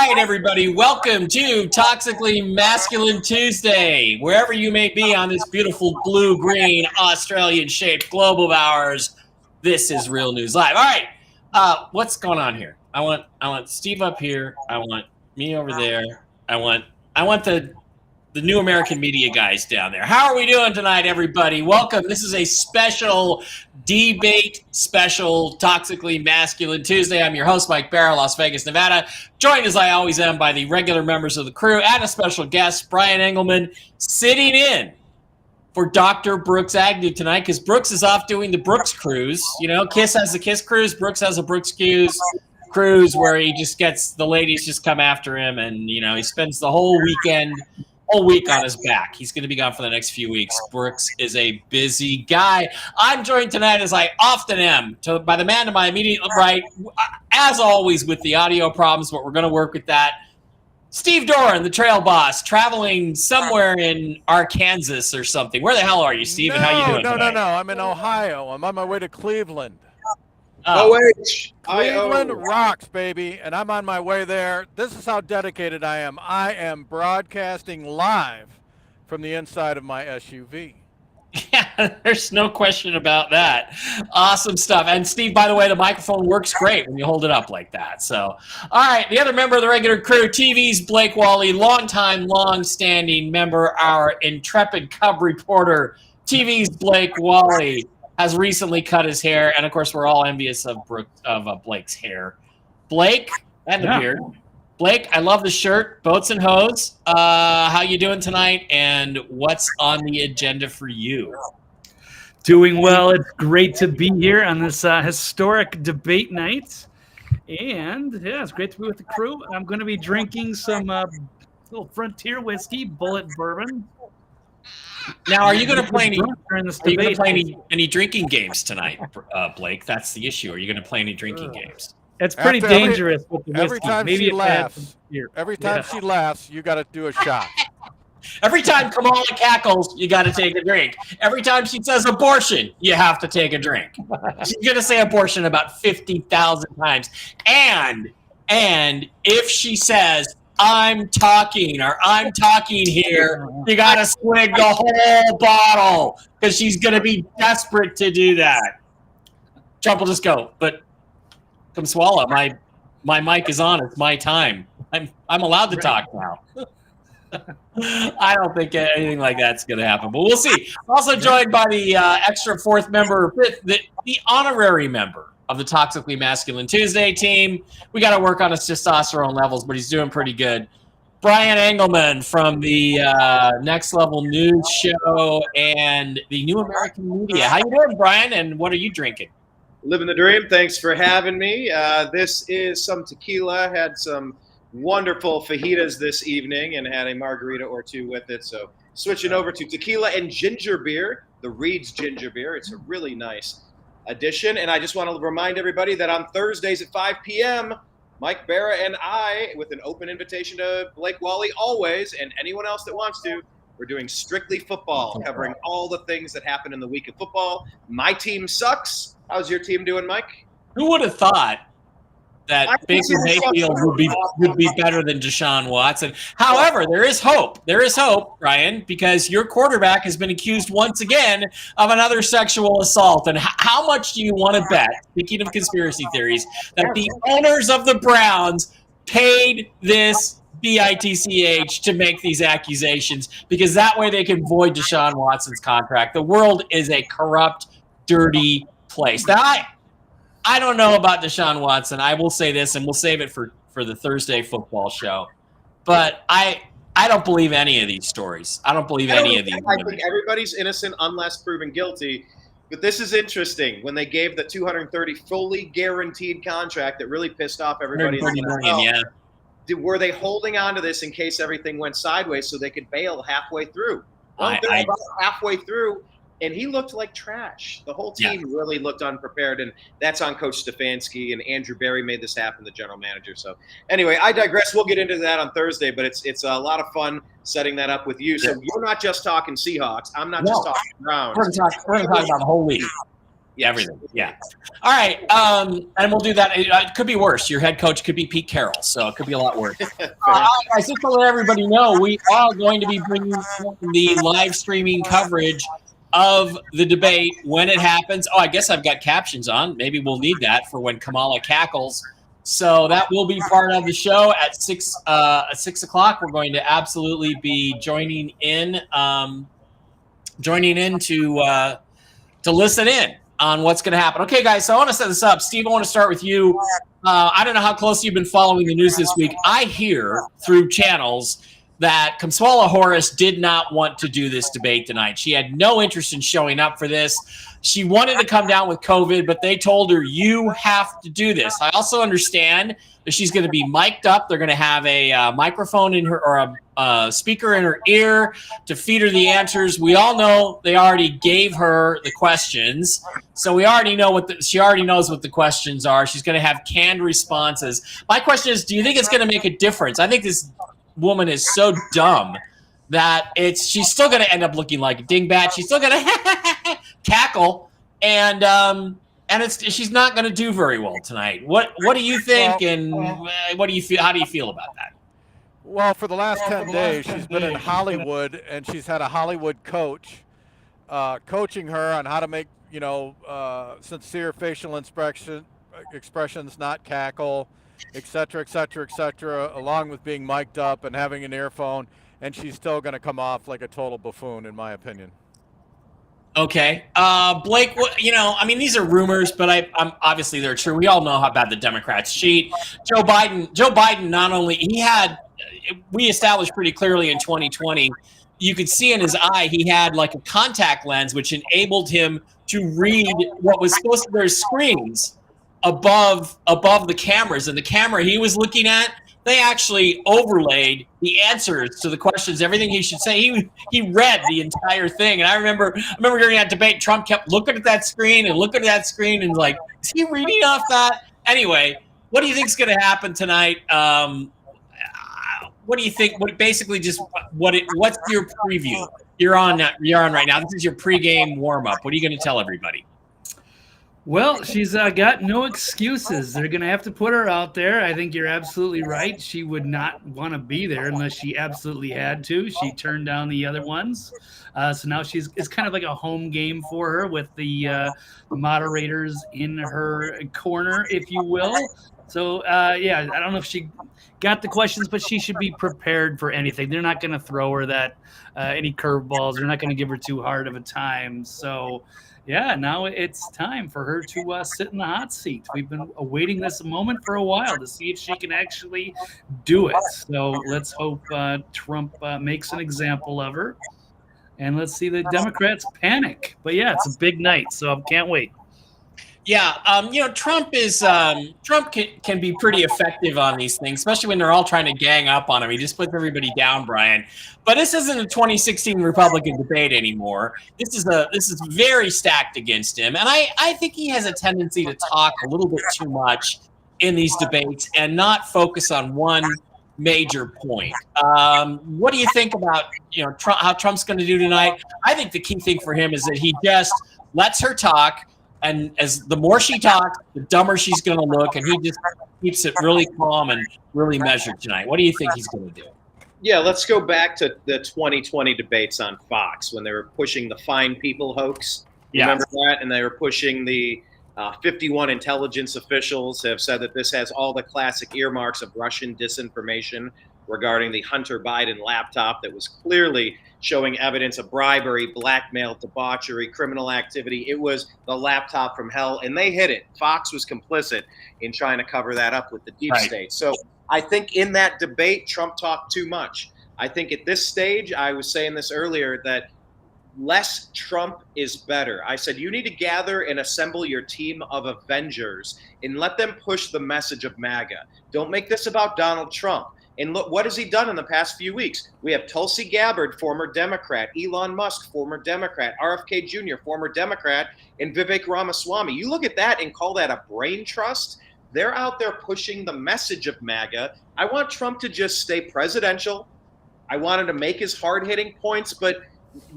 right, everybody. Welcome to Toxically Masculine Tuesday. Wherever you may be on this beautiful blue-green Australian-shaped globe of ours, this is Real News Live. All right, what's going on here? I want Steve up here. I want me over there. I want the new American media guys down there. How are we doing tonight, everybody? Welcome. This is a special debate, special Toxically Masculine Tuesday. I'm your host, Mike Barrow, Las Vegas, Nevada, joined as I always am by the regular members of the crew and a special guest, Brian Engelman, sitting in for Dr. Brooks Agnew tonight because Brooks is off doing the Brooks cruise. You know, Kiss has the Kiss cruise. Brooks has a Brooks cruise where he just gets the ladies just come after him, and you know he spends the whole week on his back. He's going to be gone for the next few weeks. Brooks is a busy guy. I'm joined tonight, as I often am, by the man to my immediate right, as always with the audio problems, but we're going to work with that. Steve Doran, the trail boss, traveling somewhere in Arkansas or something. Where the hell are you, Steve? And how you doing tonight? No. I'm in Ohio. I'm on my way to Cleveland. Cleveland rocks, baby, and I'm on my way there. This is how dedicated I am. I am broadcasting live from the inside of my SUV. Yeah, there's no question about that. Awesome stuff. And Steve, by the way, the microphone works great when you hold it up like that. So, all right, the other member of the regular crew, TV's Blake Wally, long-standing member, our intrepid cub reporter, TV's Blake Wally, has recently cut his hair, and of course, we're all envious of Blake's hair. Blake and the beard. Blake, I love the shirt. Boats and Hose. How you doing tonight? And what's on the agenda for you? Doing well. It's great to be here on this historic debate night, and yeah, it's great to be with the crew. I'm going to be drinking some little Frontier whiskey, Bullet bourbon. Now, are you going to play any drinking games tonight, Blake? That's the issue. Are you going to play any drinking games? It's pretty dangerous with the whiskey. Every time she laughs, you got to do a shot. Every time Kamala cackles, you got to take a drink. Every time she says abortion, you have to take a drink. She's going to say abortion about 50,000 times. And if she says, I'm talking here, you got to swig the whole bottle because she's going to be desperate to do that. Trump will just go, but come swallow. My mic is on. It's my time. I'm allowed to talk now. I don't think anything like that's going to happen, but we'll see. Also joined by the extra fourth member, the honorary member of the Toxically Masculine Tuesday team. We got to work on his testosterone levels, but he's doing pretty good. Brian Engelman from the Next Level News Show and the New American Media. How you doing, Brian? And what are you drinking? Living the dream. Thanks for having me. This is some tequila. Had some wonderful fajitas this evening and had a margarita or two with it. So switching over to tequila and ginger beer, the Reed's ginger beer. It's a really nice addition. And I just want to remind everybody that on Thursdays at 5 p.m., Mike Barra and I, with an open invitation to Blake Wally always, and anyone else that wants to, we're doing Strictly Football, covering all the things that happen in the week of football. My team sucks. How's your team doing, Mike? Who would have thought that Baker Mayfield would be better than Deshaun Watson? However, there is hope. There is hope, Brian, because your quarterback has been accused once again of another sexual assault. And how much do you want to bet, speaking of conspiracy theories, that the owners of the Browns paid this BITCH to make these accusations? Because that way they can void Deshaun Watson's contract. The world is a corrupt, dirty place. Now, I don't know about Deshaun Watson. I will say this, and we'll save it for the Thursday football show. But I don't believe any of these stories. I don't believe any of these. I think everybody's innocent unless proven guilty. But this is interesting. When they gave the 230 fully guaranteed contract that really pissed off everybody in the NFL, were they holding on to this in case everything went sideways so they could bail halfway through? Well, they're about halfway through. And he looked like trash. The whole team really looked unprepared, and that's on Coach Stefanski. And Andrew Berry made this happen, the general manager. So, anyway, I digress. We'll get into that on Thursday, but it's a lot of fun setting that up with you. So you're not just talking Seahawks. I'm not just talking Browns. We're going to talk about the whole league. Yeah, everything. Yeah. All right. And we'll do that. It could be worse. Your head coach could be Pete Carroll, so it could be a lot worse. Guys, just to let everybody know, we are going to be bringing the live streaming coverage of the debate when it happens. Oh, I guess I've got captions on. Maybe we'll need that for when Kamala cackles. So that will be part of the show at 6 o'clock. We're going to absolutely be joining in to listen in on what's going to happen. Okay, guys, so I want to set this up. Steve, I want to start with you. I don't know how close you've been following the news this week. I hear through channels that Kamala Harris did not want to do this debate tonight. She had no interest in showing up for this. She wanted to come down with COVID, but they told her, you have to do this. I also understand that she's going to be mic'd up. They're going to have a microphone in her or a speaker in her ear to feed her the answers. We all know they already gave her the questions. So we already know she already knows what the questions are. She's going to have canned responses. My question is, do you think it's going to make a difference? I think this woman is so dumb that she's still going to end up looking like a dingbat. She's still going to cackle, and she's not going to do very well tonight. What do you think, and what do you feel? How do you feel about that? Well, for the last 10 days, she's been in Hollywood, and she's had a Hollywood coach coaching her on how to make sincere facial expressions, not cackle, et cetera, along with being mic'd up and having an earphone, and she's still going to come off like a total buffoon, in my opinion. Okay. Blake, these are rumors, but I'm obviously they're true. We all know how bad the Democrats cheat. Joe Biden, not only we established pretty clearly in 2020, you could see in his eye, he had like a contact lens, which enabled him to read what was supposed to be screens above the cameras, and the camera he was looking at, they actually overlaid the answers to the questions, everything he should say. He read the entire thing. And I remember during that debate, Trump kept looking at that screen and like, is he reading off that? Anyway, what do you think is going to happen tonight? What do you think? What's your preview? You're on right now. This is your pregame warm up. What are you going to tell everybody? Well, she's got no excuses. They're going to have to put her out there. I think you're absolutely right. She would not want to be there unless she absolutely had to. She turned down the other ones. So now it's kind of like a home game for her with the moderators in her corner, if you will. So, I don't know if she got the questions, but she should be prepared for anything. They're not going to throw her any curveballs. They're not going to give her too hard of a time. So, yeah, now it's time for her to sit in the hot seat. We've been awaiting this moment for a while to see if she can actually do it. So let's hope Trump makes an example of her, and let's see the Democrats panic. But yeah, it's a big night, so I can't wait. Yeah, Trump can be pretty effective on these things, especially when they're all trying to gang up on him. He just puts everybody down, Brian. But this isn't a 2016 Republican debate anymore. This is very stacked against him, and I think he has a tendency to talk a little bit too much in these debates and not focus on one major point. What do you think about how Trump's going to do tonight? I think the key thing for him is that he just lets her talk. And the more she talks, the dumber she's going to look, and he just keeps it really calm and really measured tonight. What do you think he's going to do? Yeah, let's go back to the 2020 debates on Fox when they were pushing the Fine People hoax. Yeah. Remember that? And they were pushing the 51 intelligence officials have said that this has all the classic earmarks of Russian disinformation regarding the Hunter Biden laptop that was clearly showing evidence of bribery, blackmail, debauchery, criminal activity. It was the laptop from hell, and they hid it. Fox was complicit in trying to cover that up with the deep state. So I think in that debate, Trump talked too much. I think at this stage, I was saying this earlier, that less Trump is better. I said, you need to gather and assemble your team of Avengers and let them push the message of MAGA. Don't make this about Donald Trump. And look, what has he done in the past few weeks? We have Tulsi Gabbard, former Democrat, Elon Musk, former Democrat, RFK Jr., former Democrat, and Vivek Ramaswamy. You look at that and call that a brain trust? They're out there pushing the message of MAGA. I want Trump to just stay presidential. I want him to make his hard-hitting points, but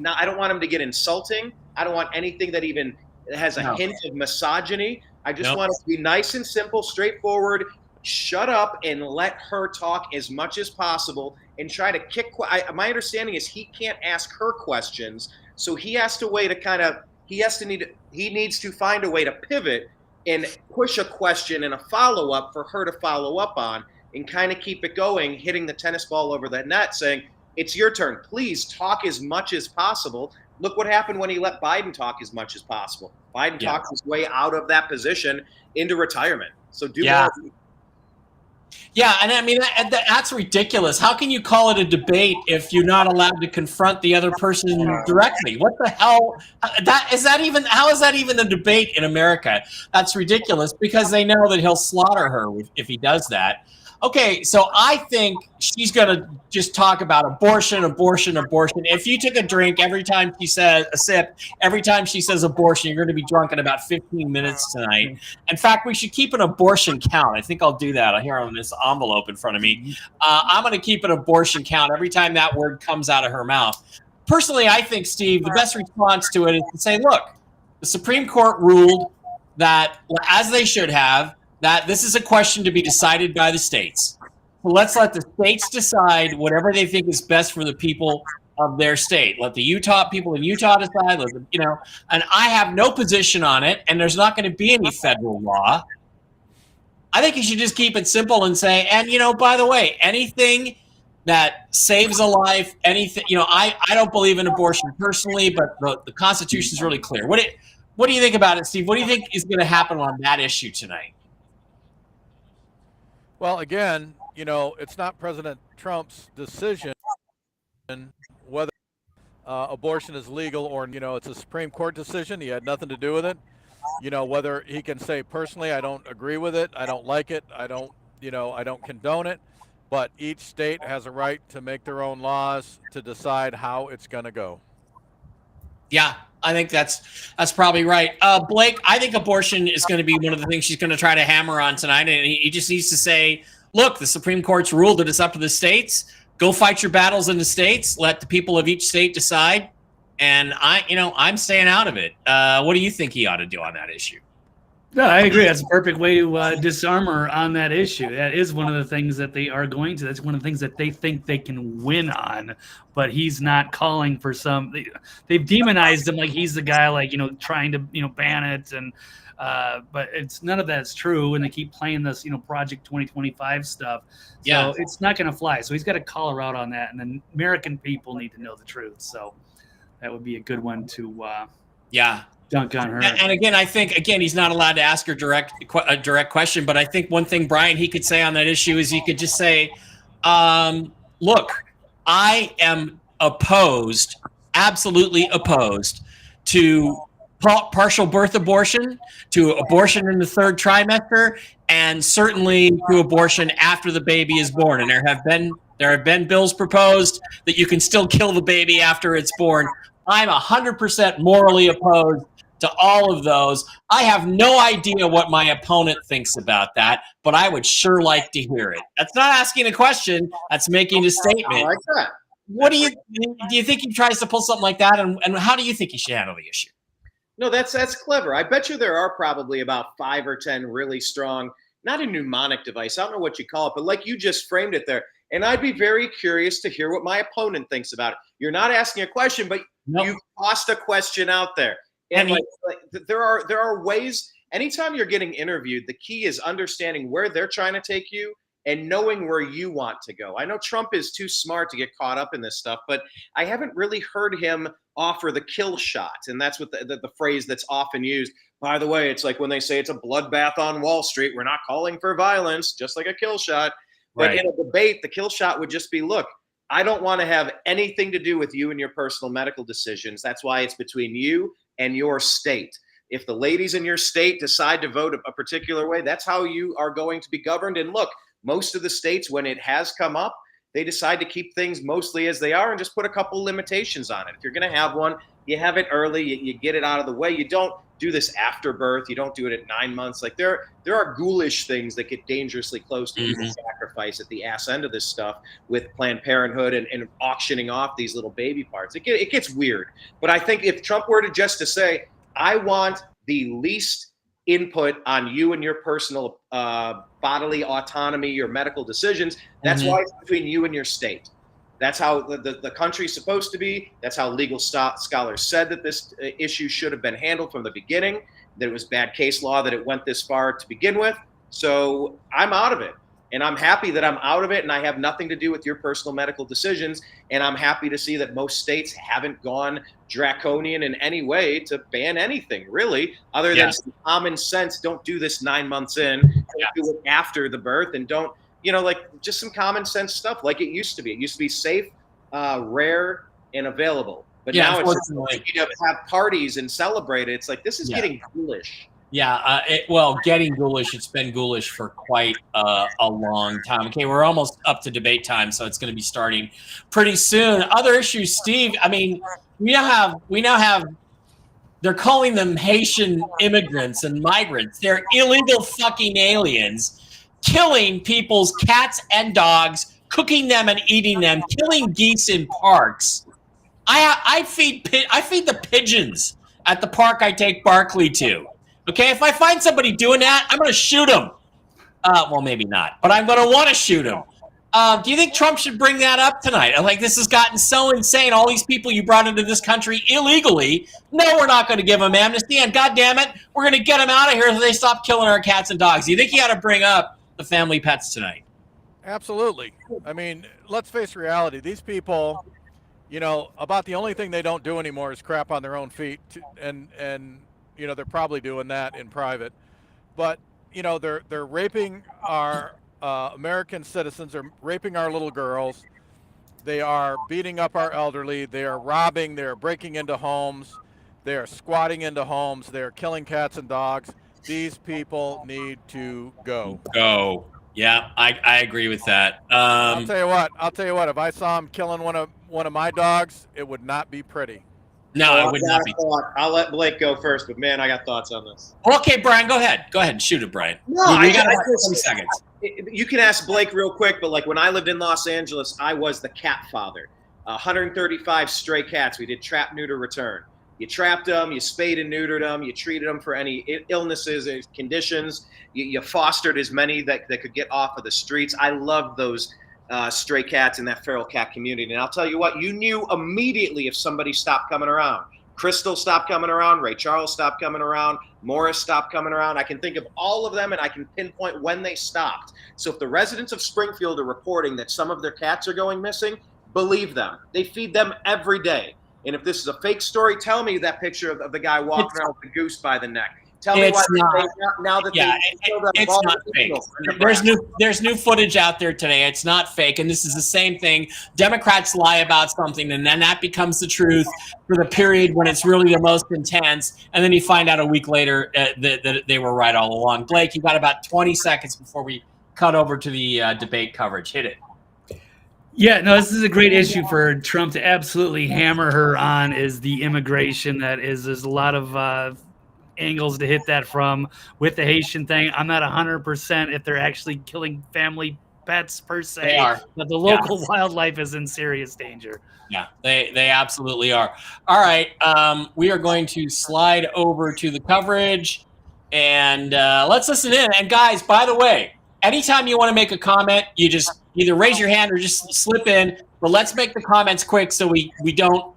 I don't want him to get insulting. I don't want anything that even It has a No. hint of misogyny. I just Nope. want it to be nice and simple, straightforward. Shut up and let her talk as much as possible and try to kick. My understanding is he can't ask her questions, so he has to wait he needs to find a way to pivot and push a question and a follow-up for her to follow up on and kind of keep it going, hitting the tennis ball over the net, saying, it's your turn. Please talk as much as possible. Look what happened when he let Biden talk as much as possible. Biden talked his way out of that position into retirement. So do more. Yeah, and I mean that's ridiculous. How can you call it a debate if you're not allowed to confront the other person directly? What the hell? How is that even a debate in America? That's ridiculous because they know that he'll slaughter her if he does that. Okay, so I think she's going to just talk about abortion, abortion, abortion. If you took a drink every time she says a sip, every time she says abortion, you're going to be drunk in about 15 minutes tonight. In fact, we should keep an abortion count. I think I'll do that. I hear on this envelope in front of me. I'm going to keep an abortion count every time that word comes out of her mouth. Personally, I think, Steve, the best response to it is to say, look, the Supreme Court ruled that, as they should have, that this is a question to be decided by the states. So let's let the states decide whatever they think is best for the people of their state. Let the people in Utah decide, and I have no position on it, and there's not going to be any federal law. I think you should just keep it simple and say, and, by the way, anything that saves a life, anything, I don't believe in abortion personally, but the Constitution is really clear. What do you think about it, Steve? What do you think is going to happen on that issue tonight? Well, again, it's not President Trump's decision whether abortion is legal or, it's a Supreme Court decision. He had nothing to do with it. Whether he can say personally, I don't agree with it, I don't like it, I don't condone it. But each state has a right to make their own laws to decide how it's going to go. Yeah, I think that's probably right. Blake, I think abortion is going to be one of the things she's going to try to hammer on tonight. And he just needs to say, look, the Supreme Court's ruled that it's up to the states. Go fight your battles in the states. Let the people of each state decide. And I'm staying out of it. What do you think he ought to do on that issue? No, I agree. That's a perfect way to disarm her on that issue. That is one of the things that they are going to. That's one of the things that they think they can win on. But he's not calling for some. They've demonized him like he's the guy, trying to ban it. And but it's none of that's true. And they keep playing this Project 2025 stuff. So it's not going to fly. So he's got to call her out on that. And then American people need to know the truth. So that would be a good one to dunk on her. And again, I think he's not allowed to ask her a direct question. But I think one thing, Brian, he could say on that issue is he could just say, look, I am absolutely opposed to partial birth abortion, to abortion in the third trimester, and certainly to abortion after the baby is born. And there have been bills proposed that you can still kill the baby after it's born. I'm 100% morally opposed to all of those. I have no idea what my opponent thinks about that, but I would sure like to hear it. That's not asking a question. That's making a statement. I like that. What do you think he tries to pull something like that? And how do you think he should handle the issue? No, that's clever. I bet you there are probably about 5 or 10 really strong, not a mnemonic device, I don't know what you call it, but like you just framed it there. And I'd be very curious to hear what my opponent thinks about it. You're not asking a question, but you've tossed a question out there. And there are ways, anytime you're getting interviewed, the key is understanding where they're trying to take you and knowing where you want to go. I know Trump is too smart to get caught up in this stuff, but I haven't really heard him offer the kill shot. And that's what the phrase that's often used. By the way, it's like when they say it's a bloodbath on Wall Street, we're not calling for violence, just like a kill shot. But in a debate, the kill shot would just be, look, I don't want to have anything to do with you and your personal medical decisions. That's why it's between you and your state. If the ladies in your state decide to vote a particular way, that's how you are going to be governed. And look, most of the states, when it has come up, they decide to keep things mostly as they are and just put a couple limitations on it. If you're going to have one, you have it early, you get it out of the way. You don't do this after birth. You don't do it at 9 months. Like there are ghoulish things that get dangerously close to human sacrifice at the ass end of this stuff with Planned Parenthood and auctioning off these little baby parts. It gets weird. But I think if Trump were to say, I want the least input on you and your personal bodily autonomy, your medical decisions. That's why it's between you and your state. That's how the country's supposed to be. That's how legal scholars said that this issue should have been handled from the beginning, that it was bad case law that it went this far to begin with. So I'm out of it. And I'm happy that I'm out of it, and I have nothing to do with your personal medical decisions. And I'm happy to see that most states haven't gone draconian in any way to ban anything, really, other than some common sense. Don't do this 9 months in, do it after the birth, and don't, like just some common sense stuff like it used to be. It used to be safe, rare, and available. But now it's like, have parties and celebrate it. It's like, this is getting ghoulish. Yeah, getting ghoulish. It's been ghoulish for quite a long time. Okay, we're almost up to debate time, so it's going to be starting pretty soon. Other issues, Steve. I mean, we now have. They're calling them Haitian immigrants and migrants. They're illegal fucking aliens, killing people's cats and dogs, cooking them and eating them, killing geese in parks. I feed the pigeons at the park I take Barkley to. Okay, if I find somebody doing that, I'm going to shoot him. Well, maybe not, but I'm going to want to shoot him. Do you think Trump should bring that up tonight? Like, this has gotten so insane. All these people you brought into this country illegally. No, we're not going to give them amnesty. And God damn it, we're going to get them out of here so they stop killing our cats and dogs. Do you think he ought to bring up the family pets tonight? Absolutely. I mean, let's face reality. These people, about the only thing they don't do anymore is crap on their own feet, and they're probably doing that in private, but they're raping our American citizens. They're raping our little girls. They are beating up our elderly. They are robbing. They are breaking into homes. They are squatting into homes. They are killing cats and dogs. These people need to go. Go. Yeah, I agree with that. I'll tell you what. If I saw him killing one of my dogs, it would not be pretty. No, it would not be. I'll let Blake go first, but man, I got thoughts on this. Okay, Brian, go ahead. Go ahead and shoot it, Brian. No, I got 20 seconds. You can ask Blake real quick, but like when I lived in Los Angeles, I was the cat father. 135 stray cats. We did trap, neuter, return. You trapped them, you spayed and neutered them, you treated them for any illnesses or conditions. You fostered as many that could get off of the streets. I loved those stray cats in that feral cat community. And I'll tell you what, you knew immediately if somebody stopped coming around. Crystal stopped coming around. Ray Charles stopped coming around. Morris stopped coming around. I can think of all of them, and I can pinpoint when they stopped. So if the residents of Springfield are reporting that some of their cats are going missing, believe them. They feed them every day. And if this is a fake story, tell me that picture of the guy walking around with the goose by the neck. Tell me why now that it's not fake. There's new footage out there today. It's not fake, and this is the same thing. Democrats lie about something, and then that becomes the truth for the period when it's really the most intense, and then you find out a week later that they were right all along. Blake, you got about 20 seconds before we cut over to the debate coverage. Hit it. Yeah, no, this is a great issue for Trump to absolutely hammer her on, is the immigration. There's a lot of angles to hit that from. With the Haitian thing, I'm not 100% if they're actually killing family pets per se. They are. But the local wildlife is in serious danger. Yeah, they absolutely are. All right, we are going to slide over to the coverage, and let's listen in. And guys, by the way, anytime you want to make a comment, you just either raise your hand or just slip in. But let's make the comments quick so we don't,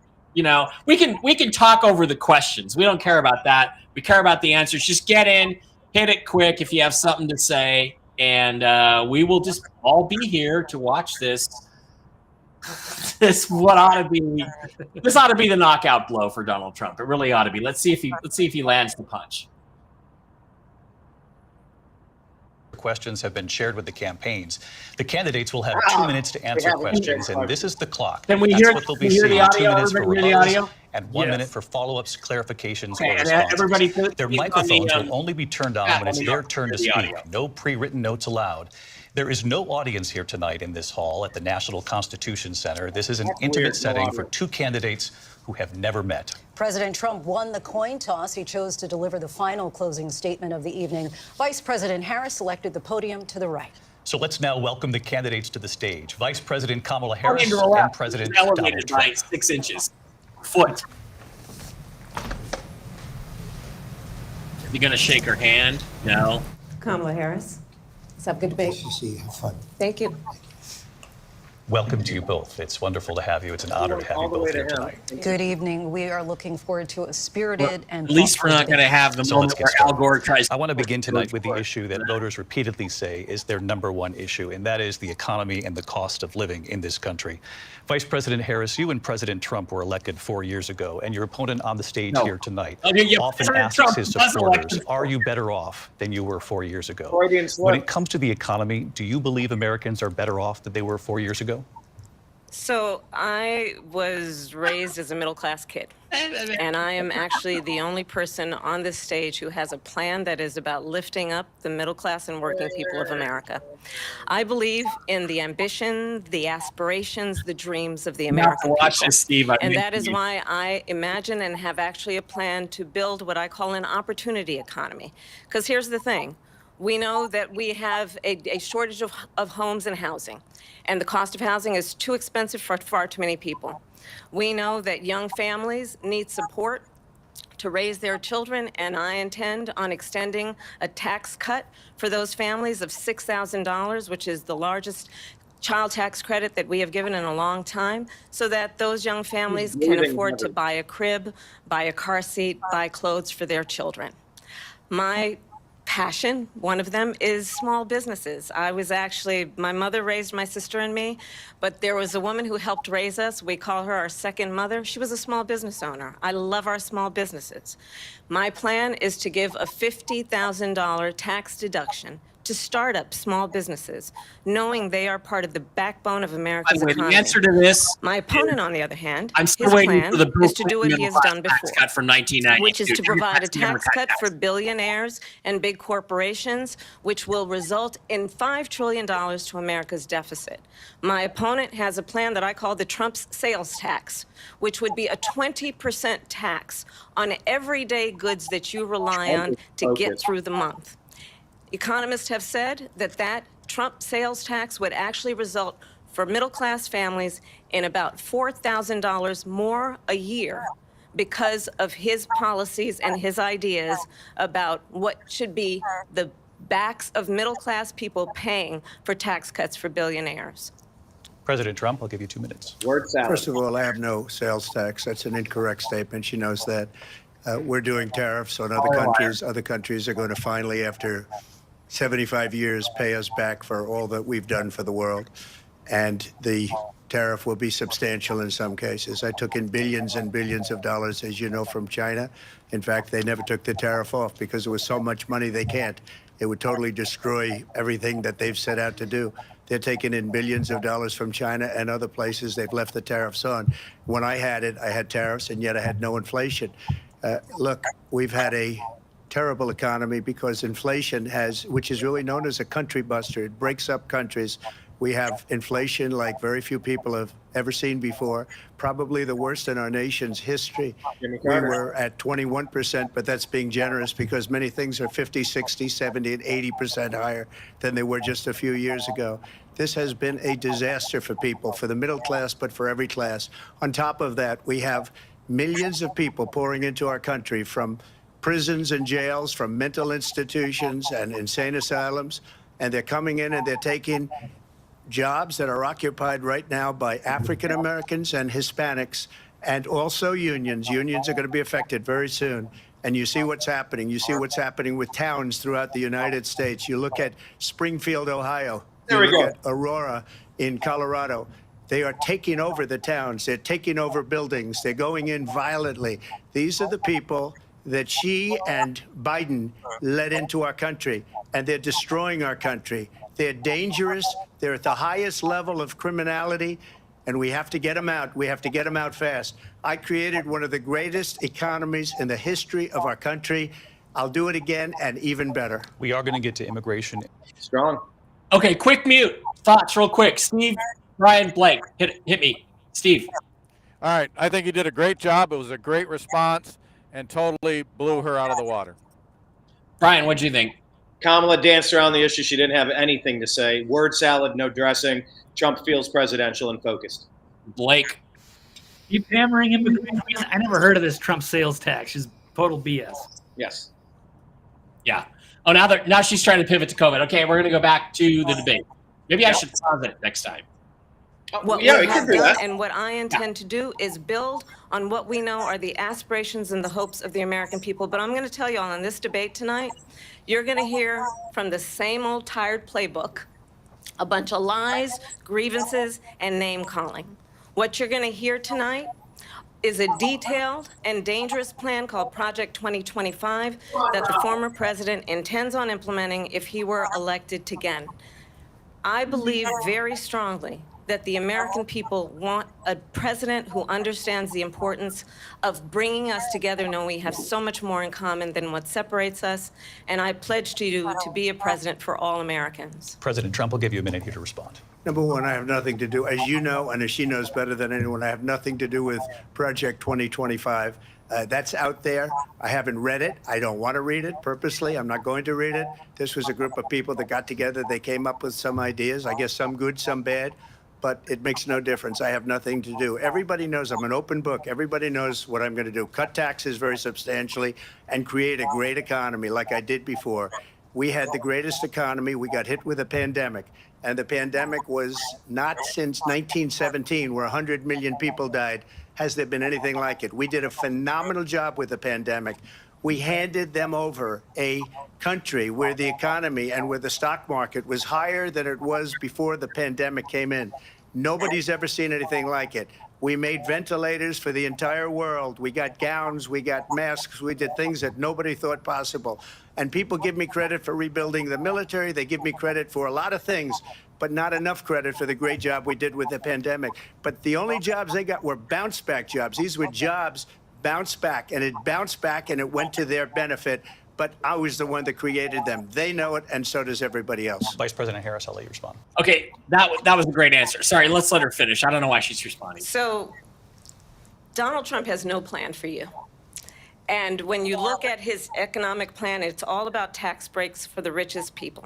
we can talk over the questions. We don't care about that. We care about the answers. Just get in, hit it quick if you have something to say, and we will just all be here to watch this. This ought to be the knockout blow for Donald Trump. It really ought to be. Let's see if he lands the punch. Questions have been shared with the campaigns. The candidates will have 2 minutes to answer questions, and this is the clock. Can we That's hear, what they'll can be we hear the seeing. audio? 2 minutes for Everybody hear the rebuttals audio? and 1 minute for follow-ups, clarifications, or And responses. everybody, Their microphones will only be turned on when it's let me their know. turn to Hear the speak. audio. No pre-written notes allowed. There is no audience here tonight in this hall at the National Constitution Center. This is an intimate setting for two candidates who have never met. President Trump won the coin toss. He chose to deliver the final closing statement of the evening. Vice President Harris selected the podium to the right. So let's now welcome the candidates to the stage. Vice President Kamala Harris and President Donald elevated Trump. by 6 inches. Foot. You gonna shake her hand? No. Kamala Harris. Let's have a good debate. Have fun. Thank you. Welcome to you both. It's wonderful to have you. It's an honor to have you both here tonight. Good evening. We are looking forward to a spirited and At least we're not thoughtful going to debate. have the So moment let's get where Al started. Gore tries. I want to begin tonight with the issue that voters repeatedly say is their number one issue, and that is the economy and the cost of living in this country. Vice President Harris, you and President Trump were elected 4 years ago, and your opponent on the stage here tonight Okay, yeah, often President asks Trump his was supporters, elected. are you better off than you were 4 years ago? Freudian slip. When it comes to the economy, do you believe Americans are better off than they were 4 years ago? So I was raised as a middle-class kid, and I am actually the only person on this stage who has a plan that is about lifting up the middle class and working people of America. I believe in the ambition, the aspirations, the dreams of the American Watch people. this, Steve. And that is why I imagine and have actually a plan to build what I call an opportunity economy. Because here's the thing. We know that we have a shortage of homes and housing, and the cost of housing is too expensive for far too many people. We know that young families need support to raise their children, and I intend on extending a tax cut for those families of $6,000, which is the largest child tax credit that we have given in a long time, so that those young families can afford to buy a crib, buy a car seat, buy clothes for their children. My passion, one of them, is small businesses. My mother raised my sister and me, but there was a woman who helped raise us. We call her our second mother. She was a small business owner. I love our small businesses. My plan is to give a $50,000 tax deduction to start up small businesses, knowing they are part of the backbone of America's economy. The answer to this, My opponent, on the other hand, I'm still his waiting plan for the is to do what he has done tax before, cut from 1992, which is to provide a tax cut for tax. billionaires and big corporations, which will result in $5 trillion to America's deficit. My opponent has a plan that I call the Trump's sales tax, which would be a 20% tax on everyday goods that you rely on to get through the month. Economists have said that Trump sales tax would actually result for middle-class families in about $4,000 more a year because of his policies and his ideas about what should be the backs of middle-class people paying for tax cuts for billionaires. President Trump, I'll give you 2 minutes. Word salad. First of all, I have no sales tax. That's an incorrect statement. She knows that. We're doing tariffs on other countries. Other countries are going to finally, after 75 years, pay us back for all that we've done for the world. And the tariff will be substantial in some cases. I took in billions and billions of dollars, as you know, from China. In fact, they never took the tariff off because there was so much money they can't. It would totally destroy everything that they've set out to do. They're taking in billions of dollars from China and other places. They've left the tariffs on. When I had it, I had tariffs, and yet I had no inflation. Look, we've had a terrible economy because inflation which is really known as a country buster. It breaks up countries. We have inflation like very few people have ever seen before, probably the worst in our nation's history. We were at 21%, but that's being generous because many things are 50, 60, 70, and 80% higher than they were just a few years ago. This has been a disaster for people, for the middle class, but for every class. On top of that, we have millions of people pouring into our country from prisons and jails, from mental institutions and insane asylums, and they're coming in and they're taking jobs that are occupied right now by African Americans and Hispanics, and also unions. Unions are going to be affected very soon. And you see what's happening. You see what's happening with towns throughout the United States. You look at Springfield, Ohio. You look at Aurora in Colorado. They are taking over the towns. They're taking over buildings. They're going in violently. These are the people that Xi and Biden led into our country, and they're destroying our country. They're dangerous. They're at the highest level of criminality, and we have to get them out. We have to get them out fast. I created one of the greatest economies in the history of our country. I'll do it again, and even better. We are going to get to immigration. Strong. Okay, quick mute. Thoughts real quick. Steve, Brian, Blake, hit me. Steve. All right. I think you did a great job. It was a great response and totally blew her out of the water. Brian, what'd you think? Kamala danced around the issue. She didn't have anything to say. Word salad, no dressing. Trump feels presidential and focused. Blake. Keep hammering him. I never heard of this Trump sales tax. It's total BS. Yes. Yeah. Oh, now she's trying to pivot to COVID. Okay, we're going to go back to the debate. Maybe I should pause it next time. What Yeah, we we can have do done that. and what I intend to do is build on what we know are the aspirations and the hopes of the American people. But I'm going to tell you all in this debate tonight, you're going to hear from the same old tired playbook, a bunch of lies, grievances, and name calling. What you're going to hear tonight is a detailed and dangerous plan called Project 2025 that the former president intends on implementing if he were elected again. I believe very strongly that the American people want a president who understands the importance of bringing us together, knowing we have so much more in common than what separates us. And I pledge to you to be a president for all Americans. President Trump will give you a minute here to respond. Number one, I have nothing to do, as you know, and as she knows better than anyone, I have nothing to do with Project 2025. That's out there. I haven't read it. I don't want to read it purposely. I'm not going to read it. This was a group of people that got together. They came up with some ideas, I guess some good, some bad, but it makes no difference. I have nothing to do. Everybody knows I'm an open book. Everybody knows what I'm going to do. Cut taxes very substantially and create a great economy like I did before. We had the greatest economy. We got hit with a pandemic. And the pandemic was not since 1917, where 100 million people died, has there been anything like it. We did a phenomenal job with the pandemic. We handed them over a country where the economy and where the stock market was higher than it was before the pandemic came in. Nobody's ever seen anything like it. We made ventilators for the entire world. We got gowns, we got masks, we did things that nobody thought possible. And people give me credit for rebuilding the military. They give me credit for a lot of things, but not enough credit for the great job we did with the pandemic. But the only jobs they got were bounce back jobs. These were jobs bounced back, and it bounced back and it went to their benefit. But I was the one that created them. They know it, and so does everybody else. Vice President Harris, I'll let you respond. Okay, that was a great answer. Sorry, let's let her finish. I don't know why she's responding. So Donald Trump has no plan for you. And when you look at his economic plan, it's all about tax breaks for the richest people.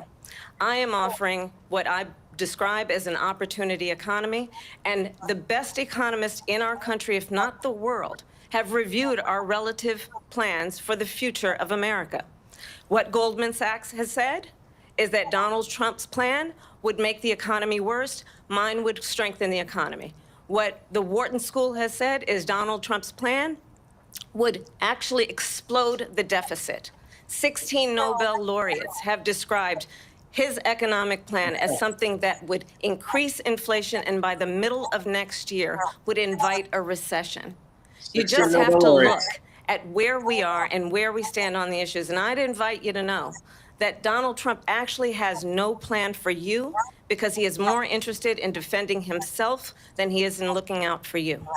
I am offering what I describe as an opportunity economy, and the best economists in our country, if not the world, have reviewed our relative plans for the future of America. What Goldman Sachs has said is that Donald Trump's plan would make the economy worse, mine would strengthen the economy. What the Wharton School has said is Donald Trump's plan would actually explode the deficit. 16 Nobel laureates have described his economic plan as something that would increase inflation and by the middle of next year would invite a recession. You just have to look at where we are and where we stand on the issues. And I'd invite you to know that Donald Trump actually has no plan for you because he is more interested in defending himself than he is in looking out for you.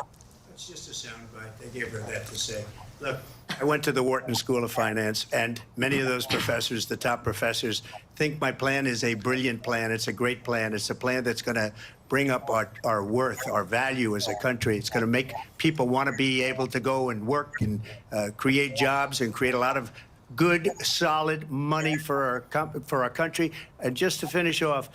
It's just a soundbite. They gave her that to say. Look, I went to the Wharton School of Finance, and many of those professors, the top professors, think my plan is a brilliant plan. It's a great plan. It's a plan that's going to bring up our worth, our value as a country. It's going to make people want to be able to go and work and create jobs and create a lot of good, solid money for our country. And just to finish off,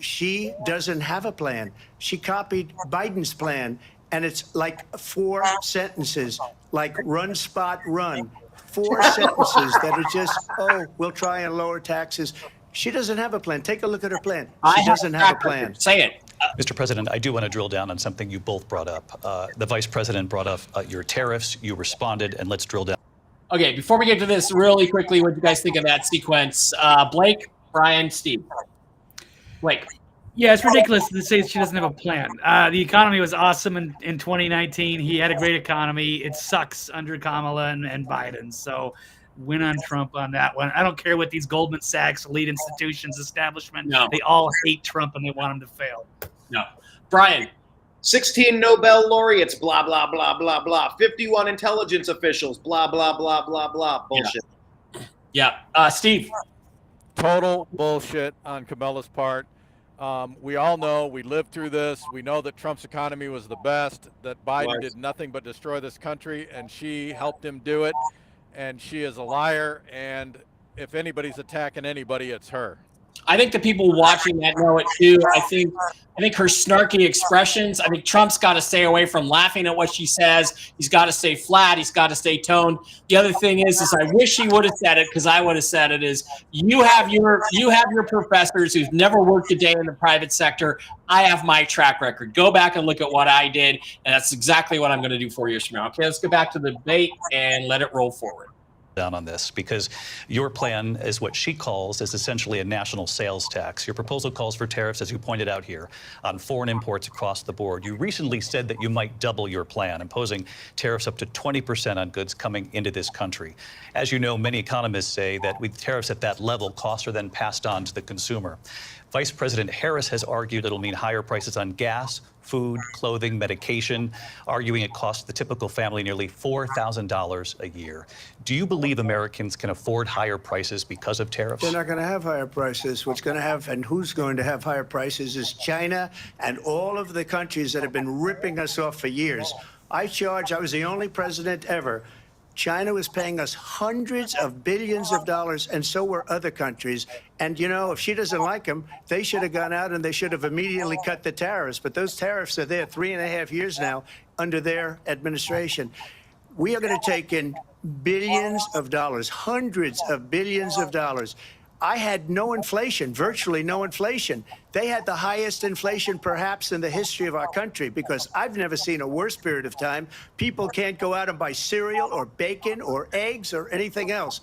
she doesn't have a plan. She copied Biden's plan. And it's like 4 sentences, like run, spot, run. 4 sentences that are just, oh, we'll try and lower taxes. She doesn't have a plan. Take a look at her plan. She doesn't have a plan. Say it. Mr. President, I do want to drill down on something you both brought up. The Vice President brought up your tariffs. You responded, and let's drill down. Okay, before we get to this, really quickly, what do you guys think of that sequence? Blake, Brian, Steve. Blake. Yeah, it's ridiculous to say she doesn't have a plan. The economy was awesome in 2019. He had a great economy. It sucks under Kamala and Biden. So win on Trump on that one. I don't care what these Goldman Sachs, elite institutions, establishment, No. They all hate Trump and they want him to fail. No. Brian. 16 Nobel laureates, blah, blah, blah, blah, blah. 51 intelligence officials, blah, blah, blah, blah, blah. Bullshit. Yeah. Steve. Total bullshit on Kamala's part. We all know, we lived through this. We know that Trump's economy was the best, that Biden did nothing but destroy this country, and she helped him do it. And she is a liar. And if anybody's attacking anybody, it's her. I think the people watching that know it too. I think her snarky expressions. I think Trump's got to stay away from laughing at what she says. He's got to stay flat. He's got to stay toned. The other thing is I wish he would have said it, because I would have said it. Is you have your professors who've never worked a day in the private sector. I have my track record. Go back and look at what I did, and that's exactly what I'm going to do 4 years from now. Okay, let's get back to the debate and let it roll forward. Down on this, because your plan is what she calls is essentially a national sales tax. Your proposal calls for tariffs, as you pointed out here, on foreign imports across the board. You recently said that you might double your plan, imposing tariffs up to 20% on goods coming into this country. As you know, many economists say that with tariffs at that level, costs are then passed on to the consumer. Vice President Harris has argued it'll mean higher prices on gas, food, clothing, medication, arguing it costs the typical family nearly $4,000 a year. Do you believe Americans can afford higher prices because of tariffs? They're not going to have higher prices. What's going to have, and who's going to have higher prices, is China and all of the countries that have been ripping us off for years. I was the only president ever. China was paying us hundreds of billions of dollars, and so were other countries. And, you know, if she doesn't like them, they should have gone out and they should have immediately cut the tariffs. But those tariffs are there 3.5 years now under their administration. We are going to take in billions of dollars, hundreds of billions of dollars. I had no inflation, virtually no inflation. They had the highest inflation perhaps in the history of our country, because I've never seen a worse period of time. People can't go out and buy cereal or bacon or eggs or anything else.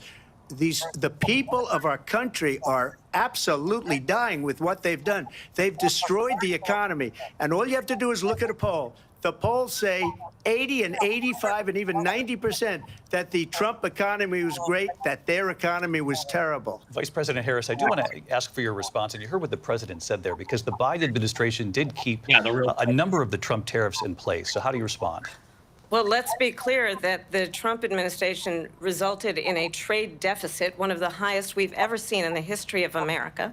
The people of our country are absolutely dying with what they've done. They've destroyed the economy. And all you have to do is look at a poll. The polls say 80 and 85 and even 90% that the Trump economy was great, that their economy was terrible. Vice President Harris, I do want to ask for your response, and you heard what the president said there, because the Biden administration did keep a number of the Trump tariffs in place. So how do you respond? Well, let's be clear that the Trump administration resulted in a trade deficit, one of the highest we've ever seen in the history of America.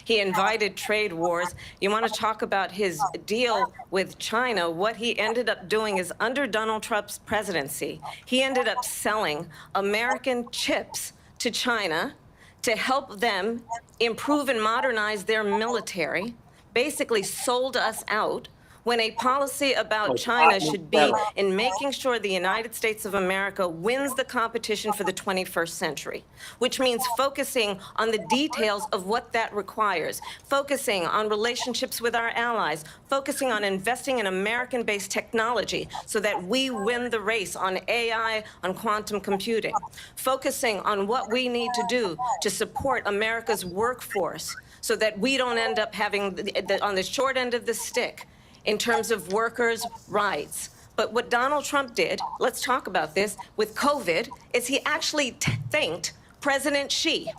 He invited trade wars. You want to talk about his deal with China? What he ended up doing is, under Donald Trump's presidency, he ended up selling American chips to China to help them improve and modernize their military, basically sold us out, when a policy about China should be in making sure the United States of America wins the competition for the 21st century, which means focusing on the details of what that requires, focusing on relationships with our allies, focusing on investing in American-based technology so that we win the race on AI, on quantum computing, focusing on what we need to do to support America's workforce so that we don't end up having, on the short end of the stick, in terms of workers' rights. But what Donald Trump did, let's talk about this, with COVID, is he actually thanked President Xi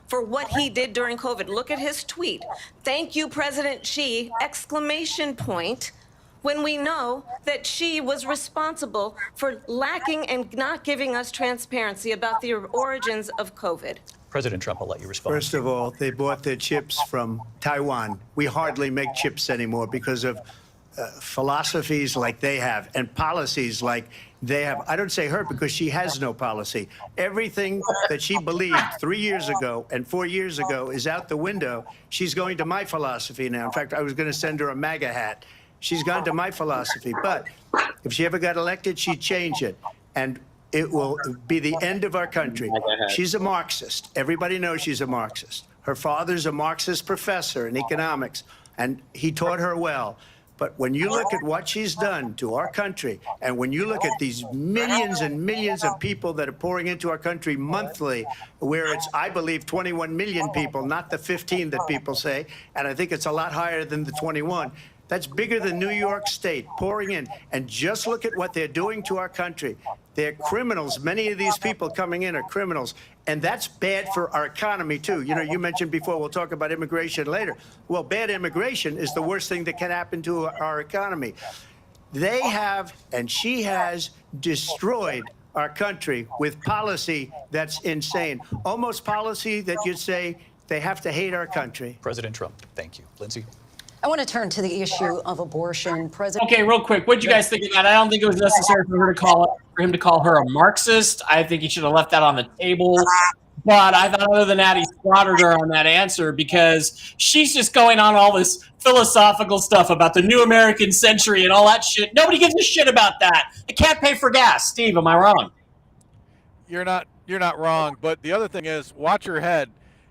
for what he did during COVID. Look at his tweet. Thank you, President Xi, exclamation point, when we know that Xi was responsible for lacking and not giving us transparency about the origins of COVID. President Trump, I'll let you respond. First of all, they bought their chips from Taiwan. We hardly make chips anymore because of philosophies like they have and policies like they have. I don't say her because she has no policy. Everything that she believed 3 years ago and 4 years ago is out the window. She's going to my philosophy now. In fact, I was going to send her a MAGA hat. She's gone to my philosophy. But if she ever got elected, she'd change it. And it will be the end of our country. She's a Marxist. Everybody knows she's a Marxist. Her father's a Marxist professor in economics, and he taught her well. But when you look at what she's done to our country, and when you look at these millions and millions of people that are pouring into our country monthly, where it's, I believe, 21 million people, not the 15 that people say, and I think it's a lot higher than the 21. That's bigger than New York State pouring in. And just look at what they're doing to our country. They're criminals. Many of these people coming in are criminals. And that's bad for our economy, too. You know, you mentioned before, we'll talk about immigration later. Well, bad immigration is the worst thing that can happen to our economy. They have, and she has, destroyed our country with policy that's insane. Almost policy that you'd say they have to hate our country. President Trump, thank you. Lindsay? I want to turn to the issue of abortion. Okay, real quick, what did you guys think of that? I don't think it was necessary for him to call her a Marxist. I think he should have left that on the table. But I thought other than that, he slaughtered her on that answer because she's just going on all this philosophical stuff about the new American century and all that shit. Nobody gives a shit about that. I can't pay for gas. Steve, am I wrong? You're not wrong, but the other thing is, watch her head.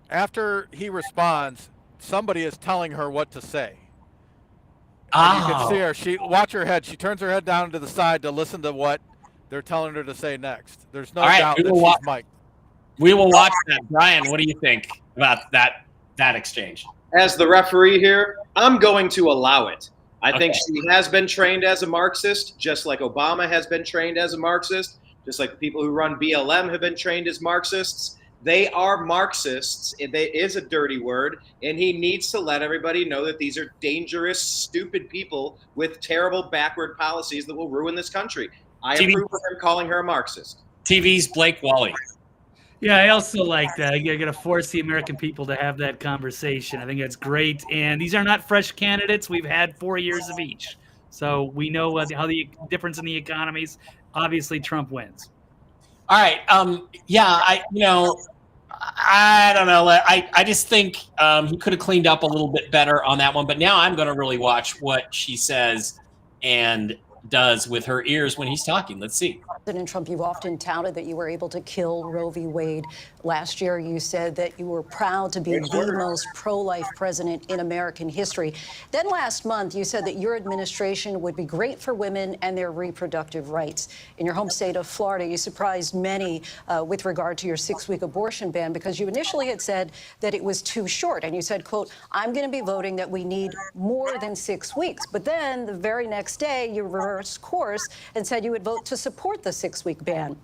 After he responds, somebody is telling her what to say. And you can see her. Watch her head. She turns her head down to the side to listen to what they're telling her to say next. There's no doubt that she's mic'd. We will watch that. Brian, what do you think about that exchange? As the referee here, I'm going to allow it. I think she has been trained as a Marxist, just like Obama has been trained as a Marxist, just like the people who run BLM have been trained as Marxists. They are Marxists. It is a dirty word, and he needs to let everybody know that these are dangerous, stupid people with terrible backward policies that will ruin this country. I approve of him calling her a Marxist. TV's Blake Wally. Yeah, I also like that. You're going to force the American people to have that conversation. I think that's great. And these are not fresh candidates. We've had 4 years of each. So we know how the difference in the economies. Obviously, Trump wins. All right. I don't know. I just think he could have cleaned up a little bit better on that one. But now I'm going to really watch what she says and does with her ears when he's talking. Let's see. President Trump, you've often touted that you were able to kill Roe v. Wade. Last year, you said that you were proud to be the most pro-life president in American history. Then last month, you said that your administration would be great for women and their reproductive rights. In your home state of Florida, you surprised many with regard to your 6-week abortion ban because you initially had said that it was too short. And you said, quote, I'm going to be voting that we need more than 6 weeks. But then the very next day, you reversed course and said you would vote to support the 6-week ban.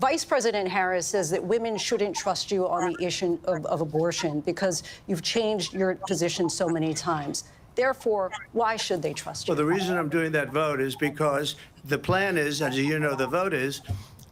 Vice President Harris says that women shouldn't trust you on the issue of abortion because you've changed your position so many times. Therefore, why should they trust you? Well, the reason I'm doing that vote is because the plan is, as you know, the vote is,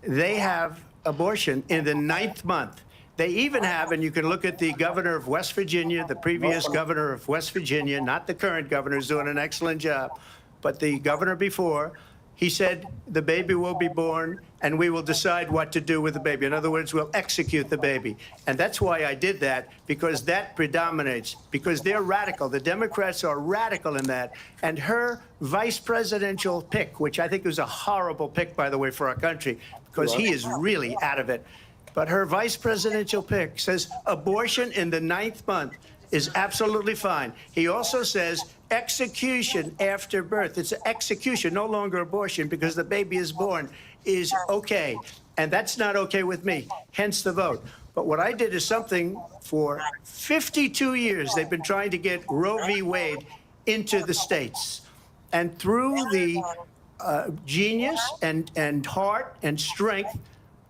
they have abortion in the 9th month. They even have, and you can look at the governor of West Virginia, the previous governor of West Virginia, not the current governor, who's doing an excellent job, but the governor before, he said the baby will be born and we will decide what to do with the baby. In other words, we'll execute the baby. And that's why I did that, because that predominates, because they're radical. The Democrats are radical in that. And her vice presidential pick, which I think was a horrible pick, by the way, for our country, because he is really out of it. But her vice presidential pick says abortion in the 9th month is absolutely fine. He also says execution after birth. It's execution, no longer abortion, because the baby is born, is okay. And that's not okay with me, hence the vote. But what I did is something for 52 years. They've been trying to get Roe v. Wade into the states. And through the genius and heart and strength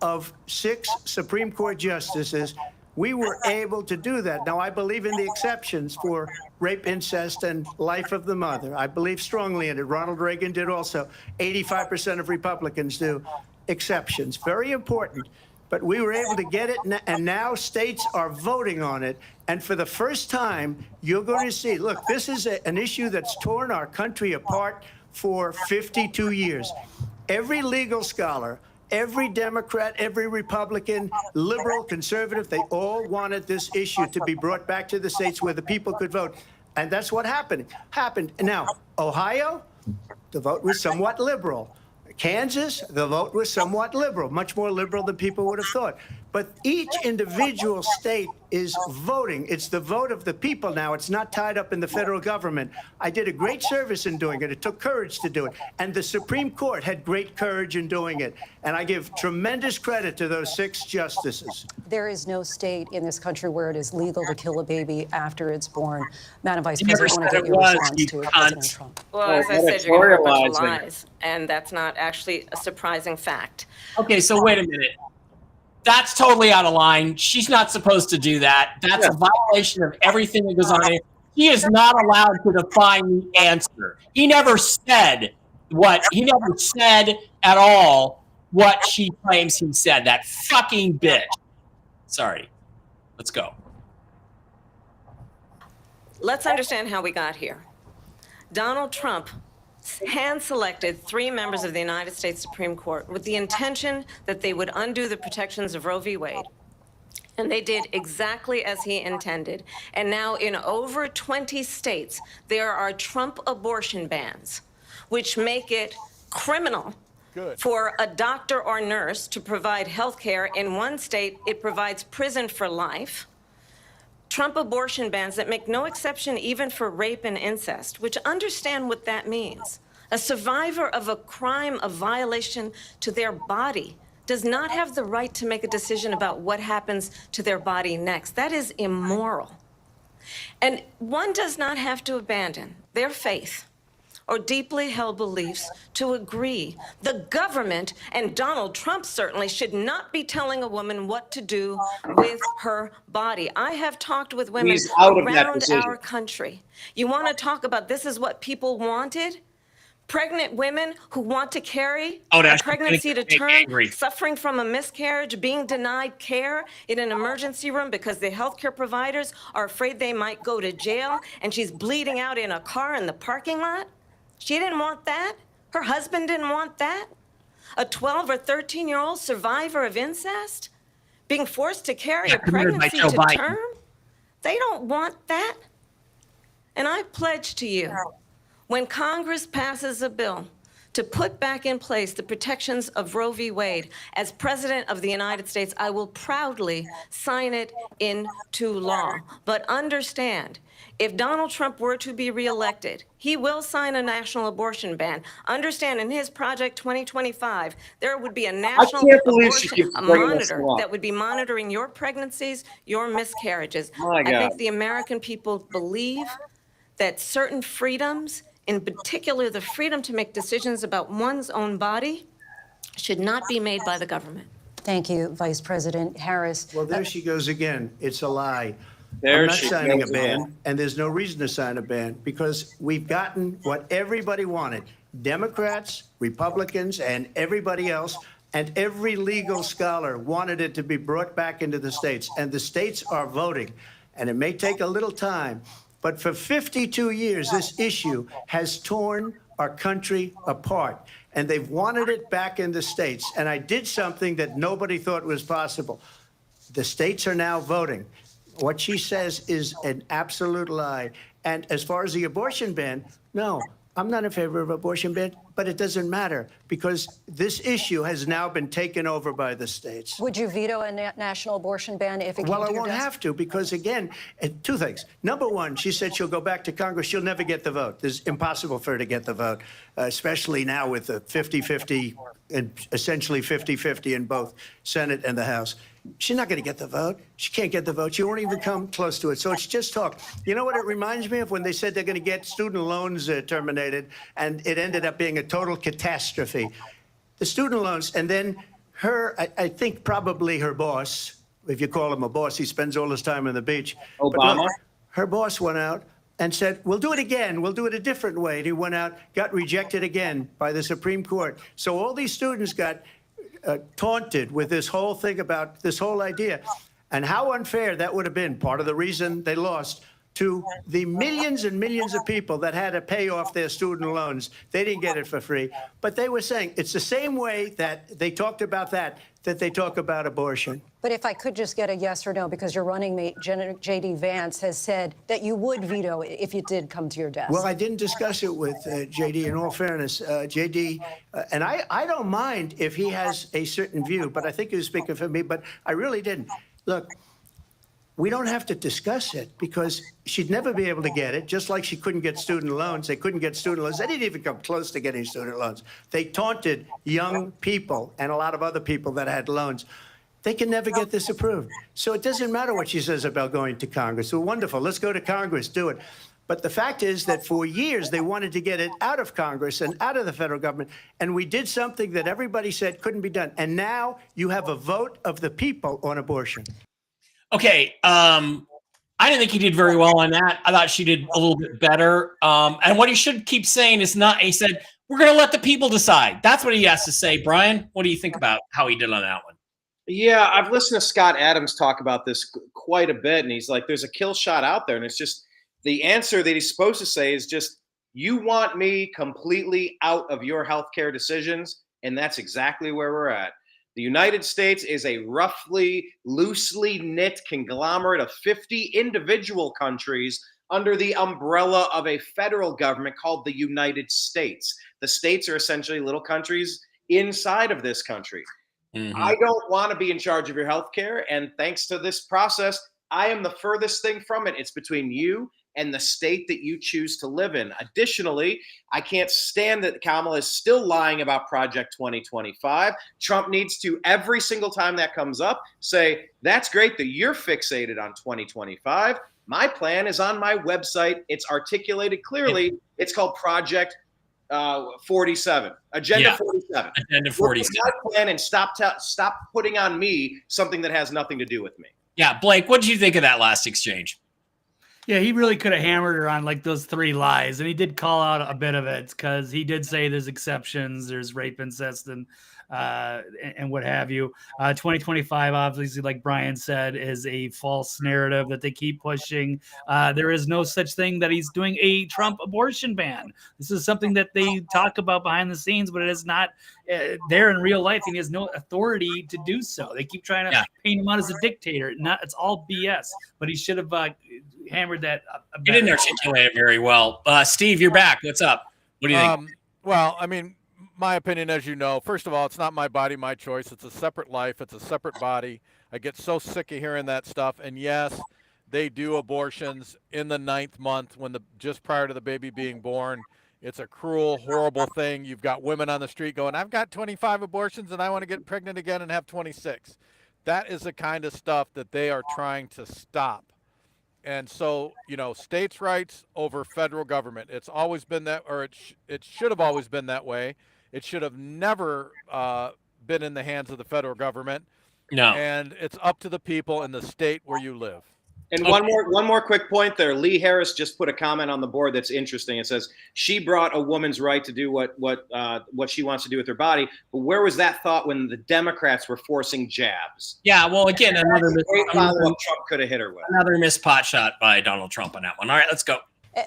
of 6 Supreme Court justices, we were able to do that. Now, I believe in the exceptions for rape, incest, and life of the mother. I believe strongly in it. Ronald Reagan did also. 85% of Republicans do. Exceptions. Very important. But we were able to get it, and now states are voting on it. And for the first time, you're going to see, look, this is an issue that's torn our country apart for 52 years. Every legal scholar, every Democrat, every Republican, liberal, conservative, they all wanted this issue to be brought back to the states where the people could vote. And that's what happened. Now, Ohio, the vote was somewhat liberal. Kansas, the vote was somewhat liberal, much more liberal than people would have thought. But each individual state is voting. It's the vote of the people now. It's not tied up in the federal government. I did a great service in doing it. It took courage to do it. And the Supreme Court had great courage in doing it. And I give tremendous credit to those 6 justices. There is no state in this country where it is legal to kill a baby after it's born. Madam Vice President, I want to get your response to President Trump. Well, as I said, you're going to hear a bunch of lies, and that's not actually a surprising fact. Okay, so wait a minute. That's totally out of line. She's not supposed to do that. That's a violation of everything that goes on here. He is not allowed to define the answer. He never said at all what she claims he said. That fucking bitch. Sorry. Let's go. Let's understand how we got here. Donald Trump hand-selected 3 members of the United States Supreme Court with the intention that they would undo the protections of Roe v. Wade. And they did exactly as he intended. And now in over 20 states, there are Trump abortion bans, which make it criminal for a doctor or nurse to provide health care. In one state, it provides prison for life. Trump abortion bans that make no exception even for rape and incest, which understand what that means. A survivor of a crime, a violation to their body, does not have the right to make a decision about what happens to their body next. That is immoral. And one does not have to abandon their faith or deeply held beliefs to agree. The government, and Donald Trump certainly, should not be telling a woman what to do with her body. I have talked with women around our country. You want to talk about this is what people wanted? Pregnant women who want to carry a pregnancy to term, suffering from a miscarriage, being denied care in an emergency room because the healthcare providers are afraid they might go to jail, and she's bleeding out in a car in the parking lot. She didn't want that. Her husband didn't want that. A 12 or 13-year-old survivor of incest being forced to carry a pregnancy to term. They don't want that. And I pledge to you, when Congress passes a bill to put back in place the protections of Roe v. Wade, as President of the United States, I will proudly sign it into law. But understand, if Donald Trump were to be reelected, he will sign a national abortion ban. Understand, in his Project 2025, there would be a national abortion monitor that would be monitoring your pregnancies, your miscarriages. I think the American people believe that certain freedoms, in particular the freedom to make decisions about one's own body, should not be made by the government. Thank you, Vice President Harris. Well, there she goes again. It's a lie. I'm not signing a ban, and there's no reason to sign a ban because we've gotten what everybody wanted. Democrats, Republicans, and everybody else, and every legal scholar wanted it to be brought back into the states, and the states are voting. And it may take a little time, but for 52 years, this issue has torn our country apart, and they've wanted it back in the states. And I did something that nobody thought was possible. The states are now voting. What she says is an absolute lie. And as far as the abortion ban, no, I'm not in favor of abortion ban, but it doesn't matter because this issue has now been taken over by the states. Would you veto a national abortion ban if it came to your desk? Well, I won't have to because, again, two things. Number one, she said she'll go back to Congress. She'll never get the vote. It's impossible for her to get the vote, especially now with the 50-50 and essentially 50-50 in both Senate and the House. She's not going to get the vote. She can't get the vote. She won't even come close to it. So it's just talk. You know what it reminds me of? When they said they're going to get student loans terminated, and it ended up being a total catastrophe. The student loans, and then her, I think probably her boss, if you call him a boss, he spends all his time on the beach. Obama? Look, her boss went out and said, we'll do it again. We'll do it a different way. And he went out, got rejected again by the Supreme Court. So all these students got taunted with this whole thing about this whole idea. And how unfair that would have been, part of the reason they lost, to the millions and millions of people that had to pay off their student loans. They didn't get it for free. But they were saying it's the same way that they talked about that they talk about abortion. But if I could just get a yes or no, because your running mate, J.D. Vance, has said that you would veto it if it did come to your desk. Well, I didn't discuss it with J.D. in all fairness. J.D., and I don't mind if he has a certain view, but I think he was speaking for me, but I really didn't. Look, we don't have to discuss it because she'd never be able to get it, just like she couldn't get student loans. They couldn't get student loans. They didn't even come close to getting student loans. They taunted young people and a lot of other people that had loans. They can never get this approved. So it doesn't matter what she says about going to Congress. So wonderful. Let's go to Congress. Do it. But the fact is that for years, they wanted to get it out of Congress and out of the federal government. And we did something that everybody said couldn't be done. And now you have a vote of the people on abortion. Okay, I didn't think he did very well on that. I thought she did a little bit better. And what he should keep saying is not, he said, we're going to let the people decide. That's what he has to say. Brian, what do you think about how he did on that one? Yeah, I've listened to Scott Adams talk about this quite a bit, and he's like, there's a kill shot out there, and it's just the answer that he's supposed to say is just, you want me completely out of your healthcare decisions, and that's exactly where we're at. The United States is a roughly, loosely knit conglomerate of 50 individual countries under the umbrella of a federal government called the United States. The states are essentially little countries inside of this country. I don't want to be in charge of your healthcare, and thanks to this process, I am the furthest thing from it. It's between you and the state that you choose to live in. Additionally, I can't stand that Kamala is still lying about Project 2025. Trump needs to, every single time that comes up, say, that's great that you're fixated on 2025. My plan is on my website. It's articulated clearly. It's called Project 47, Agenda 47. Agenda 47. My plan, and stop putting on me something that has nothing to do with me. Yeah, Blake, what did you think of that last exchange? Yeah, he really could have hammered her on like those 3 lies, and he did call out a bit of it because he did say there's exceptions, there's rape, incest, and what have you. 2025, obviously, like Brian said, is a false narrative that they keep pushing. There is no such thing that he's doing a Trump abortion ban. This is something that they talk about behind the scenes, but it is not there in real life, and he has no authority to do so. They keep trying to paint him out as a dictator. It's all BS, but he should have hammered that. You didn't articulate it very well. Steve, you're back. What's up? What do you think? Well, I mean, my opinion, as you know, first of all, it's not my body, my choice. It's a separate life. It's a separate body. I get so sick of hearing that stuff. And yes, they do abortions in the 9th month just prior to the baby being born. It's a cruel, horrible thing. You've got women on the street going, I've got 25 abortions and I want to get pregnant again and have 26. That is the kind of stuff that they are trying to stop. And so, states' rights over federal government. It's always been that, or it should have always been that way. It should have never been in the hands of the federal government. No. And it's up to the people in the state where you live. And one more quick point there. Lee Harris just put a comment on the board that's interesting. It says she brought a woman's right to do what she wants to do with her body. But where was that thought when the Democrats were forcing jabs? Yeah, well, again, another Trump could have hit her with. Another missed pot shot by Donald Trump on that one. All right, let's go.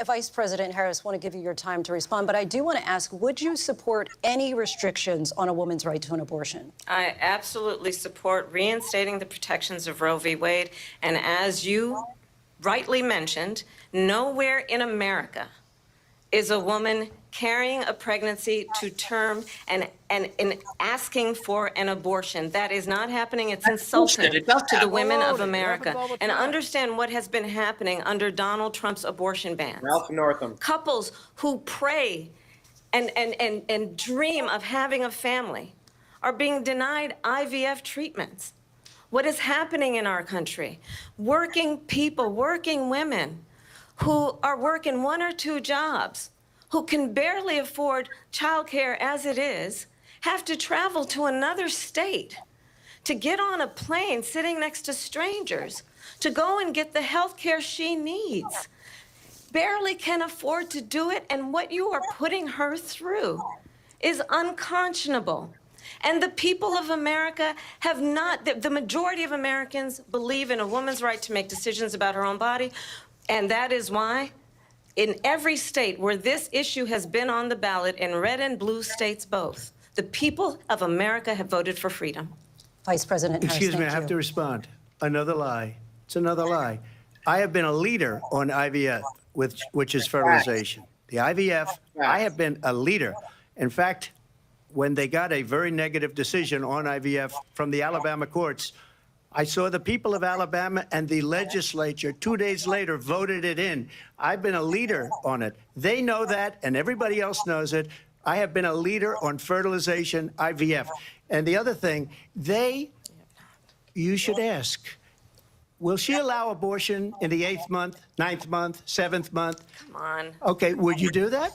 Vice President Harris, want to give you your time to respond, but I do want to ask, would you support any restrictions on a woman's right to an abortion? I absolutely support reinstating the protections of Roe v. Wade. And as you rightly mentioned, nowhere in America is a woman carrying a pregnancy to term and asking for an abortion. That is not happening. It's insulting to the women of America. And understand what has been happening under Donald Trump's abortion ban. Ralph Northam. Couples who pray and dream of having a family are being denied IVF treatments. What is happening in our country? Working people, working women who are working 1 or 2 jobs, who can barely afford childcare as it is, have to travel to another state to get on a plane sitting next to strangers to go and get the health care she needs. Barely can afford to do it, and what you are putting her through is unconscionable. And the people of America have not, the majority of Americans believe in a woman's right to make decisions about her own body, and that is why in every state where this issue has been on the ballot, in red and blue states both, the people of America have voted for freedom. Vice President Harris, Excuse me, I have to respond. Another lie. It's another lie. I have been a leader on IVF, which is fertilization. The IVF, I have been a leader. In fact, when they got a very negative decision on IVF from the Alabama courts, I saw the people of Alabama and the legislature 2 days later voted it in. I've been a leader on it. They know that, and everybody else knows it. I have been a leader on fertilization, IVF. And the other thing, you should ask, will she allow abortion in the 8th month, 9th month, 7th month? Come on. Okay, would you do that?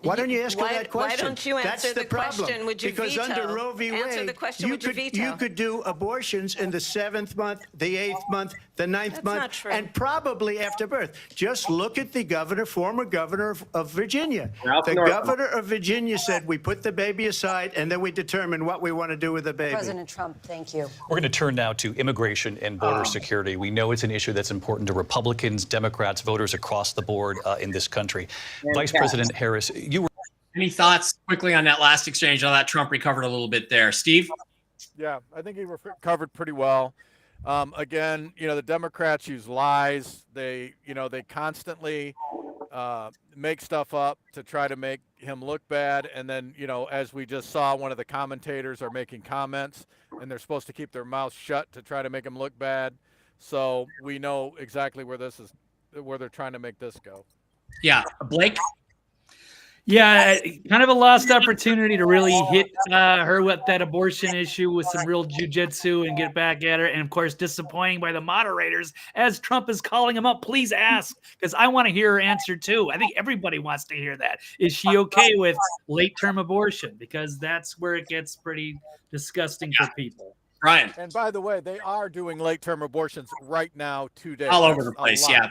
Why don't you ask her that question? Why don't you answer the problem. question? Would you because veto? Under Roe v. Wade, Answer the question. Would you veto? You could do abortions in the 7th month, the 8th month, the 9th month, not true. and probably after birth. Just look at the former governor of Virginia. Ralph The Northam. governor of Virginia said we put the baby aside and then we determine what we want to do with the baby. President Trump, thank you. We're going to turn now to immigration and border security. We know it's an issue that's important to Republicans, Democrats, voters across the board in this country. Vice President Harris, you were. Any thoughts quickly on that last exchange? On that Trump recovered a little bit there. Steve? Yeah, I think he covered pretty well. Again, the Democrats use lies. They constantly make stuff up to try to make him look bad. And then, as we just saw, one of the commentators are making comments, and they're supposed to keep their mouth shut to try to make him look bad. So we know exactly where they're trying to make this go. Yeah, Blake. Yeah, kind of a lost opportunity to really hit her with that abortion issue with some real jujitsu and get back at her. And of course, disappointing by the moderators as Trump is calling him up. Please ask, because I want to hear her answer too. I think everybody wants to hear that. Is she okay with late-term abortion? Because that's where it gets pretty disgusting for people. Brian. And by the way, they are doing late-term abortions right now today. All over the place. Yeah,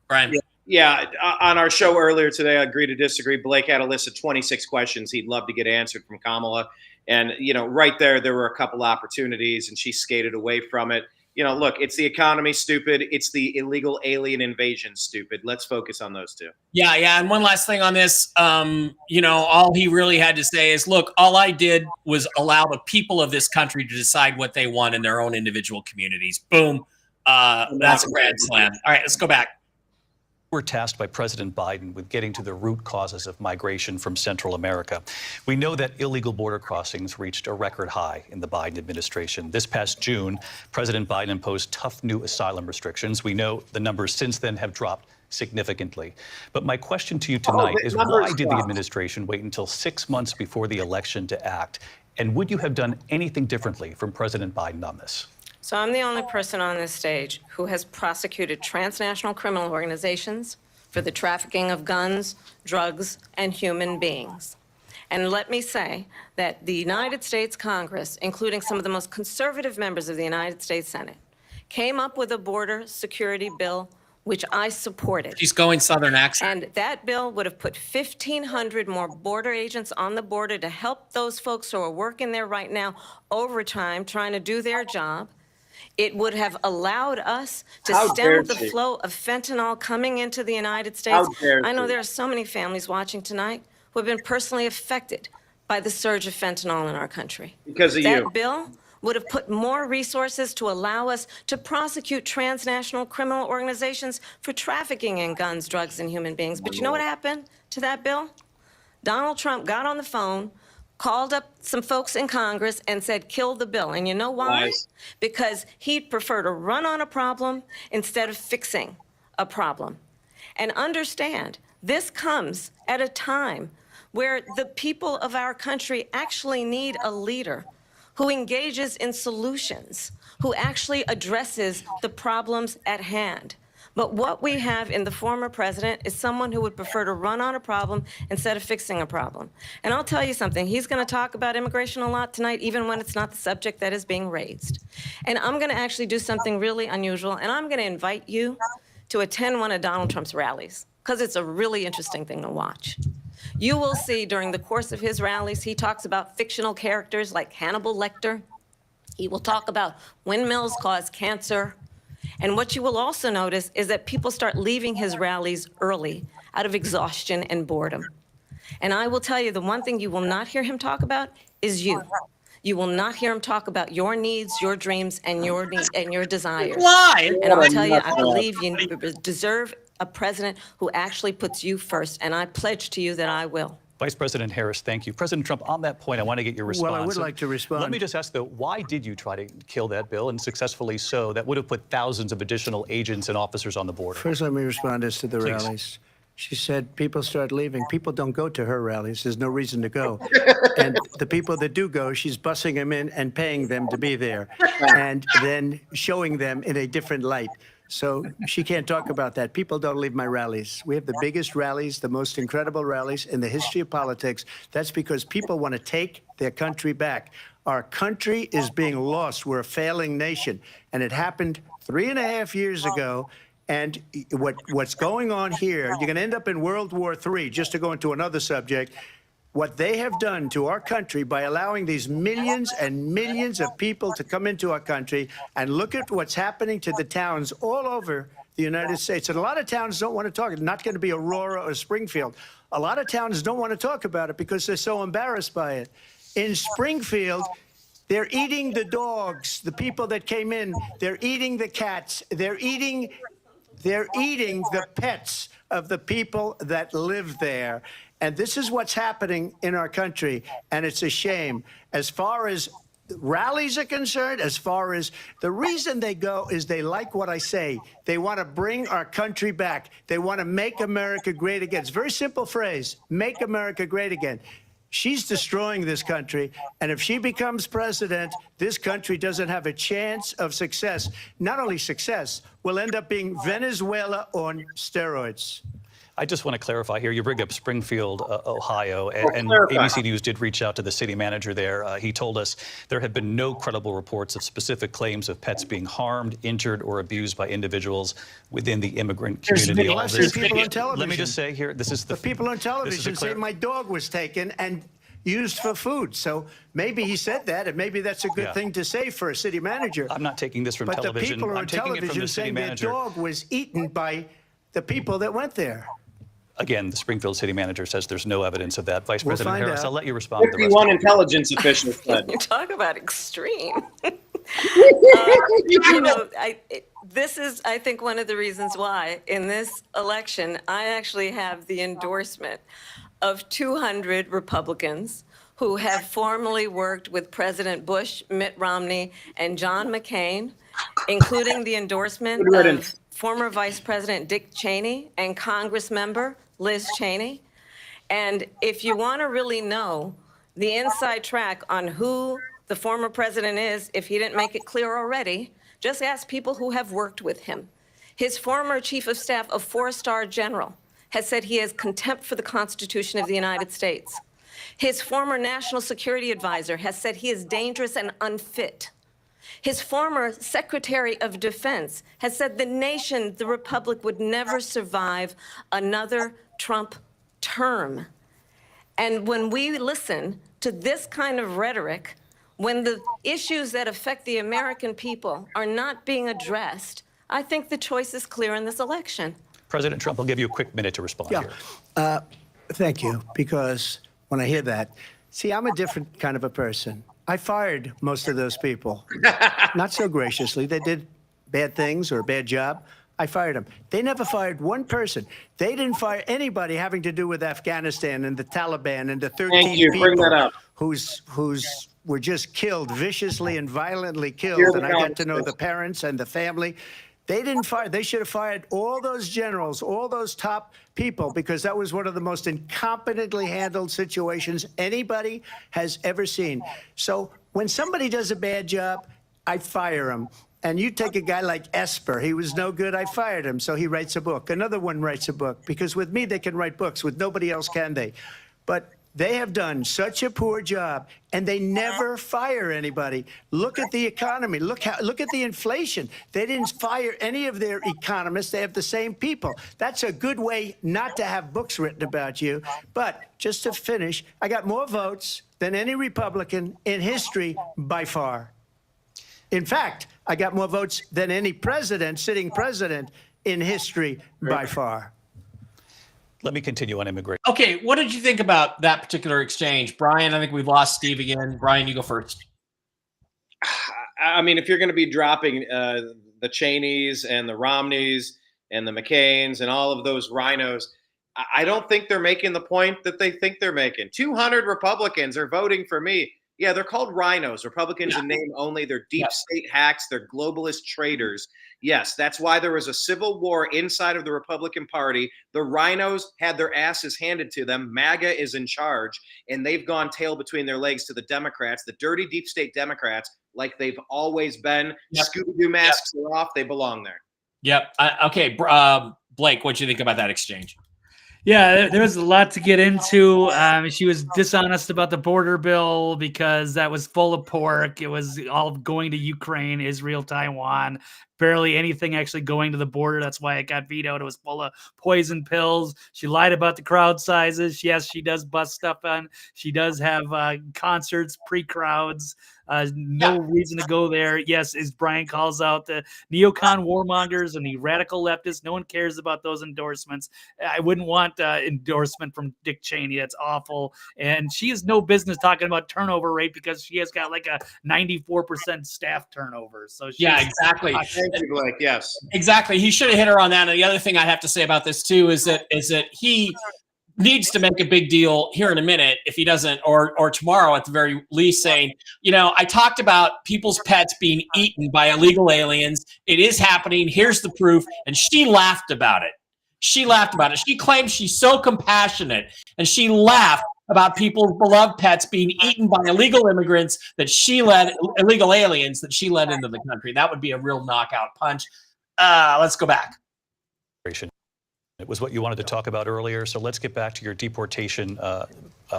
Brian. Yeah, on our show earlier today, I agree to disagree. Blake had a list of 26 questions he'd love to get answered from Kamala. And, right there were a couple opportunities, and she skated away from it. Look, it's the economy, stupid. It's the illegal alien invasion, stupid. Let's focus on those two. Yeah. And one last thing on this, all he really had to say is, look, all I did was allow the people of this country to decide what they want in their own individual communities. Boom. That's a grand slam. All right, let's go back. We're tasked by President Biden with getting to the root causes of migration from Central America. We know that illegal border crossings reached a record high in the Biden administration. This past June, President Biden imposed tough new asylum restrictions. We know the numbers since then have dropped significantly. But my question to you tonight is, why did the administration wait until 6 months before the election to act? And would you have done anything differently from President Biden on this? So I'm the only person on this stage who has prosecuted transnational criminal organizations for the trafficking of guns, drugs, and human beings. And let me say that the United States Congress, including some of the most conservative members of the United States Senate, came up with a border security bill which I supported. She's going Southern accent. And that bill would have put 1,500 more border agents on the border to help those folks who are working there right now overtime, trying to do their job. It would have allowed us to stem the flow of fentanyl coming into the United States. I know there are so many families watching tonight who have been personally affected by the surge of fentanyl in our country. Because of you. That bill would have put more resources to allow us to prosecute transnational criminal organizations for trafficking in guns, drugs, and human beings. But you know what happened to that bill? Donald Trump got on the phone, called up some folks in Congress and said, kill the bill. And you know why? Nice. Because he'd prefer to run on a problem instead of fixing a problem. And understand, this comes at a time where the people of our country actually need a leader who engages in solutions, who actually addresses the problems at hand. But what we have in the former president is someone who would prefer to run on a problem instead of fixing a problem. And I'll tell you something, he's going to talk about immigration a lot tonight, even when it's not the subject that is being raised. And I'm going to actually do something really unusual, and I'm going to invite you to attend one of Donald Trump's rallies, because it's a really interesting thing to watch. You will see during the course of his rallies, he talks about fictional characters like Hannibal Lecter. He will talk about windmills cause cancer. And what you will also notice is that people start leaving his rallies early out of exhaustion and boredom. And I will tell you, the one thing you will not hear him talk about is you. You will not hear him talk about your needs, your dreams, and your desires. Why? And I'll tell you, I believe you deserve a president who actually puts you first. And I pledge to you that I will. Vice President Harris, thank you. President Trump, on that point, I want to get your response. Well, I would like to respond. Let me just ask, though, why did you try to kill that bill, and successfully so? That would have put thousands of additional agents and officers on the border. First, let me respond as to the rallies. She said people start leaving. People don't go to her rallies. There's no reason to go. And the people that do go, she's bussing them in and paying them to be there, and then showing them in a different light. So she can't talk about that. People don't leave my rallies. We have the biggest rallies, the most incredible rallies in the history of politics. That's because people want to take their country back. Our country is being lost. We're a failing nation. And it happened 3.5 years ago. And what's going on here, you're going to end up in World War III, just to go into another subject. What they have done to our country by allowing these millions and millions of people to come into our country, and look at what's happening to the towns all over the United States. And a lot of towns don't want to talk. It's not going to be Aurora or Springfield. A lot of towns don't want to talk about it because they're so embarrassed by it. In Springfield, They're eating the dogs, the people that came in. They're eating the cats. They're eating the pets of the people that live there. And this is what's happening in our country, and it's a shame. As far as rallies are concerned, as far as the reason they go is they like what I say. They want to bring our country back. They want to make America great again. It's a very simple phrase, make America great again. She's destroying this country, and if she becomes president, this country doesn't have a chance of success. Not only success, we'll end up being Venezuela on steroids. I just want to clarify here. You bring up Springfield, Ohio, and ABC News did reach out to the city manager there. He told us there have been no credible reports of specific claims of pets being harmed, injured, or abused by individuals within the immigrant community. There's people on television. Let me just say here, this is the people on television say my dog was taken and used for food. So maybe he said that, and maybe that's a good thing to say for a city manager. I'm not taking this from but television. The people I'm on taking it from television the city saying manager. their dog was eaten by the people that went there. Again, the Springfield city manager says there's no evidence of that. Vice We'll President Harris, out. I'll let you respond to the rest 51 of it. intelligence officials said. You talk about extreme. You know, this is, I think, one of the reasons why in this election, I actually have the endorsement of 200 Republicans who have formerly worked with President Bush, Mitt Romney, and John McCain, including the endorsement of former Vice President Dick Cheney and Congress member Liz Cheney. And if you want to really know the inside track on who the former president is, if he didn't make it clear already, just ask people who have worked with him. His former chief of staff, a 4-star general, has said he has contempt for the Constitution of the United States. His former national security advisor has said he is dangerous and unfit. His former Secretary of Defense has said the nation, the Republic, would never survive another Trump term. And when we listen to this kind of rhetoric, when the issues that affect the American people are not being addressed, I think the choice is clear in this election. President Trump, I'll give you a quick minute to respond here. Thank you, because when I hear that, see, I'm a different kind of a person. I fired most of those people, not so graciously. They did bad things or a bad job. I fired them. They never fired one person. They didn't fire anybody having to do with Afghanistan and the Taliban and the 13 people Bring that up. who's were just killed, viciously and violently killed. And I got to know the parents and the family. They didn't fire. They should have fired all those generals, all those top people, because that was one of the most incompetently handled situations anybody has ever seen. So when somebody does a bad job, I fire him. And you take a guy like Esper. He was no good. I fired him. So he writes a book. Another one writes a book, because with me, they can write books. With nobody else can they? But they have done such a poor job, and they never fire anybody. Look at the economy. Look at the inflation. They didn't fire any of their economists. They have the same people. That's a good way not to have books written about you. But just to finish, I got more votes than any Republican in history by far. In fact, I got more votes than any president, sitting president in history by far. Let me continue on immigration. Okay, what did you think about that particular exchange? Brian, I think we've lost Steve again. Brian, you go first. I mean, if you're going to be dropping the Cheneys and the Romneys and the McCains and all of those rhinos, I don't think they're making the point that they think they're making. 200 Republicans are voting for me. Yeah, they're called rhinos. Republicans in name only. They're deep state hacks. They're globalist traitors. Yes, that's why there was a civil war inside of the Republican Party. The rhinos had their asses handed to them. MAGA is in charge, and they've gone tail between their legs to the Democrats, the dirty deep state Democrats, like they've always been. Scooby-Doo masks are off. They belong there. Yep. Okay, Blake, what do you think about that exchange? Yeah, there was a lot to get into. She was dishonest about the border bill because that was full of pork. It was all going to Ukraine, Israel, Taiwan. barely anything actually going to the border. That's why it got vetoed. It was full of poison pills. She lied about the crowd sizes. Yes, she does bust stuff on. She does have concerts, pre-crowds. No reason to go there. Yes, as Brian calls out the neocon warmongers and the radical leftists, no one cares about those endorsements. I wouldn't want endorsement from Dick Cheney. That's awful. And she has no business talking about turnover rate because she has got like a 94% staff turnover. So yeah, exactly. Thank you, Blake. Yes, exactly. He should have hit her on that. And the other thing I have to say about this too is that he needs to make a big deal here in a minute if he doesn't, or tomorrow at the very least, saying, I talked about people's pets being eaten by illegal aliens. It is happening. Here's the proof. And she laughed about it. She claims she's so compassionate, and she laughed about people's beloved pets being eaten by illegal aliens that she led into the country. That would be a real knockout punch. Let's go back. It was what you wanted to talk about earlier, so let's get back to your deportation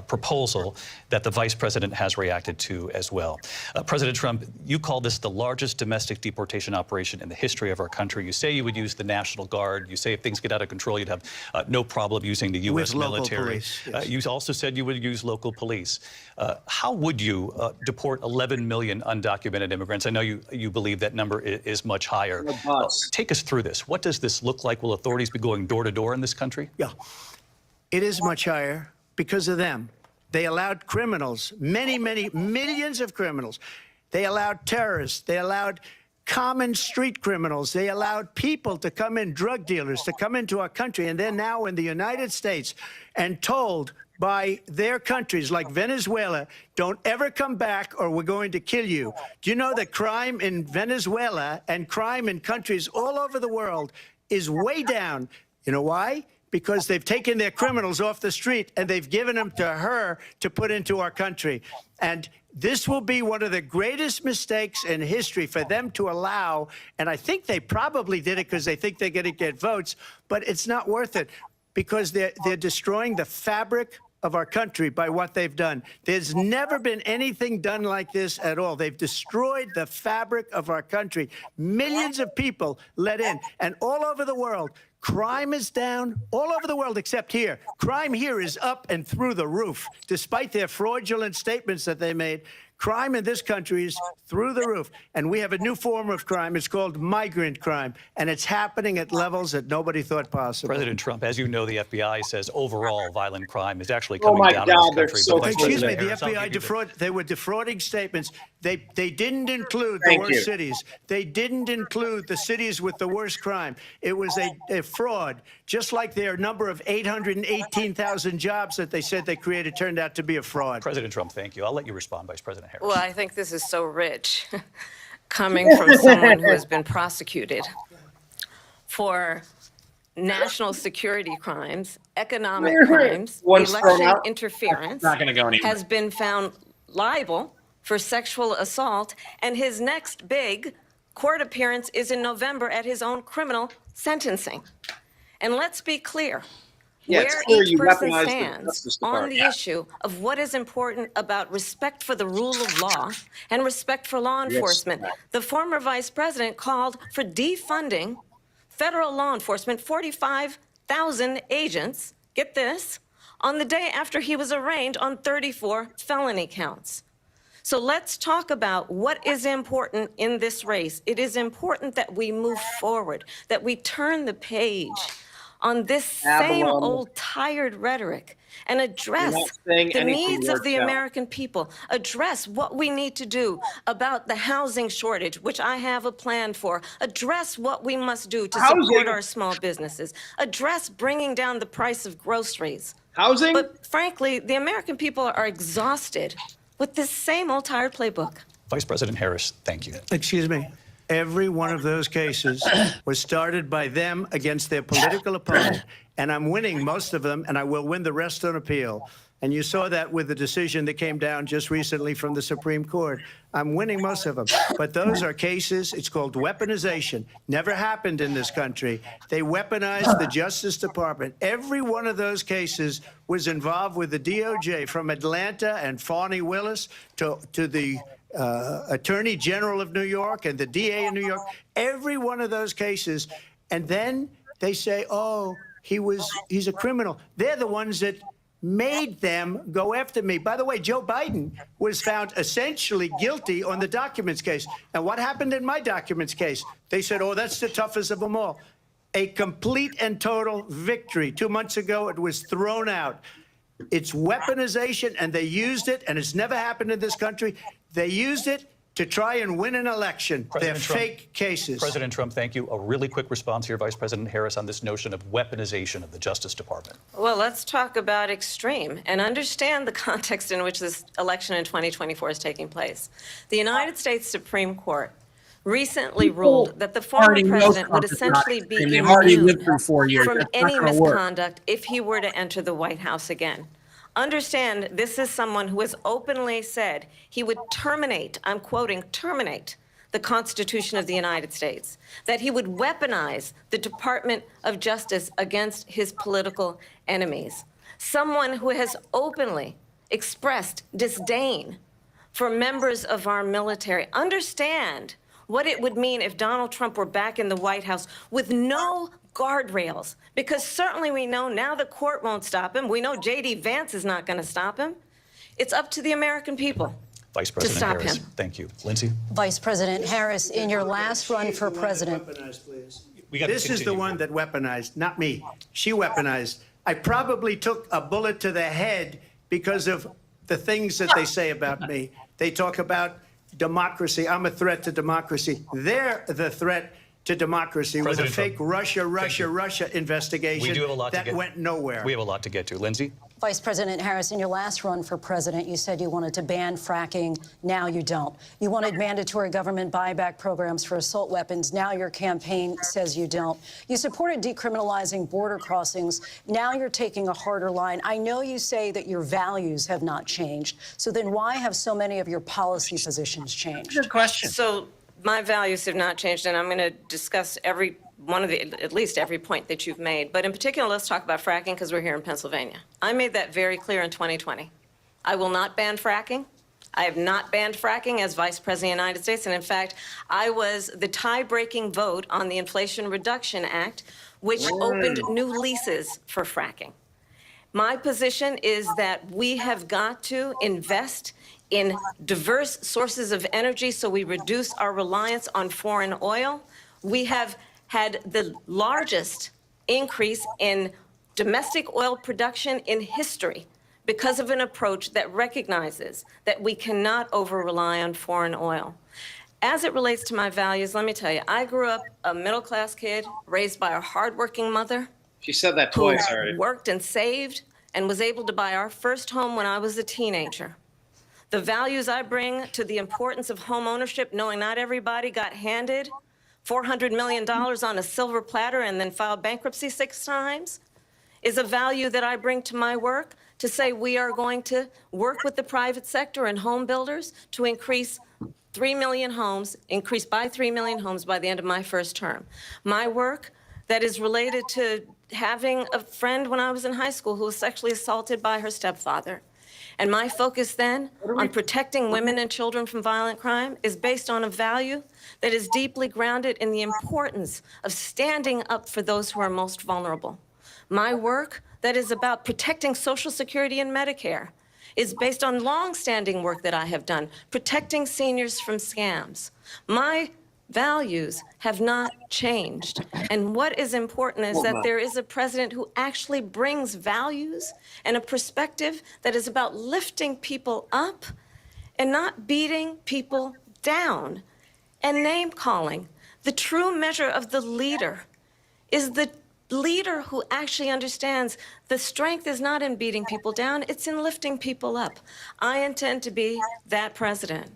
proposal that the vice president has reacted to as well. President Trump, you call this the largest domestic deportation operation in the history of our country. You say you would use the National Guard. You say if things get out of control, you'd have no problem using the U.S. military. Police, yes. You also said you would use local police. How would you deport 11 million undocumented immigrants? I know you believe that number is much higher. Take us through this. What does this look like? Will authorities be going door to door in this country? Yeah, it is much higher because of them. They allowed criminals, many millions of criminals. They allowed terrorists. They allowed common street criminals. They allowed people to come in, drug dealers, to come into our country. And they're now in the United States and told by their countries like Venezuela, don't ever come back or we're going to kill you. Do you know that crime in Venezuela and crime in countries all over the world is way down? You know why? Because they've taken their criminals off the street and they've given them to her to put into our country. And this will be one of the greatest mistakes in history for them to allow. And I think they probably did it because they think they're going to get votes, but it's not worth it because they're destroying the fabric of our country by what they've done. There's never been anything done like this at all. They've destroyed the fabric of our country. Millions of people let in, and all over the world, crime is down all over the world except here. Crime here is up and through the roof. Despite their fraudulent statements that they made, crime in this country is through the roof. And we have a new form of crime. It's called migrant crime. And it's happening at levels that nobody thought possible. President Trump, as you know, the FBI says overall violent crime is actually coming down in this country. So excuse me, the FBI they were defrauding statements. They didn't include the worst cities. They didn't include the cities with the worst crime. It was a fraud, just like their number of 818,000 jobs that they said they created turned out to be a fraud. President Trump, thank you. I'll let you respond, Vice President Harris. Well, I think this is so rich, coming from someone who has been prosecuted for national security crimes, economic crimes, election interference, Not going to go anywhere. has been found liable for sexual assault, and his next big court appearance is in November at his own criminal sentencing. And let's be clear. Yeah, where clear each you person weaponize the stands Justice on Department. the issue of what is important about respect for the rule of law and respect for law enforcement. The former vice president called for defunding federal law enforcement, 45,000 agents, get this, on the day after he was arraigned on 34 felony counts. So let's talk about what is important in this race. It is important that we move forward, that we turn the page on this same old tired rhetoric and address the needs of the American people, address what we need to do about the housing shortage, which I have a plan for, address what we must do to support our small businesses, address bringing down the price of groceries. Housing? But frankly, the American people are exhausted with this same old tired playbook. Vice President Harris, thank you. Excuse me. Every one of those cases was started by them against their political opponent. And I'm winning most of them, and I will win the rest on appeal. And you saw that with the decision that came down just recently from the Supreme Court. I'm winning most of them. But those are cases, it's called weaponization. Never happened in this country. They weaponized the Justice Department. Every one of those cases was involved with the DOJ, from Atlanta and Fani Willis to the Attorney General of New York and the DA in New York, every one of those cases. And then they say, oh, he's a criminal. They're the ones that made them go after me. By the way, Joe Biden was found essentially guilty on the documents case. And what happened in my documents case? They said, oh, that's the toughest of them all. A complete and total victory. 2 months ago, it was thrown out. It's weaponization, and they used it, and it's never happened in this country. They used it to try and win an election. They're fake cases. President Trump, thank you. A really quick response here, Vice President Harris, on this notion of weaponization of the Justice Department. Well, let's talk about extreme and understand the context in which this election in 2024 is taking place. The United States Supreme Court recently ruled that the former president would essentially be immune from any misconduct if he were to enter the White House again. Understand, this is someone who has openly said he would terminate, I'm quoting, terminate the Constitution of the United States, that he would weaponize the Department of Justice against his political enemies. Someone who has openly expressed disdain for members of our military. Understand what it would mean if Donald Trump were back in the White House with no guardrails, because certainly we know now the court won't stop him. We know J.D. Vance is not going to stop him. It's up to the American people Vice President to stop Harris, him. Thank you. Lindsay? Vice President Harris, in your last run for president. This is the one that weaponized, not me. She weaponized. I probably took a bullet to the head because of the things that they say about me. They talk about democracy. I'm a threat to democracy. They're the threat to democracy with a fake Russia investigation that went nowhere. We have a lot to get to. Lindsay? Vice President Harris, in your last run for president, you said you wanted to ban fracking. Now you don't. You wanted mandatory government buyback programs for assault weapons. Now your campaign says you don't. You supported decriminalizing border crossings. Now you're taking a harder line. I know you say that your values have not changed. So then why have so many of your policy positions changed? Good question. So my values have not changed, and I'm going to discuss at least every point that you've made. But in particular, let's talk about fracking because we're here in Pennsylvania. I made that very clear in 2020. I will not ban fracking. I have not banned fracking as Vice President of the United States. And in fact, I was the tie-breaking vote on the Inflation Reduction Act, which opened new leases for fracking. My position is that we have got to invest in diverse sources of energy so we reduce our reliance on foreign oil. We have had the largest increase in domestic oil production in history because of an approach that recognizes that we cannot over-rely on foreign oil. As it relates to my values, let me tell you, I grew up a middle-class kid raised by a hardworking mother. She said that twice already. Who worked and saved and was able to buy our first home when I was a teenager. The values I bring to the importance of home ownership, knowing not everybody got handed $400 million on a silver platter and then filed bankruptcy 6 times, is a value that I bring to my work to say we are going to work with the private sector and home builders to increase 3 million homes, increase by 3 million homes by the end of my first term. My work that is related to having a friend when I was in high school who was sexually assaulted by her stepfather. And my focus then on protecting women and children from violent crime is based on a value that is deeply grounded in the importance of standing up for those who are most vulnerable. My work that is about protecting Social Security and Medicare is based on long-standing work that I have done, protecting seniors from scams. My values have not changed. And what is important is that there is a president who actually brings values and a perspective that is about lifting people up and not beating people down and name-calling. The true measure of the leader is the leader who actually understands the strength is not in beating people down, it's in lifting people up. I intend to be that president.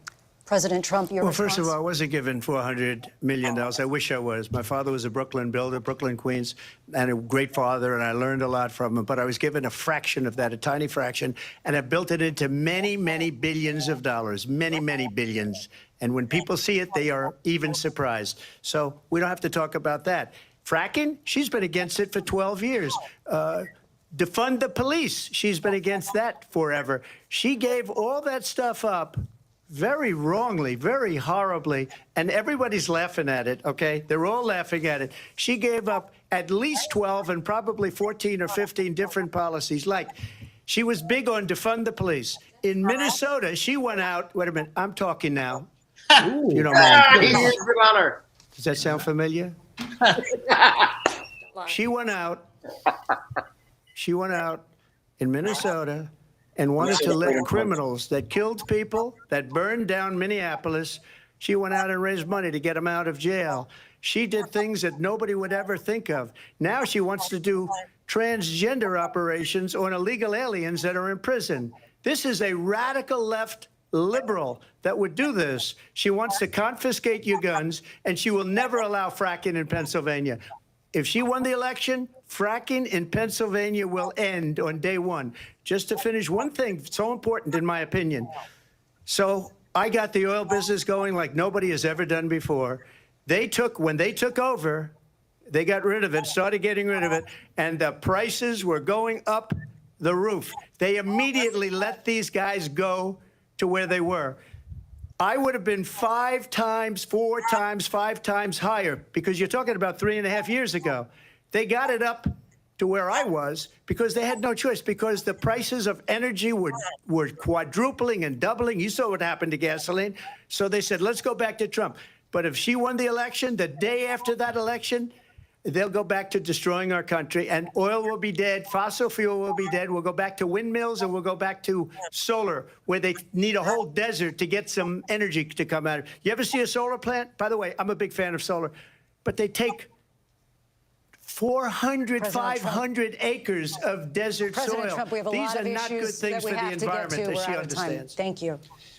President Trump, your response? First of all, I wasn't given $400 million. I wish I was. My father was a Brooklyn builder, Brooklyn, Queens, and a great father, and I learned a lot from him. But I was given a fraction of that, a tiny fraction, and I built it into many, many billions of dollars, many, many billions. And when people see it, they are even surprised. So we don't have to talk about that. Fracking, she's been against it for 12 years. Defund the police, she's been against that forever. She gave all that stuff up very wrongly, very horribly, and everybody's laughing at it, okay? They're all laughing at it. She gave up at least 12 and probably 14 or 15 different policies. Like, she was big on defund the police. In Minnesota, she went out, wait a minute, I'm talking now. You don't mind. He is an honor. Does that sound familiar? She went out in Minnesota and wanted to let criminals that killed people, that burned down Minneapolis, she went out and raised money to get them out of jail. She did things that nobody would ever think of. Now she wants to do transgender operations on illegal aliens that are in prison. This is a radical left liberal that would do this. She wants to confiscate your guns, and she will never allow fracking in Pennsylvania. If she won the election, fracking in Pennsylvania will end on day one. Just to finish, one thing so important in my opinion. So I got the oil business going like nobody has ever done before. When they took over, they got rid of it, started getting rid of it, and the prices were going up the roof. They immediately let these guys go to where they were. I would have been 5 times, 4 times, 5 times higher, because you're talking about 3.5 years ago. They got it up to where I was because they had no choice, because the prices of energy were quadrupling and doubling. You saw what happened to gasoline. So they said, let's go back to Trump. But if she won the election, the day after that election, they'll go back to destroying our country, and oil will be dead, fossil fuel will be dead, we'll go back to windmills, and we'll go back to solar, where they need a whole desert to get some energy to come out of it. You ever see a solar plant? By the way, I'm a big fan of solar, but they take 400, 500 acres of desert President soil. Trump, we have a These lot are of not good issues things that we for the have to get to. environment, that We're she out of time. understands. Thank you.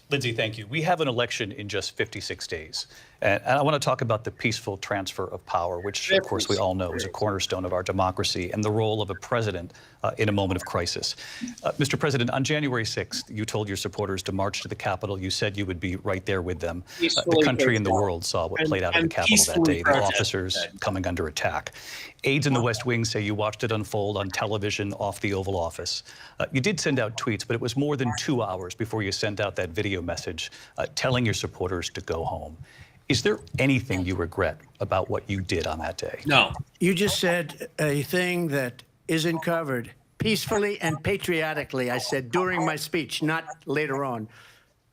Lindsay, thank you. We have an election in just 56 days. And I want to talk about the peaceful transfer of power, which, of course, we all know is a cornerstone of our democracy, and the role of a president in a moment of crisis. Mr. President, on January 6th, you told your supporters to march to the Capitol. You said you would be right there with them. The country and the world saw what played out at the Capitol that day, the officers coming under attack. Aides in the West Wing say you watched it unfold on television off the Oval Office. You did send out tweets, but it was more than 2 hours before you sent out that video message telling your supporters to go home. Is there anything you regret about what you did on that day? No. You just said a thing that isn't covered. Peacefully and patriotically, I said during my speech, not later on.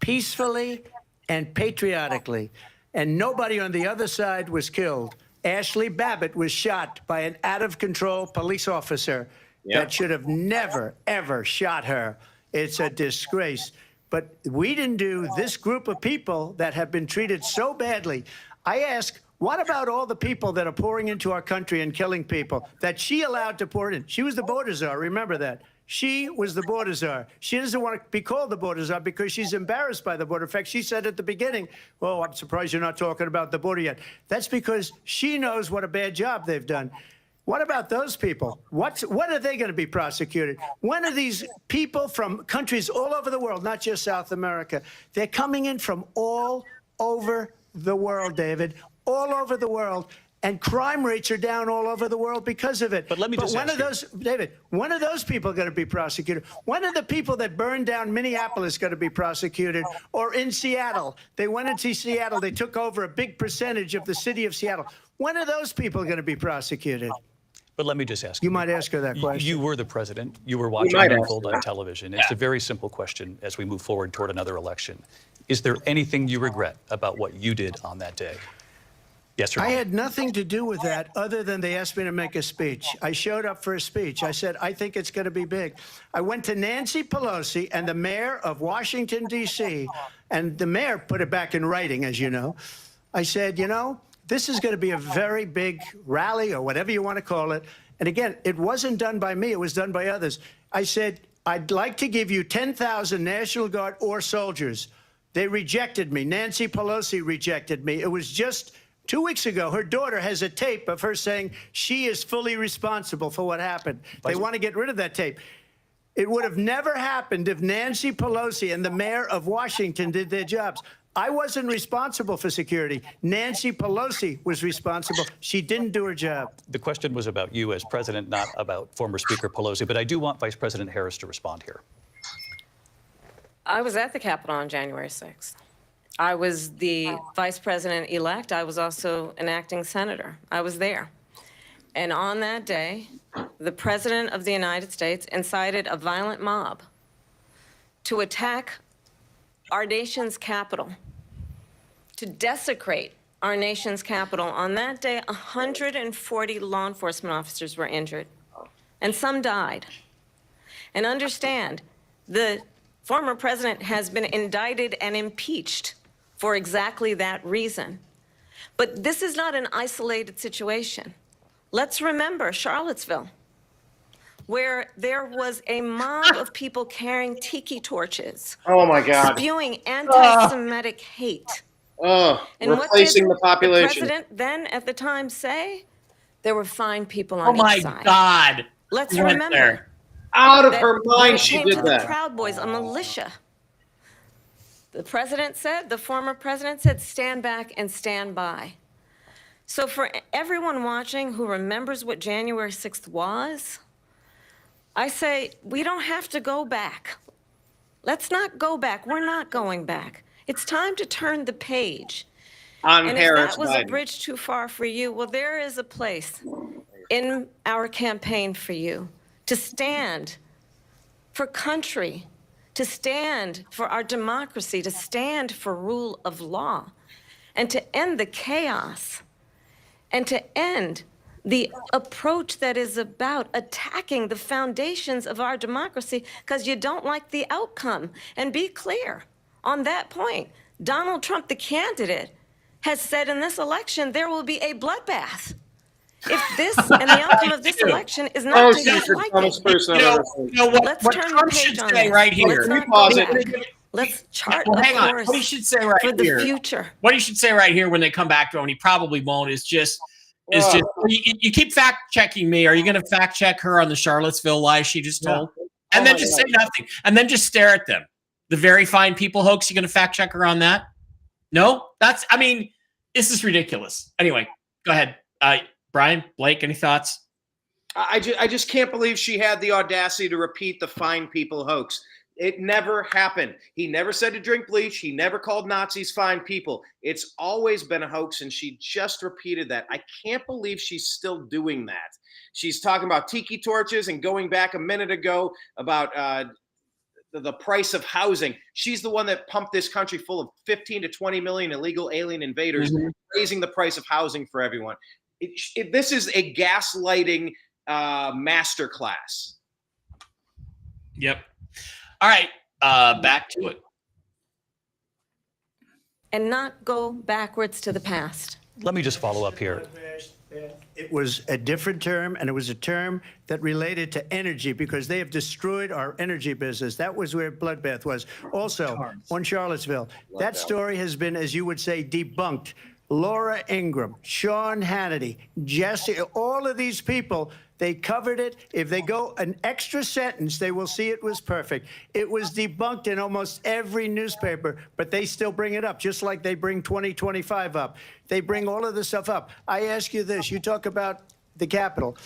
Peacefully and patriotically. And nobody on the other side was killed. Ashley Babbitt was shot by an out-of-control police officer that should have never, ever shot her. It's a disgrace. But we didn't do this group of people that have been treated so badly. I ask, what about all the people that are pouring into our country and killing people that she allowed to pour in? She was the border czar, remember that. She was the border czar. She doesn't want to be called the border czar because she's embarrassed by the border. In fact, she said at the beginning, well, I'm surprised you're not talking about the border yet. That's because she knows what a bad job they've done. What about those people? When are they going to be prosecuted? When are these people from countries all over the world, not just South America? They're coming in from all over the world, David, all over the world. And crime rates are down all over the world because of it. But let me just ask you, David, when are those people going to be prosecuted? When are the people that burned down Minneapolis going to be prosecuted? Or in Seattle? They went into Seattle. They took over a big percentage of the city of Seattle. When are those people going to be prosecuted? But let me just ask you. You might ask her that question. You were the president. You were watching it unfold on television. It's a very simple question as we move forward toward another election. Is there anything you regret about what you did on that day? Yes or no? I had nothing to do with that other than they asked me to make a speech. I showed up for a speech. I said, I think it's going to be big. I went to Nancy Pelosi and the mayor of Washington, D.C., and the mayor put it back in writing, as you know. I said, you know, this is going to be a very big rally or whatever you want to call it. And again, it wasn't done by me. It was done by others. I said, I'd like to give you 10,000 National Guard or soldiers. They rejected me. Nancy Pelosi rejected me. It was just 2 weeks ago. Her daughter has a tape of her saying she is fully responsible for what happened. They want to get rid of that tape. It would have never happened if Nancy Pelosi and the mayor of Washington did their jobs. I wasn't responsible for security. Nancy Pelosi was responsible. She didn't do her job. The question was about you as president, not about former Speaker Pelosi, but I do want Vice President Harris to respond here. I was at the Capitol on January 6th. I was the vice president-elect. I was also an acting senator. I was there. And on that day, the president of the United States incited a violent mob to attack our nation's capital, to desecrate our nation's capital. On that day, 140 law enforcement officers were injured, and some died. And understand, the former president has been indicted and impeached for exactly that reason. But this is not an isolated situation. Let's remember Charlottesville, where there was a mob of people carrying tiki torches. Oh my God. Spewing anti-Semitic hate. Oh, And replacing the what did population. the president then at the time say? There were fine people Oh on my each side. God. Let's Went remember there. Out of that her when mind, it she came did to the that. Proud Boys, a militia. The president said, the former president said, stand back and stand by. So for everyone watching who remembers what January 6th was, I say, we don't have to go back. Let's not go back. We're not going back. It's time to turn the page. On And Harris if that was Biden. a bridge too far for you, well, there is a place in our campaign for you to stand for country, to stand for our democracy, to stand for rule of law, and to end the chaos, and to end the approach that is about attacking the foundations of our democracy because you don't like the outcome. And be clear on that point. Donald Trump, the candidate, has said in this election there will be a bloodbath if this and the outcome of this election is not Oh, to she's his the liking. dumbest person I've ever seen. You know what? Let's What turn Trump the should page on say this. right here. Let's Can we not pause go it? back. Let's chart Well, a hang on. course What he should say right for the here. future. What he should say right here when they come back to him, and he probably won't, is just you keep fact checking me. Are you going to fact check her on the Charlottesville lie she just told? And then just say nothing, and then just stare at them. The very fine people hoax. You going to fact check her on that? No, I mean, this is ridiculous. Anyway, go ahead, Brian, Blake. Any thoughts? I just can't believe she had the audacity to repeat the fine people hoax. It never happened. He never said to drink bleach. He never called Nazis fine people. It's always been a hoax, and she just repeated that. I can't believe she's still doing that. She's talking about tiki torches and going back a minute ago about the price of housing. She's the one that pumped this country full of 15 to 20 million illegal alien invaders, raising the price of housing for everyone. This is a gaslighting masterclass. Yep. All right, back to it. And not go backwards to the past. Let me just follow up here. It was a different term, and it was a term that related to energy because they have destroyed our energy business. That was where bloodbath was. Also, on Charlottesville, that story has been, as you would say, debunked. Laura Ingraham, Sean Hannity, Jesse, all of these people, they covered it. If they go an extra sentence, they will see it was perfect. It was debunked in almost every newspaper, but they still bring it up, just like they bring 2025 up. They bring all of this stuff up. I ask you this. You talk about the Capitol.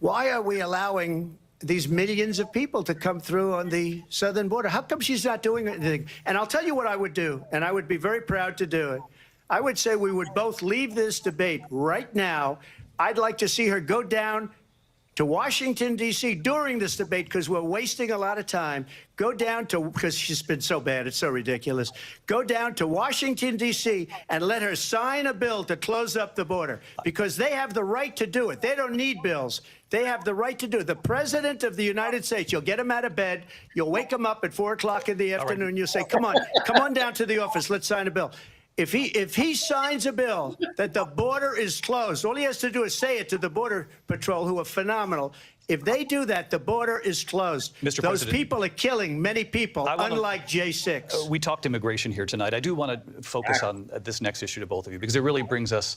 Why are we allowing these millions of people to come through on the southern border? How come she's not doing anything? And I'll tell you what I would do, and I would be very proud to do it. I would say we would both leave this debate right now. I'd like to see her go down to Washington, D.C. during this debate because we're wasting a lot of time. Go down to, because she's been so bad, it's so ridiculous. Go down to Washington, D.C. and let her sign a bill to close up the border because they have the right to do it. They don't need bills. They have the right to do it. The President of the United States, you'll get him out of bed. You'll wake him up at 4 o'clock in the afternoon. You'll say, come on down to the office. Let's sign a bill. If he signs a bill that the border is closed, all he has to do is say it to the Border Patrol, who are phenomenal. If they do that, the border is closed. Mr. Those President, people are killing many people, unlike J6. We talked immigration here tonight. I do want to focus on this next issue to both of you because it really brings us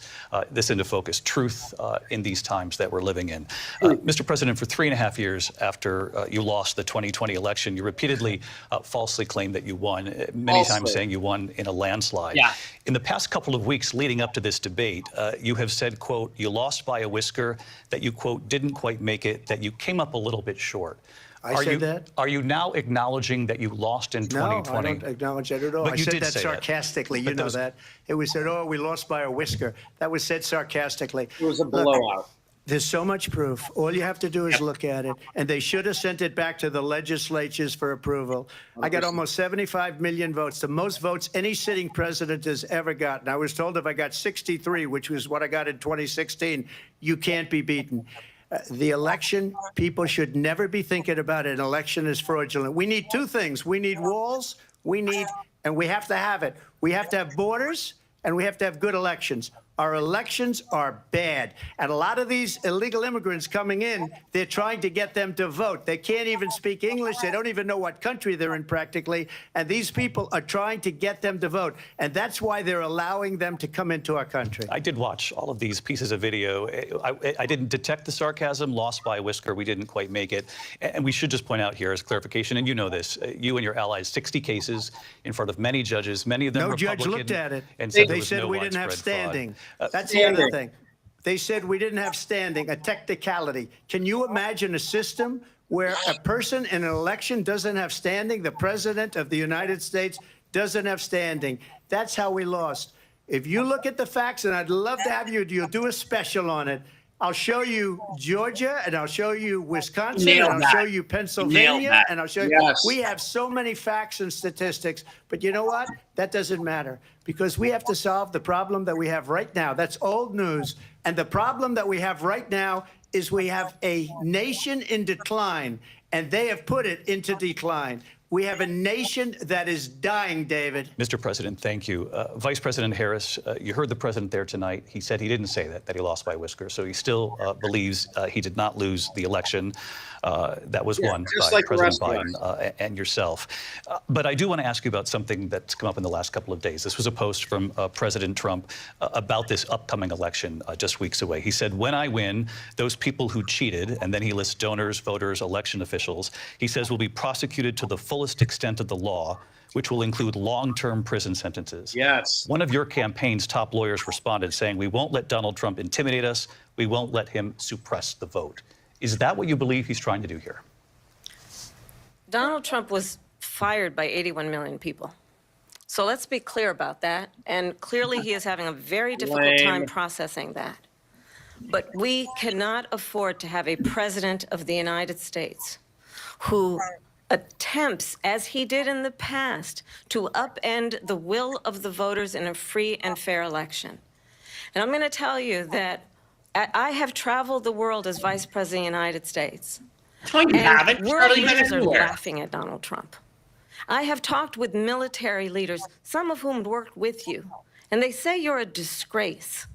this into focus, truth in these times that we're living in. Mr. President, for 3.5 years after you lost the 2020 election, you repeatedly falsely claimed that you won, many times saying you won in a landslide. Yeah. In the past couple of weeks leading up to this debate, you have said, quote, you lost by a whisker, that you, quote, didn't quite make it, that you came up a little bit short. I said that? Are you now acknowledging that you lost in 2020? No, I don't acknowledge that at all. But I you said did that say that. sarcastically. But You know those- that. It was said, oh, we lost by a whisker. That was said sarcastically. It was a Look, blowout. there's so much proof. All you have to do is look at it. And they should have sent it back to the legislatures for approval. I got almost 75 million votes, the most votes any sitting president has ever gotten. I was told if I got 63, which was what I got in 2016, you can't be beaten. The election, people should never be thinking about it. An election is fraudulent. We need two things. We need walls, and we have to have it. We have to have borders, and we have to have good elections. Our elections are bad. And a lot of these illegal immigrants coming in, they're trying to get them to vote. They can't even speak English. They don't even know what country they're in practically. And these people are trying to get them to vote. And that's why they're allowing them to come into our country. I did watch all of these pieces of video. I didn't detect the sarcasm, lost by a whisker. We didn't quite make it. And we should just point out here as clarification, and you know this, you and your allies, 60 cases in front of many judges, many of them No Republican. judge looked at it. And They there was said no we didn't have widespread fraud. standing. That's the other thing. They said we didn't have standing, a technicality. Can you imagine a system where a person in an election doesn't have standing? The president of the United States doesn't have standing. That's how we lost. If you look at the facts, and I'd love to have you'll do a special on it. I'll show you Georgia, and I'll show you Wisconsin, Nailed and I'll show that. you Nailed Pennsylvania, that. and I'll show you. Yes. We have so many facts and statistics, but you know what? That doesn't matter because we have to solve the problem that we have right now. That's old news. And the problem that we have right now is we have a nation in decline, and they have put it into decline. We have a nation that is dying, David. Mr. President, thank you. Vice President Harris, you heard the president there tonight. He said he didn't say that he lost by a whisker. So he still believes he did not lose the election that was won just by like the President rest of Biden and yourself. But I do want to ask you about something that's come up in the last couple of days. This was a post from President Trump about this upcoming election just weeks away. He said, when I win, those people who cheated, and then he lists donors, voters, election officials, he says will be prosecuted to the fullest extent of the law, which will include long-term prison sentences. Yes. One of your campaign's top lawyers responded saying, we won't let Donald Trump intimidate us. We won't let him suppress the vote. Is that what you believe he's trying to do here? Donald Trump was fired by 81 million people. So let's be clear about that. And clearly he is having a very difficult time processing that. But we cannot afford to have a president of the United States who attempts, as he did in the past, to upend the will of the voters in a free and fair election. And I'm going to tell you that I have traveled the world as Vice President of the United States. No, you haven't. World Hardly been leaders are anywhere. laughing at Donald Trump. I have talked with military leaders, some of whom worked with you, and they say you're a disgrace.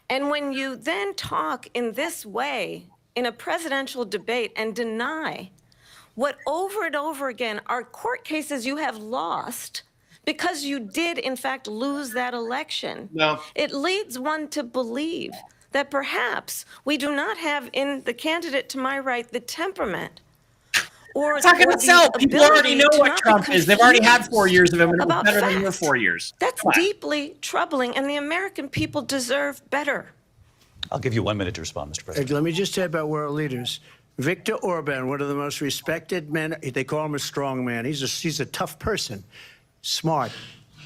And when you then talk in this way in a presidential debate and deny what over and over again are court cases you have lost because you did, in fact, lose that election, No. it leads one to believe that perhaps we do not have in the candidate to my right the temperament or It's not going to the sell. People ability already know to what not be Trump is. They've already had 4 years of him, and it was about better than your facts. 4 years. That's Come on. deeply troubling, and the American people deserve better. I'll give you 1 minute to respond, Mr. President. Let me just say about world leaders. Viktor Orban, one of the most respected men, they call him a strong man. He's a tough person, smart.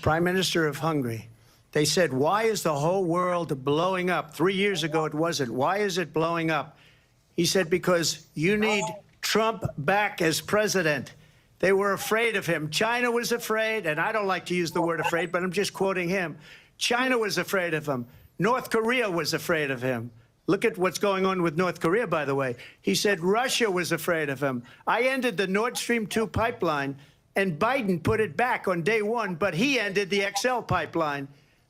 Prime Minister of Hungary. They said, why is the whole world blowing up? 3 years ago, it wasn't. Why is it blowing up? He said, because you need Trump back as president. They were afraid of him. China was afraid, and I don't like to use the word afraid, but I'm just quoting him. China was afraid of him. North Korea was afraid of him. Look at what's going on with North Korea, by the way. He said Russia was afraid of him. I ended the Nord Stream 2 pipeline, and Biden put it back on day one, but he ended the XL pipeline.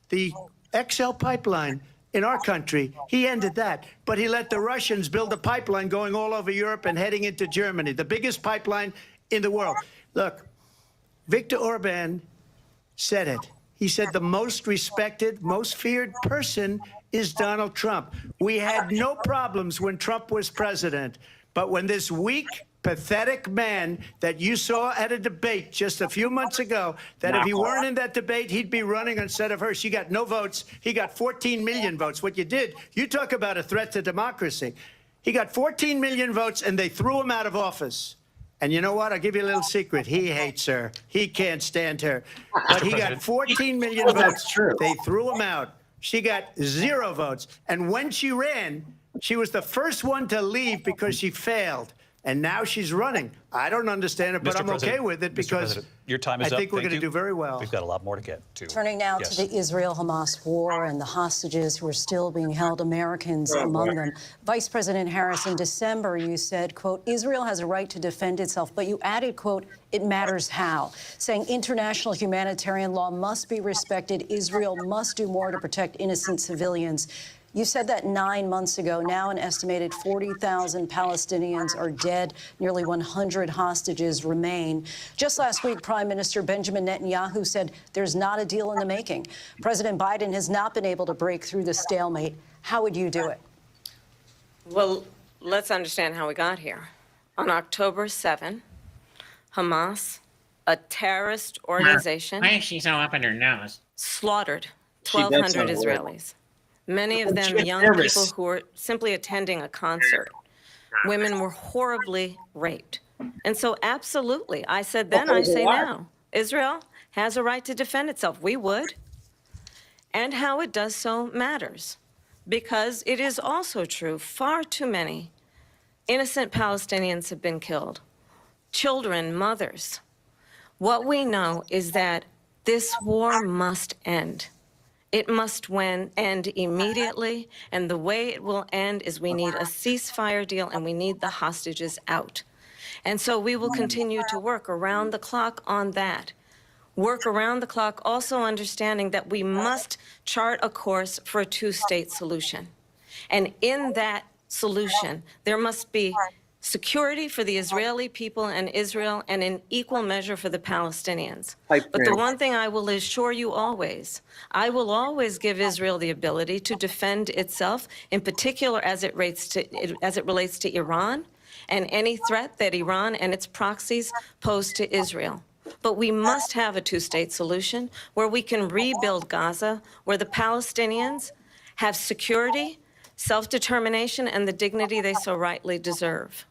The XL pipeline in our country, he ended that. But he let the Russians build a pipeline going all over Europe and heading into Germany, the biggest pipeline in the world. Look, Viktor Orban said it. He said the most respected, most feared person is Donald Trump. We had no problems when Trump was president. But when this weak, pathetic man that you saw at a debate just a few months ago, that if he weren't in that debate, he'd be running instead of her. She got no votes. He got 14 million votes. What you did, you talk about a threat to democracy. He got 14 million votes, and they threw him out of office. And you know what? I'll give you a little secret. He hates her. He can't stand her. But he got 14 million votes. That's true. They threw him out. She got 0 votes. And when she ran, she was the first one to leave because she failed. And now she's running. I don't understand it, but I'm okay with it because your time is I up. think we're going to do very well. We've got a lot more to get to. Turning now to the Israel-Hamas war and the hostages who are still being held, Americans among them. Vice President Harris, in December, you said, quote, Israel has a right to defend itself, but you added, quote, it matters how, saying international humanitarian law must be respected. Israel must do more to protect innocent civilians. You said that 9 months ago. Now an estimated 40,000 Palestinians are dead. Nearly 100 hostages remain. Just last week, Prime Minister Benjamin Netanyahu said there's not a deal in the making. President Biden has not been able to break through the stalemate. How would you do it? Well, let's understand how we got here. On October 7, Hamas, a terrorist organization, Why is she so up in her nose? slaughtered She does 1,200 sound Israelis. Many of them She's young nervous. people who were simply attending a concert. Women were horribly raped. And so absolutely, I said then, I say now, Israel has a right to defend itself. We would. And how it does so matters. Because it is also true, far too many innocent Palestinians have been killed. Children, mothers. What we know is that this war must end. It must end immediately, and the way it will end is we need a ceasefire deal and we need the hostages out. And so we will continue to work around the clock on that. Work around the clock, also understanding that we must chart a course for a two-state solution. And in that solution, there must be security for the Israeli people and Israel, and in equal measure for the Palestinians. But the one thing I will assure you always, I will always give Israel the ability to defend itself, in particular as it relates to Iran and any threat that Iran and its proxies pose to Israel. But we must have a two-state solution where we can rebuild Gaza, where the Palestinians have security, self-determination, and the dignity they so rightly deserve.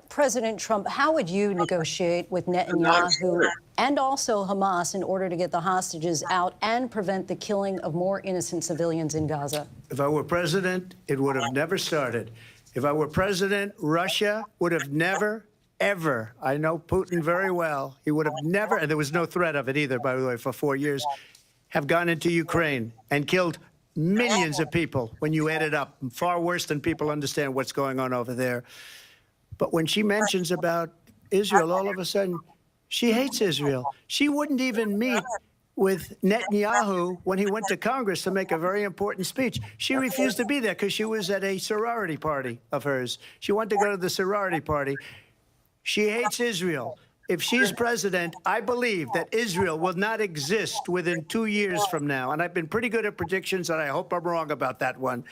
President Trump, how would you negotiate with Netanyahu and also Hamas in order to get the hostages out and prevent the killing of more innocent civilians in Gaza? If I were president, it would have never started. If I were president, Russia would have never, ever, I know Putin very well, he would have never, and there was no threat of it either, by the way, for 4 years, have gone into Ukraine and killed millions of people when you add it up, far worse than people understand what's going on over there. But when she mentions about Israel, all of a sudden, she hates Israel. She wouldn't even meet with Netanyahu when he went to Congress to make a very important speech. She refused to be there because she was at a sorority party of hers. She wanted to go to the sorority party. She hates Israel. If she's president, I believe that Israel will not exist within 2 years from now. And I've been pretty good at predictions, and I hope I'm wrong about that one.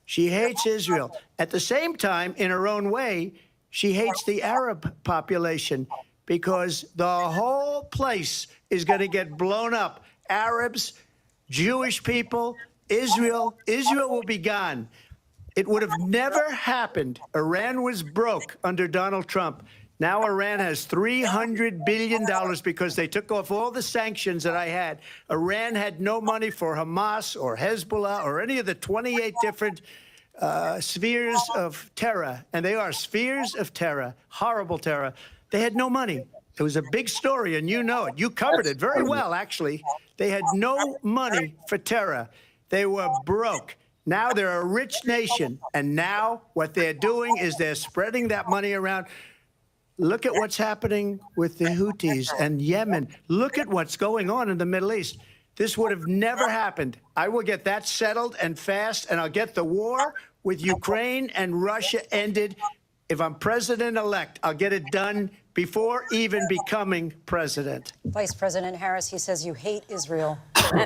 She hates Israel. At the same time, in her own way, she hates the Arab population because the whole place is going to get blown up. Arabs, Jewish people, Israel will be gone. It would have never happened. Iran was broke under Donald Trump. Now Iran has $300 billion because they took off all the sanctions that I had. Iran had no money for Hamas or Hezbollah or any of the 28 different spheres of terror, and they are spheres of terror, horrible terror. They had no money. It was a big story, and you know it. You covered it very well, actually. They had no money for terror. They were broke. Now they're a rich nation, and now what they're doing is they're spreading that money around. Look at what's happening with the Houthis and Yemen. Look at what's going on in the Middle East. This would have never happened. I will get that settled and fast, and I'll get the war with Ukraine and Russia ended. If I'm president-elect, I'll get it done before even becoming president. Vice President Harris, he says you hate Israel.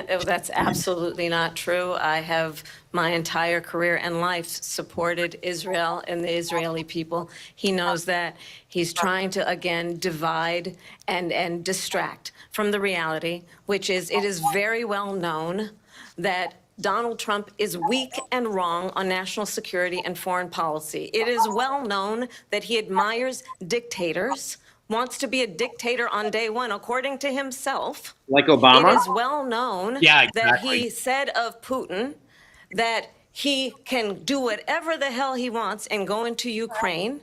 That's absolutely not true. I have my entire career and life supported Israel and the Israeli people. He knows that. He's trying to, again, divide and distract from the reality, which is it is very well known that Donald Trump is weak and wrong on national security and foreign policy. It is well known that he admires dictators wants to be a dictator on day one, according to himself. Like Obama? It is well known that he said of Putin that he can do whatever the hell he wants and go into Ukraine.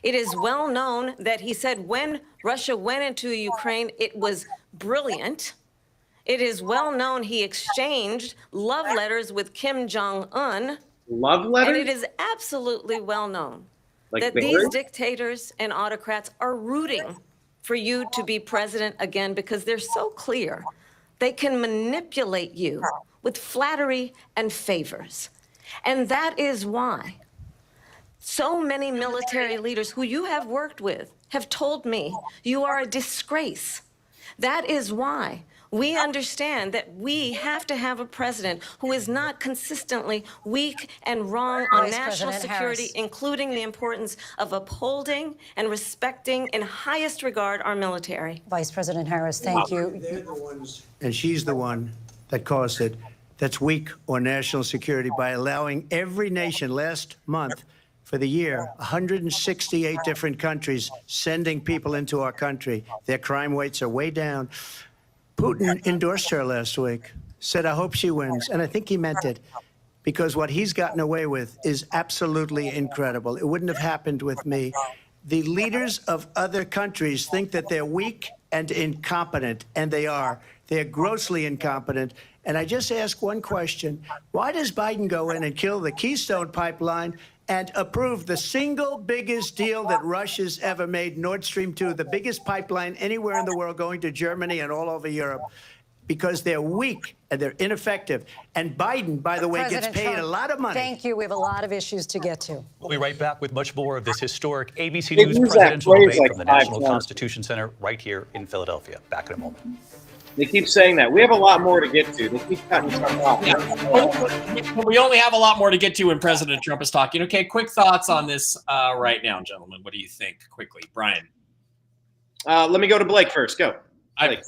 It is well known that he said when Russia went into Ukraine, it was brilliant. It is well known he exchanged love letters with Kim Jong-un. Love letters? And it is absolutely well known Like that these dictators and autocrats are rooting for you to be president again because they're so clear. They can manipulate you with flattery and favors. And that is why so many military leaders who you have worked with have told me you are a disgrace. That is why we understand that we have to have a president who is not consistently weak and wrong on national security, including the importance of upholding and respecting in highest regard our military. Vice President Harris, thank you. They're the ones, and she's the one that caused it, that's weak on national security by allowing every nation last month for the year, 168 different countries sending people into our country. Their crime rates are way down. Putin endorsed her last week, said, I hope she wins. And I think he meant it, because what he's gotten away with is absolutely incredible. It wouldn't have happened with me. The leaders of other countries think that they're weak and incompetent, and they are. They're grossly incompetent. And I just ask one question. Why does Biden go in and kill the Keystone Pipeline and approve the single biggest deal that Russia's ever made, Nord Stream 2, the biggest pipeline anywhere in the world going to Germany and all over Europe? Because they're weak and they're ineffective. And Biden, by the way, gets paid a lot of money. Thank you. We have a lot of issues to get to. We'll be right back with much more of this historic ABC News presidential debate from the National Constitution Center right here in Philadelphia. Back in a moment. They keep saying that. We have a lot more to get to. They keep cutting stuff off. We only have a lot more to get to when President Trump is talking. Okay, quick thoughts on this right now, gentlemen. What do you think? Quickly, Brian. Let me go to Blake first. Go. Blake.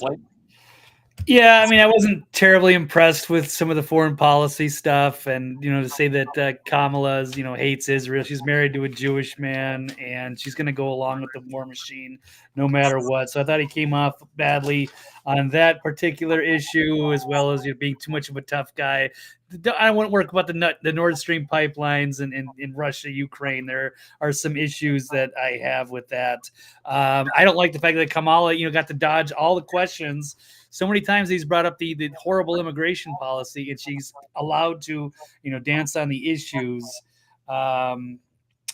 Yeah, I mean, I wasn't terribly impressed with some of the foreign policy stuff, and to say that Kamala's hates Israel. She's married to a Jewish man, and she's going to go along with the war machine no matter what. So I thought he came off badly on that particular issue, as well as being too much of a tough guy. I wouldn't work about the Nord Stream pipelines in Russia, Ukraine. There are some issues that I have with that. I don't like the fact that Kamala, got to dodge all the questions. So many times he's brought up the horrible immigration policy, and she's allowed to, dance on the issues. And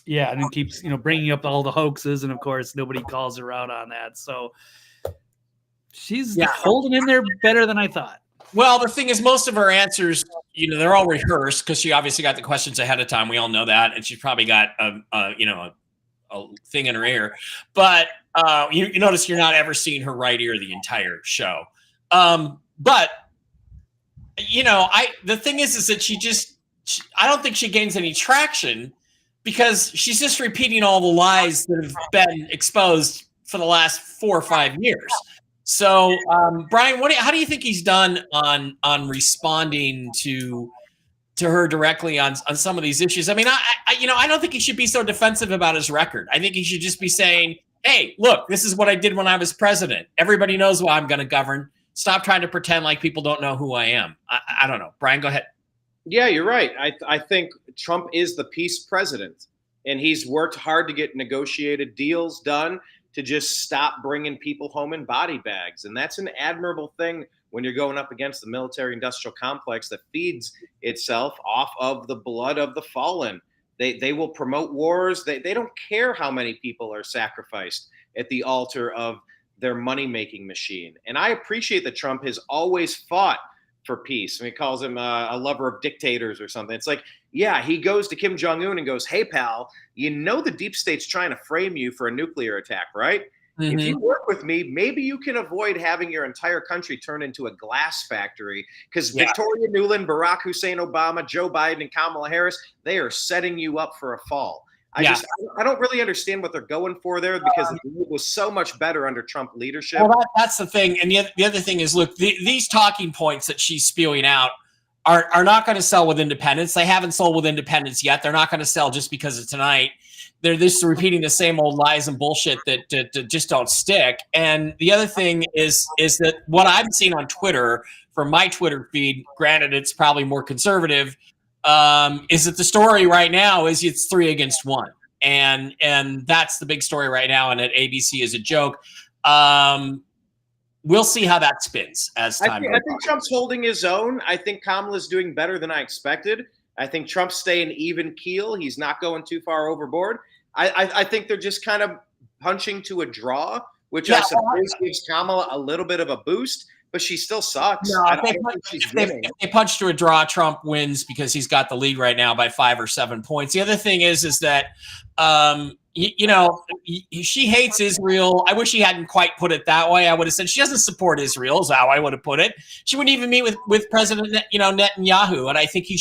then keeps, bringing up all the hoaxes, and of course nobody calls her out on that. So she's holding in there better than I thought. Well, the thing is, most of her answers, they're all rehearsed because she obviously got the questions ahead of time. We all know that, and she's probably got a thing in her ear. But you notice you're not ever seeing her right ear the entire show. But the thing is that I don't think she gains any traction because she's just repeating all the lies that have been exposed for the last 4 or 5 years. So, Brian, how do you think he's done on responding to her directly on some of these issues? I mean, I don't think he should be so defensive about his record. I think he should just be saying, hey, look, this is what I did when I was president. Everybody knows how I'm going to govern. Stop trying to pretend like people don't know who I am. I don't know. Brian, go ahead. Yeah, you're right. I think Trump is the peace president, and he's worked hard to get negotiated deals done to just stop bringing people home in body bags. And that's an admirable thing when you're going up against the military-industrial complex that feeds itself off of the blood of the fallen. They will promote wars. They don't care how many people are sacrificed at the altar of their money-making machine. And I appreciate that Trump has always fought for peace. I mean, he calls him a lover of dictators or something. It's like, yeah, he goes to Kim Jong-un and goes, hey, pal, the deep state's trying to frame you for a nuclear attack, right? Mm-hmm. If you work with me, maybe you can avoid having your entire country turn into a glass factory because Victoria Nuland, Barack Hussein Obama, Joe Biden, and Kamala Harris, they are setting you up for a fall. I don't really understand what they're going for there because it was so much better under Trump leadership. Well, that's the thing. And the other thing is, look, these talking points that she's spewing out are not going to sell with independents. They haven't sold with independents yet. They're not going to sell just because of tonight. they're just repeating the same old lies and bullshit that just don't stick. And the other thing is that what I've seen on Twitter from my Twitter feed, granted it's probably more conservative, is that the story right now is it's 3 against 1. And that's the big story right now. And at ABC is a joke. We'll see how that spins as time goes on. I think Trump's holding his own. I think Kamala's doing better than I expected. I think Trump's staying even keel. He's not going too far overboard. I think they're just kind of punching to a draw, which I suppose gives Kamala a little bit of a boost, but she still sucks. No, if they punch to a draw, Trump wins because he's got the lead right now by 5 or 7 points. The other thing is that she hates Israel. I wish he hadn't quite put it that way. I would have said she doesn't support Israel is how I would have put it. She wouldn't even meet with President Netanyahu, and I think he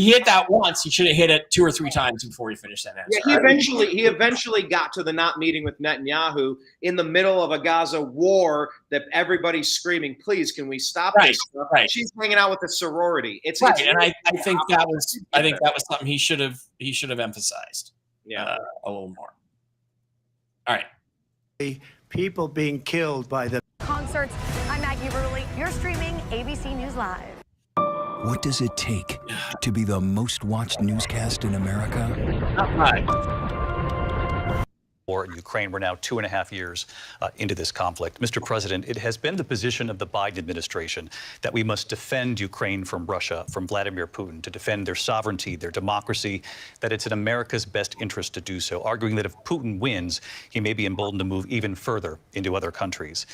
hit that once. He should have hit it 2 or 3 times before he finished that answer. Yeah, he eventually got to the not meeting with Netanyahu in the middle of a Gaza war that everybody's screaming, "Please, can we stop this?" Right. She's hanging out with a sorority. It's and I think that was something he should have emphasized. A little more. All right. People being killed by the concerts. I'm Maggie Rulli. You're streaming ABC News Live. What does it take to be the most watched newscast in America? Not right. War in Ukraine. We're now 2.5 years into this conflict. Mr. President, it has been the position of the Biden administration that we must defend Ukraine from Russia, from Vladimir Putin, to defend their sovereignty, their democracy, that it's in America's best interest to do so, arguing that if Putin wins, he may be emboldened to move even further into other countries.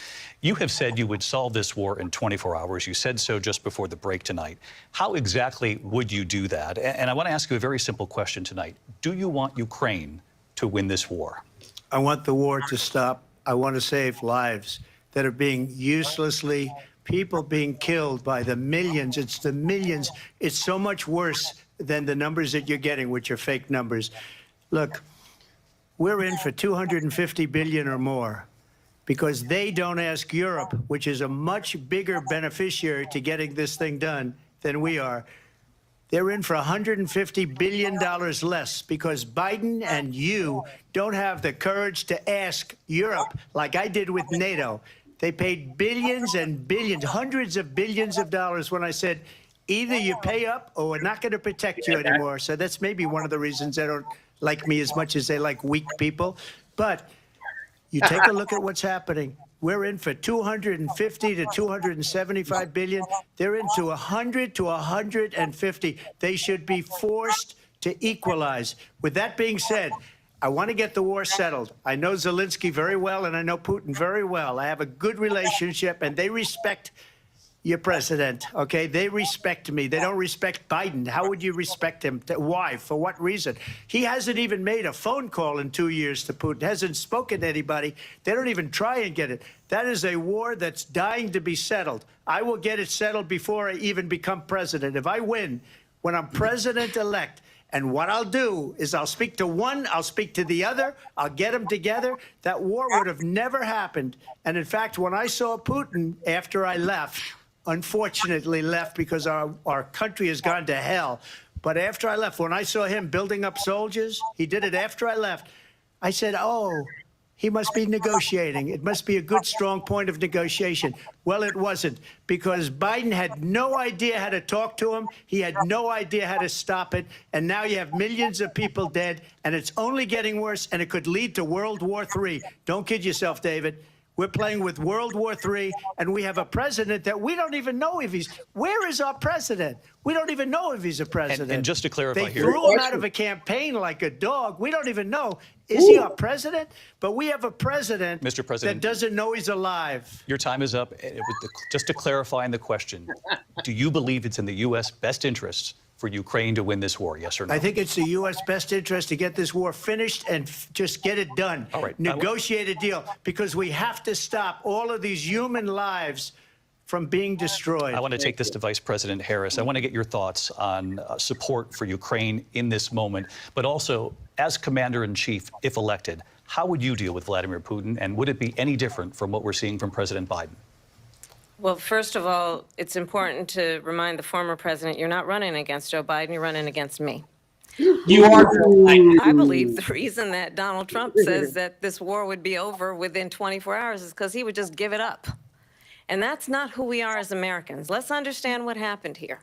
You have said you would solve this war in 24 hours. You said so just before the break tonight. How exactly would you do that? And I want to ask you a very simple question tonight. Do you want Ukraine to win this war? I want the war to stop. I want to save lives that are being people being killed by the millions. It's the millions. It's so much worse than the numbers that you're getting, which are fake numbers. Look, we're in for 250 billion or more because they don't ask Europe, which is a much bigger beneficiary to getting this thing done than we are. They're in for $150 billion less because Biden and you don't have the courage to ask Europe like I did with NATO. They paid billions and billions, hundreds of billions of dollars when I said, either you pay up or we're not going to protect you anymore. So that's maybe one of the reasons they don't like me as much as they like weak people. But you take a look at what's happening. We're in for 250 to 275 billion. They're into 100 to 150. They should be forced to equalize. With that being said, I want to get the war settled. I know Zelensky very well, and I know Putin very well. I have a good relationship, and they respect your president, okay? They respect me. They don't respect Biden. How would you respect him? Why? For what reason? He hasn't even made a phone call in 2 years to Putin, hasn't spoken to anybody. They don't even try and get it. That is a war that's dying to be settled. I will get it settled before I even become president. If I win, when I'm president-elect, and what I'll do is I'll speak to one, I'll speak to the other, I'll get them together. That war would have never happened. And in fact, when I saw Putin after I left, unfortunately left because our country has gone to hell. But after I left, when I saw him building up soldiers, he did it after I left. I said, oh, he must be negotiating. It must be a good, strong point of negotiation. Well, it wasn't, because Biden had no idea how to talk to him. He had no idea how to stop it. And now you have millions of people dead, and it's only getting worse, and it could lead to World War III. Don't kid yourself, David. We're playing with World War III, and we have a president that we don't even know if he's... Where is our president? We don't even know if he's a president. And just to clarify they here... They threw him out of a campaign like a dog. We don't even know. Is he our president? But we have a president, Mr. President, that doesn't know he's alive. Your time is up. Just to clarify in the question, do you believe it's in the U.S. best interests for Ukraine to win this war, yes or no? I think it's the U.S. best interest to get this war finished and just get it done. All right. Negotiate a deal, because we have to stop all of these human lives from being destroyed. I want to take this to Vice President Harris. I want to get your thoughts on support for Ukraine in this moment, but also as Commander-in-Chief, if elected, how would you deal with Vladimir Putin, and would it be any different from what we're seeing from President Biden? Well, first of all, it's important to remind the former president you're not running against Joe Biden, you're running against me. You are right. I believe the reason that Donald Trump says that this war would be over within 24 hours is because he would just give it up. And that's not who we are as Americans. Let's understand what happened here.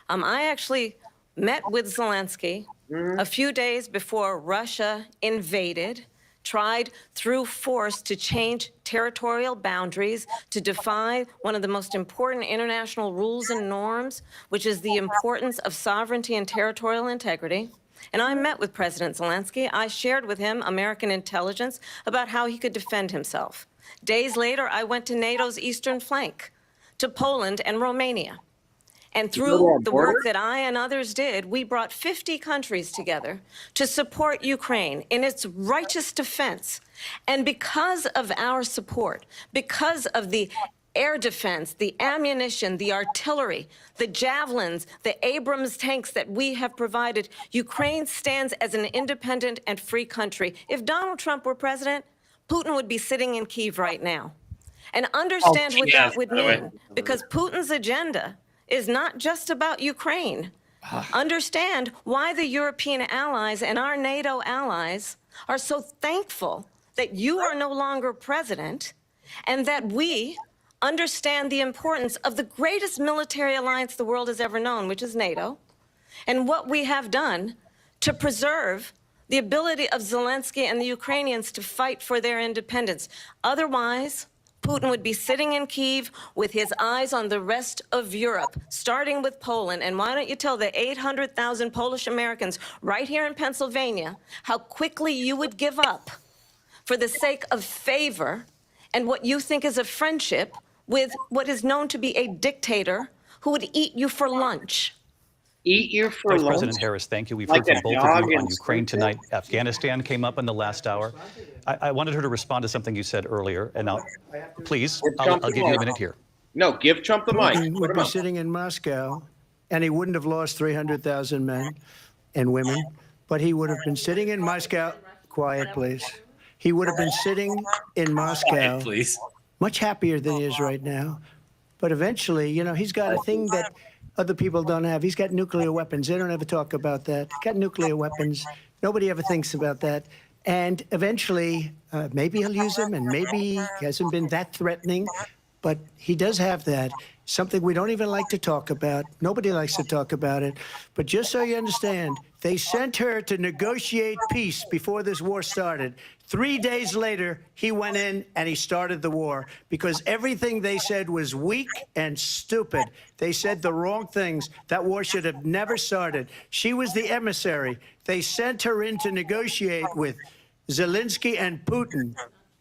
I actually met with Zelensky a few days before Russia invaded, tried through force to change territorial boundaries, to defy one of the most important international rules and norms, which is the importance of sovereignty and territorial integrity. And I met with President Zelensky. I shared with him American intelligence about how he could defend himself. Days later, I went to NATO's eastern flank, to Poland and Romania. And through the work that I and others did, we brought 50 countries together to support Ukraine in its righteous defense. And because of our support, because of the air defense, the ammunition, the artillery, the javelins, the Abrams tanks that we have provided, Ukraine stands as an independent and free country. If Donald Trump were president, Putin would be sitting in Kyiv right now. And understand what that would mean, because Putin's agenda is not just about Ukraine. Understand why the European allies and our NATO allies are so thankful that you are no longer president, and that we understand the importance of the greatest military alliance the world has ever known, which is NATO, and what we have done to preserve the ability of Zelensky and the Ukrainians to fight for their independence. Otherwise, Putin would be sitting in Kyiv with his eyes on the rest of Europe, starting with Poland. And why don't you tell the 800,000 Polish Americans right here in Pennsylvania how quickly you would give up for the sake of favor and what you think is a friendship with what is known to be a dictator who would eat you for lunch. Eat you for Vice lunch? President Harris, thank you. We've Like heard a from both dog of you on in Ukraine Springfield? tonight. Afghanistan came up in the last hour. I wanted her to respond to something you said earlier, and please, I'll give you a minute here. No, give Trump the mic. Putin would be sitting in Moscow, and he wouldn't have lost 300,000 men and women, but he would have been sitting in Moscow. Quiet, please. He would have been sitting in Moscow, Please. much happier than he is right now. But eventually, you know, he's got a thing that other people don't have. He's got nuclear weapons. They don't ever talk about that. He's got nuclear weapons. Nobody ever thinks about that. And eventually, maybe he'll use them, and maybe he hasn't been that threatening, but he does have that. Something we don't even like to talk about. Nobody likes to talk about it. But just so you understand, they sent her to negotiate peace before this war started. 3 days later, he went in and he started the war because everything they said was weak and stupid. They said the wrong things. That war should have never started. She was the emissary. They sent her in to negotiate with Zelensky and Putin,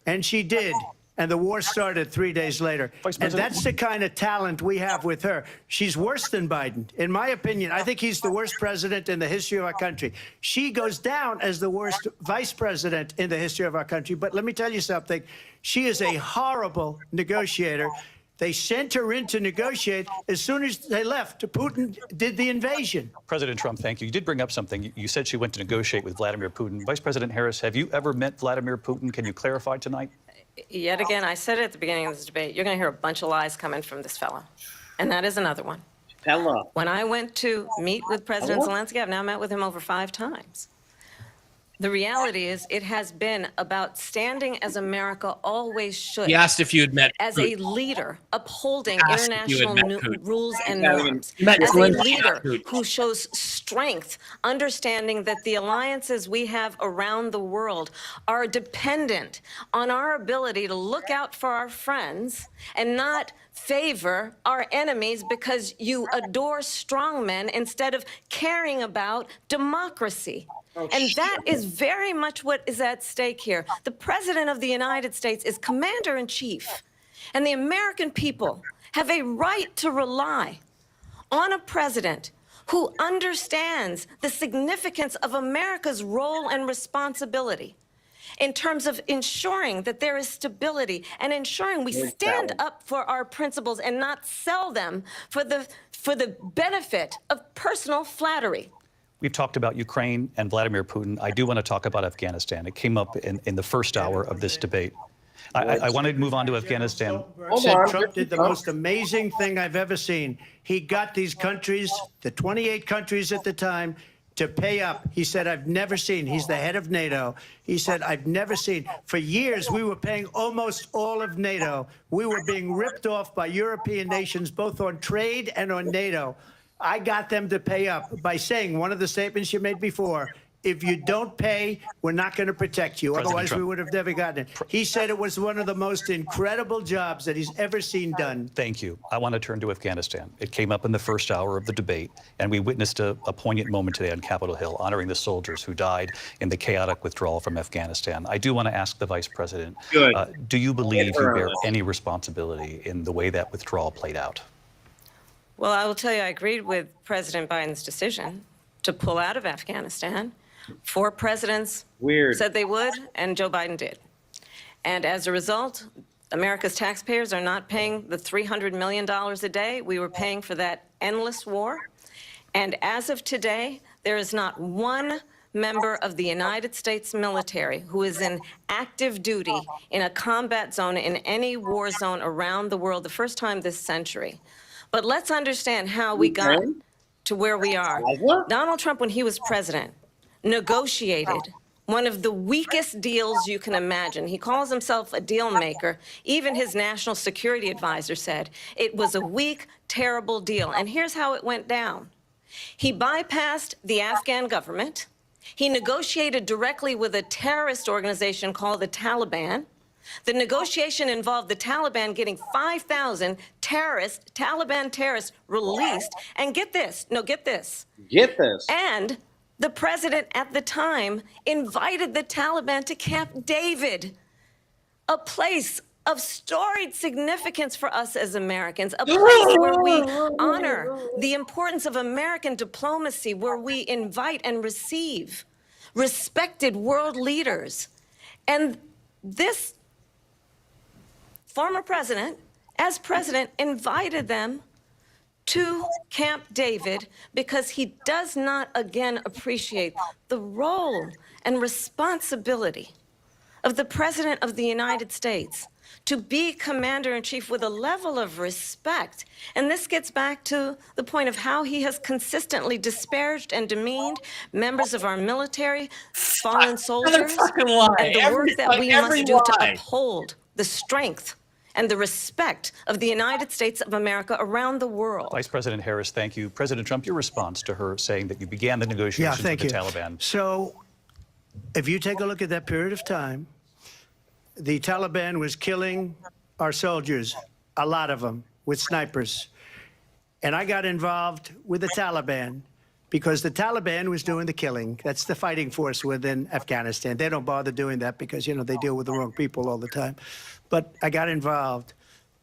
and she did. And the war started 3 days later. And that's the kind of talent we have with her. She's worse than Biden. In my opinion, I think he's the worst president in the history of our country. She goes down as the worst vice president in the history of our country. But let me tell you something. She is a horrible negotiator. They sent her in to negotiate. As soon as they left, Putin did the invasion. President Trump, thank you. You did bring up something. You said she went to negotiate with Vladimir Putin. Vice President Harris, have you ever met Vladimir Putin? Can you clarify tonight? Yet again, I said it at the beginning of this debate, you're going to hear a bunch of lies coming from this fellow. And that is another one. Hello. When I went to meet with President Zelensky, I've now met with him over 5 times. The reality is it has been about standing as America always should. He asked if you had met as Putin. a leader upholding Asked if you had international met Putin. rules and norms, met as a Zelensky. leader Putin. who shows strength, understanding that the alliances we have around the world are dependent on our ability to look out for our friends and not favor our enemies because you adore strong men instead of caring about democracy. And that is very much what is at stake here. The President of the United States is commander-in-chief, and the American people have a right to rely on a president who understands the significance of America's role and responsibility in terms of ensuring that there is stability and ensuring we stand up for our principles and not sell them for the benefit of personal flattery. We've talked about Ukraine and Vladimir Putin. I do want to talk about Afghanistan. It came up in the first hour of this debate. I want to move on to Afghanistan. Trump did the most amazing thing I've ever seen. He got these countries, the 28 countries at the time, to pay up. He said, I've never seen, he's the head of NATO. He said, I've never seen, for years, we were paying almost all of NATO. We were being ripped off by European nations, both on trade and on NATO. I got them to pay up by saying one of the statements you made before, if you don't pay, we're not going to protect you. President Otherwise, Trump. we would have never gotten it. He said it was one of the most incredible jobs that he's ever seen done. Thank you. I want to turn to Afghanistan. It came up in the first hour of the debate, and we witnessed a poignant moment today on Capitol Hill, honoring the soldiers who died in the chaotic withdrawal from Afghanistan. I do want to ask the Vice President, do you believe you bear any responsibility in the way that withdrawal played out? Well, I will tell you, I agreed with President Biden's decision to pull out of Afghanistan. 4 presidents said they would, and Joe Biden did. And as a result, America's taxpayers are not paying the $300 million a day we were paying for that endless war. And as of today, there is not one member of the United States military who is in active duty in a combat zone in any war zone around the world, the first time this century. But let's understand how we got to where we are. Donald Trump, when he was president, negotiated one of the weakest deals you can imagine. He calls himself a deal maker. Even his national security advisor said it was a weak, terrible deal. And here's how it went down. He bypassed the Afghan government. He negotiated directly with a terrorist organization called the Taliban. The negotiation involved the Taliban getting 5,000 Taliban terrorists released. And get this, get this. And the president at the time invited the Taliban to Camp David, a place of storied significance for us as Americans, a place where we honor the importance of American diplomacy, where we invite and receive respected world leaders. And this former president, as president, invited them to Camp David because he does not, again, appreciate the role and responsibility of the President of the United States to be commander-in-chief with a level of respect. And this gets back to the point of how he has consistently disparaged and demeaned members of our military, fallen soldiers, and the work that we must do to uphold the strength and the respect of the United States of America around the world. Vice President Harris, thank you. President Trump, your response to her saying that you began the negotiations with the Taliban. So if you take a look at that period of time, the Taliban was killing our soldiers, a lot of them, with snipers. And I got involved with the Taliban because the Taliban was doing the killing. That's the fighting force within Afghanistan. They don't bother doing that because, they deal with the wrong people all the time. But I got involved.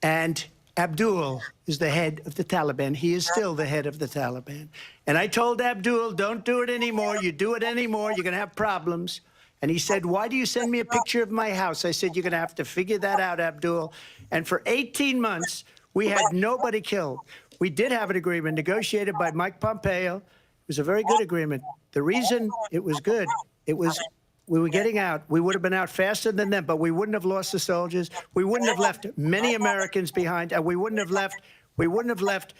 And Abdul is the head of the Taliban. He is still the head of the Taliban. And I told Abdul, don't do it anymore. You do it anymore, you're going to have problems. And he said, why do you send me a picture of my house? I said, you're going to have to figure that out, Abdul. And for 18 months, we had nobody killed. We did have an agreement negotiated by Mike Pompeo. It was a very good agreement. The reason it was good, we were getting out. We would have been out faster than them, but we wouldn't have lost the soldiers. We wouldn't have left many Americans behind, and we wouldn't have left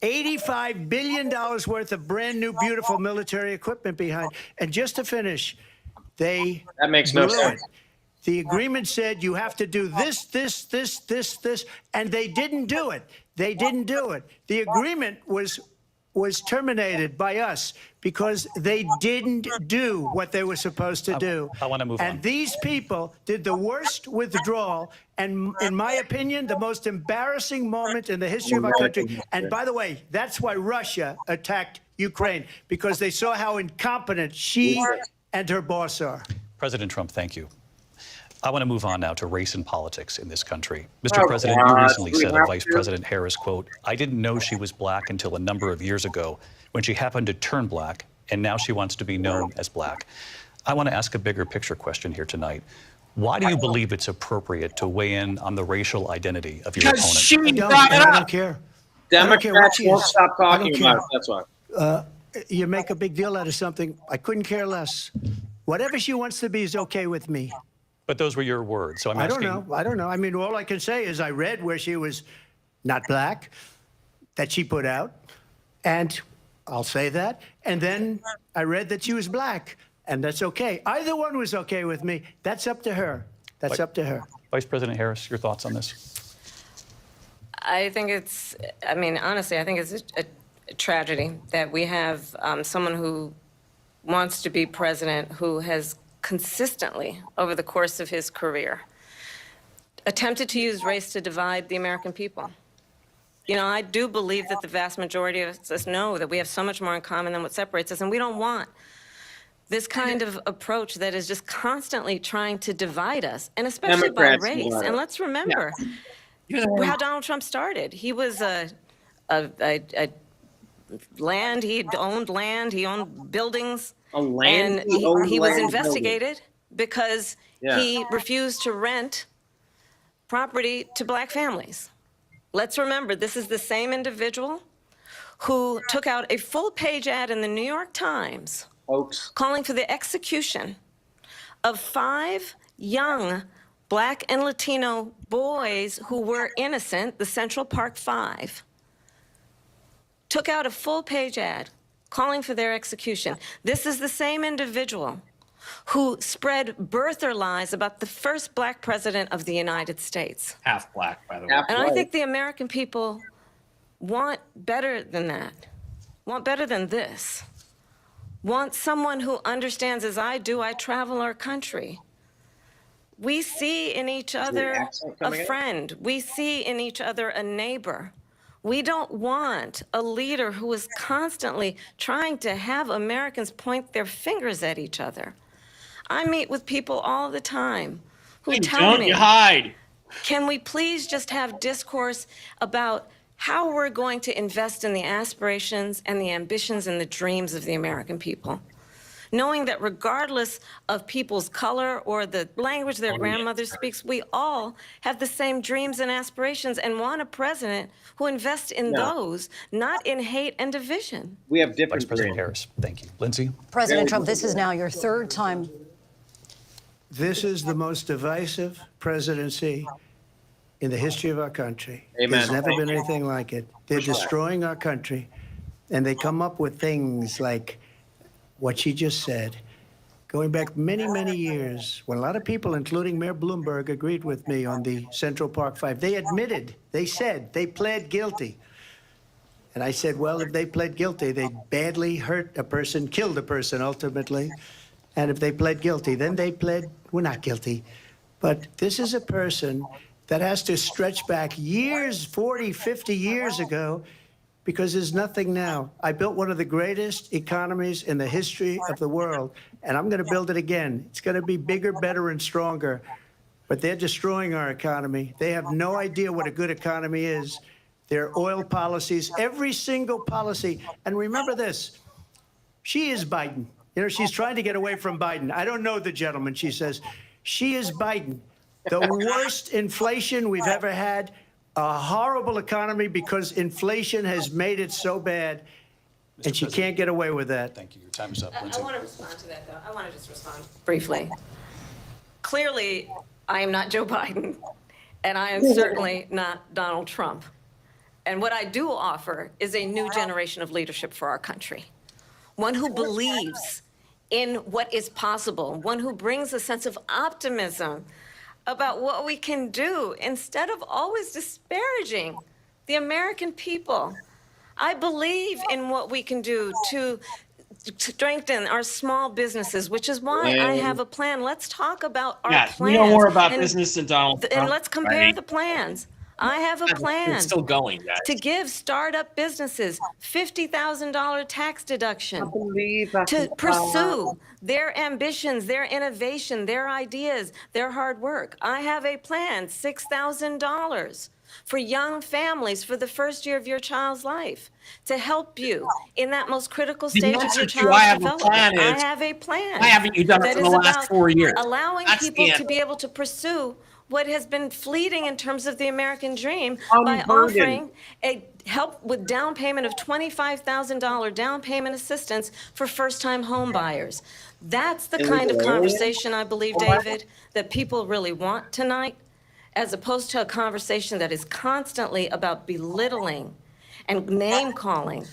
$85 billion worth of brand new, beautiful military equipment behind. And just to finish, that makes no sense. The agreement said you have to do this, and they didn't do it. The agreement was terminated by us because they didn't do what they were supposed to do. I want to move on. And these people did the worst withdrawal, and in my opinion, the most embarrassing moment in the history of our country. And by the way, that's why Russia attacked Ukraine, because they saw how incompetent she and her boss are. President Trump, thank you. I want to move on now to race and politics in this country. Mr. President, you recently said of Vice President Harris, quote, I didn't know she was black until a number of years ago when she happened to turn black, and now she wants to be known as black. I want to ask a bigger picture question here tonight. Why do you believe it's appropriate to weigh in on the racial identity of your opponent? I don't care. Democrats won't stop talking about it, that's why. You make a big deal out of something. I couldn't care less. Whatever she wants to be is okay with me. But those were your words, so I'm asking. I don't know. I mean, all I can say is I read where she was not black, that she put out, and I'll say that. And then I read that she was black, and that's okay. Either one was okay with me. That's up to her. That's up to her. Vice President Harris, your thoughts on this? I think honestly, I think it's a tragedy that we have someone who wants to be president who has consistently, over the course of his career, attempted to use race to divide the American people. You know, I do believe that the vast majority of us know that we have so much more in common than what separates us, and we don't want this kind of approach that is just constantly trying to divide us, and especially by race. And let's remember how Donald Trump started. He was land, he owned buildings, and he was investigated because he refused to rent property to black families. Let's remember, this is the same individual who took out a full-page ad in the New York Times calling for the execution of 5 young black and Latino boys who were innocent, the Central Park 5. Took out a full-page ad calling for their execution. This is the same individual who spread birther lies about the first black president of the United States. Half black, by the way. And I think the American people want better than that, want better than this, want someone who understands, as I do, I travel our country. We see in each other a friend. We see in each other a neighbor. We don't want a leader who is constantly trying to have Americans point their fingers at each other. I meet with people all the time who tell me, can we please just have discourse about how we're going to invest in the aspirations and the ambitions and the dreams of the American people? Knowing that regardless of people's color or the language their grandmother speaks, we all have the same dreams and aspirations and want a president who invests in those, not in hate and division. We have different Vice President Harris, thank you. Lindsay? President Trump, this is now your 3rd time. This is the most divisive presidency in the history of our country. Amen. There's never been anything like it. They're destroying our country, and they come up with things like what she just said. Going back many, many years, when a lot of people, including Mayor Bloomberg, agreed with me on the Central Park 5, they admitted, they said, they pled guilty. And I said, well, if they pled guilty, they badly hurt a person, killed a person ultimately. And if they pled guilty, then they pled, we're not guilty. But this is a person that has to stretch back years, 40, 50 years ago, because there's nothing now. I built one of the greatest economies in the history of the world, and I'm going to build it again. It's going to be bigger, better, and stronger. But they're destroying our economy. They have no idea what a good economy is. Their oil policies, every single policy. And remember this, she is Biden. You know, she's trying to get away from Biden. I don't know the gentleman, she says. She is Biden. The worst inflation we've ever had, a horrible economy because inflation has made it so bad, and she can't get away with that. Thank you. Your time is up, I Lindsay. want to respond to that, though. I want to just respond briefly. Clearly, I am not Joe Biden, and I am certainly not Donald Trump. And what I do offer is a new generation of leadership for our country, one who believes in what is possible, one who brings a sense of optimism about what we can do instead of always disparaging the American people. I believe in what we can do to strengthen our small businesses, which is why I have a plan. Let's talk about our plans. We know more about business than Donald Trump. And let's compare the plans. I have a plan It's still going, guys. to give startup businesses $50,000 tax deduction to pursue their ambitions, their innovation, their ideas, their hard work. I have a plan, $6,000 for young families for the first year of your child's life to help you in that most critical stage of your child's development. I have a plan. Why haven't you done it for the last 4 years? Allowing people to be able to pursue what has been fleeting in terms of the American dream by offering a help with down payment of $25,000 down payment assistance for first-time home buyers. That's the kind of conversation, I believe, David, that people really want tonight, as opposed to a conversation that is constantly about belittling and name-calling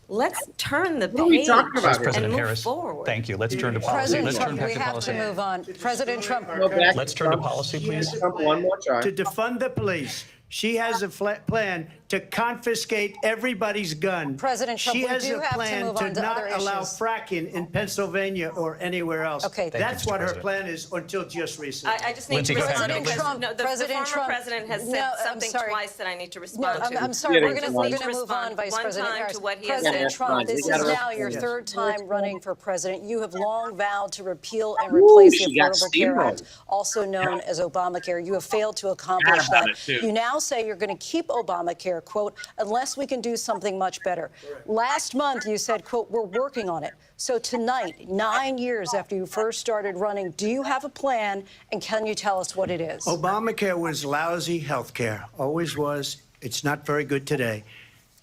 Let's turn the What are we page talking about Vice here? President and move Harris, forward. thank you. Let's turn to policy. President Let's turn Trump, back we to have policy. to move on. President Trump. Go back Let's turn to policy, She has please. a Trump, one more time. To defund the police. She has a plan to confiscate everybody's gun. President Trump, she we has do a have to plan move to on to not other allow issues. fracking in Pennsylvania or anywhere else. Okay. Thank That's you, Mr. what her President. plan is until just recently. I just need Lindsay, to go ahead. respond. President Trump, No, the President former Trump. president has No, said I'm something sorry. twice that I need to No, respond to. I'm sorry. We're Yeah, going fine. to move on, Vice One President time Harris. to what he has President said. Trump, You this is gotta now your respond. third time running for president. You have long vowed to repeal and replace the she got Affordable Care steamrolled. Act, also known as Obamacare. You have failed to accomplish about that. it, too. You now say you're going to keep Obamacare, quote, unless we can do something much better. Last month, you said, quote, we're working on it. So tonight, 9 years after you first started running, do you have a plan, and can you tell us what it is? Obamacare was lousy health care, always was. It's not very good today.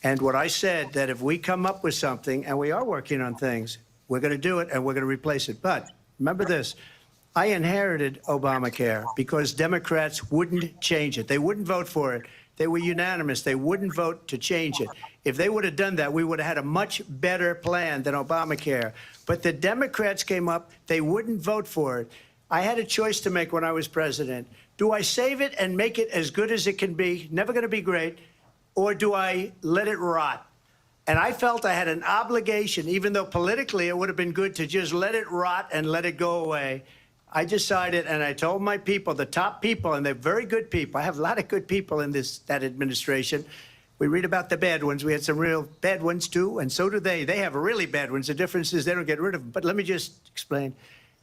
And what I said, that if we come up with something, and we are working on things, we're going to do it and we're going to replace it. But remember this, I inherited Obamacare because Democrats wouldn't change it. They wouldn't vote for it. They were unanimous. They wouldn't vote to change it. If they would have done that, we would have had a much better plan than Obamacare. But the Democrats came up. They wouldn't vote for it. I had a choice to make when I was president. Do I save it and make it as good as it can be, never going to be great, or do I let it rot? And I felt I had an obligation, even though politically it would have been good to just let it rot and let it go away. I decided, and I told my people, the top people, and they're very good people. I have a lot of good people in that administration. We read about the bad ones. We had some real bad ones, too, and so do they. They have really bad ones. The difference is they don't get rid of them. But let me just explain.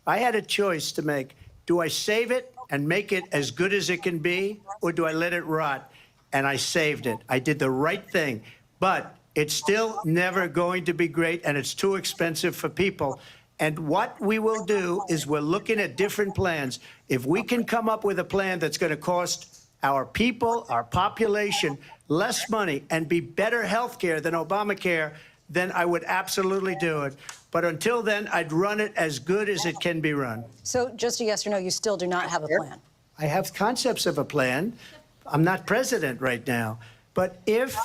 I had a choice to make. Do I save it and make it as good as it can be, or do I let it rot? And I saved it. I did the right thing. But it's still never going to be great, and it's too expensive for people. And what we will do is we're looking at different plans. If we can come up with a plan that's going to cost our people, our population, less money and be better health care than Obamacare, then I would absolutely do it. But until then, I'd run it as good as it can be run. So just a yes or no, you still do not have a plan? I have concepts of a plan. I'm not president right now. But if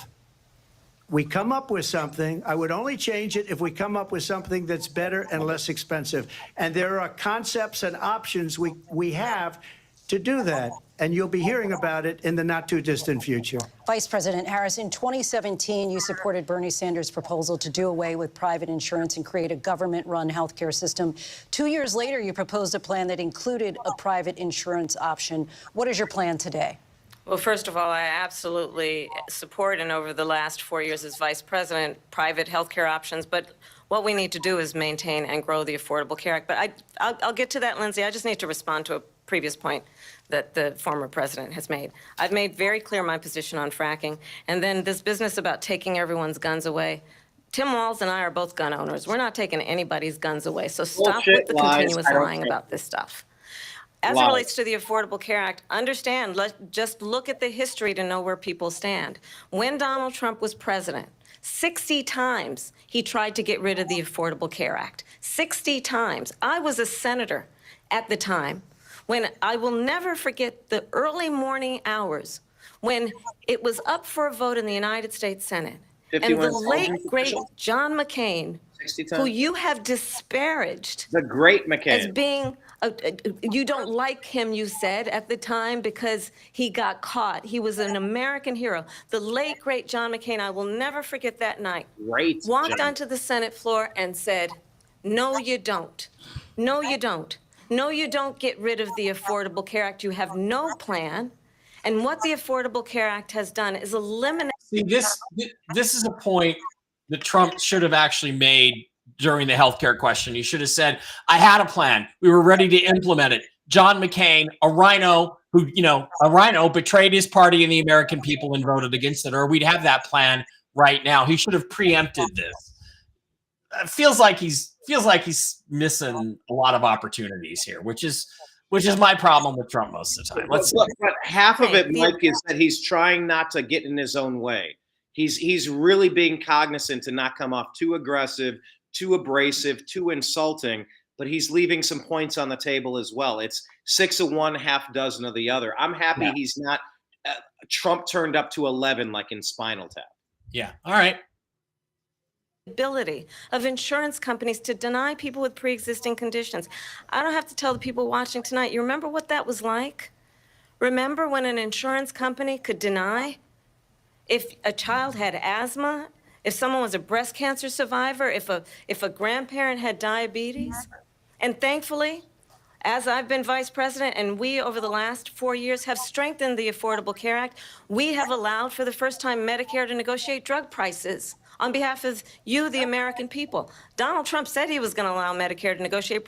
we come up with something, I would only change it if we come up with something that's better and less expensive. And there are concepts and options we have to do that. And you'll be hearing about it in the not too distant future. Vice President Harris, in 2017, you supported Bernie Sanders' proposal to do away with private insurance and create a government-run healthcare system. 2 years later, you proposed a plan that included a private insurance option. What is your plan today? Well, first of all, I absolutely support, and over the last 4 years as vice president, private health care options. But what we need to do is maintain and grow the Affordable Care Act. But I'll get to that, Lindsay. I just need to respond to a previous point that the former president has made. I've made very clear my position on fracking. And then this business about taking everyone's guns away. Tim Walz and I are both gun owners. We're not taking anybody's guns away. So stop with the continuous lying about this stuff. As it relates to the Affordable Care Act, understand, just look at the history to know where people stand. When Donald Trump was president, 60 times he tried to get rid of the Affordable Care Act. 60 times. I was a senator at the time when I will never forget the early morning hours when it was up for a vote in the United States Senate. And the late, great John McCain, who you have disparaged the great McCain as being, you don't like him, you said at the time, because he got caught. He was an American hero. The late, great John McCain, I will never forget that night, walked onto the Senate floor and said, no, you don't. No, you don't. No, you don't get rid of the Affordable Care Act. You have no plan. And what the Affordable Care Act has done is eliminate. See, this is a point that Trump should have actually made during the healthcare question. He should have said, I had a plan. We were ready to implement it. John McCain, a rhino who, betrayed his party and the American people and voted against it, or we'd have that plan right now. He should have preempted this. It feels like he's missing a lot of opportunities here, which is my problem with Trump most of the time. But half of it, Mike, is that he's trying not to get in his own way. He's really being cognizant to not come off too aggressive, too abrasive, too insulting, but he's leaving some points on the table as well. It's 6 of one, half dozen of the other. I'm happy he's not Trump turned up to 11 like in Spinal Tap. Yeah. All right. ability of insurance companies to deny people with pre-existing conditions. I don't have to tell the people watching tonight, you remember what that was like? Remember when an insurance company could deny if a child had asthma, if someone was a breast cancer survivor, if a grandparent had diabetes? And thankfully, as I've been vice president and we over the last 4 years have strengthened the Affordable Care Act, we have allowed for the first time Medicare to negotiate drug prices on behalf of you, the American people. Donald Trump said he was going to allow Medicare to negotiate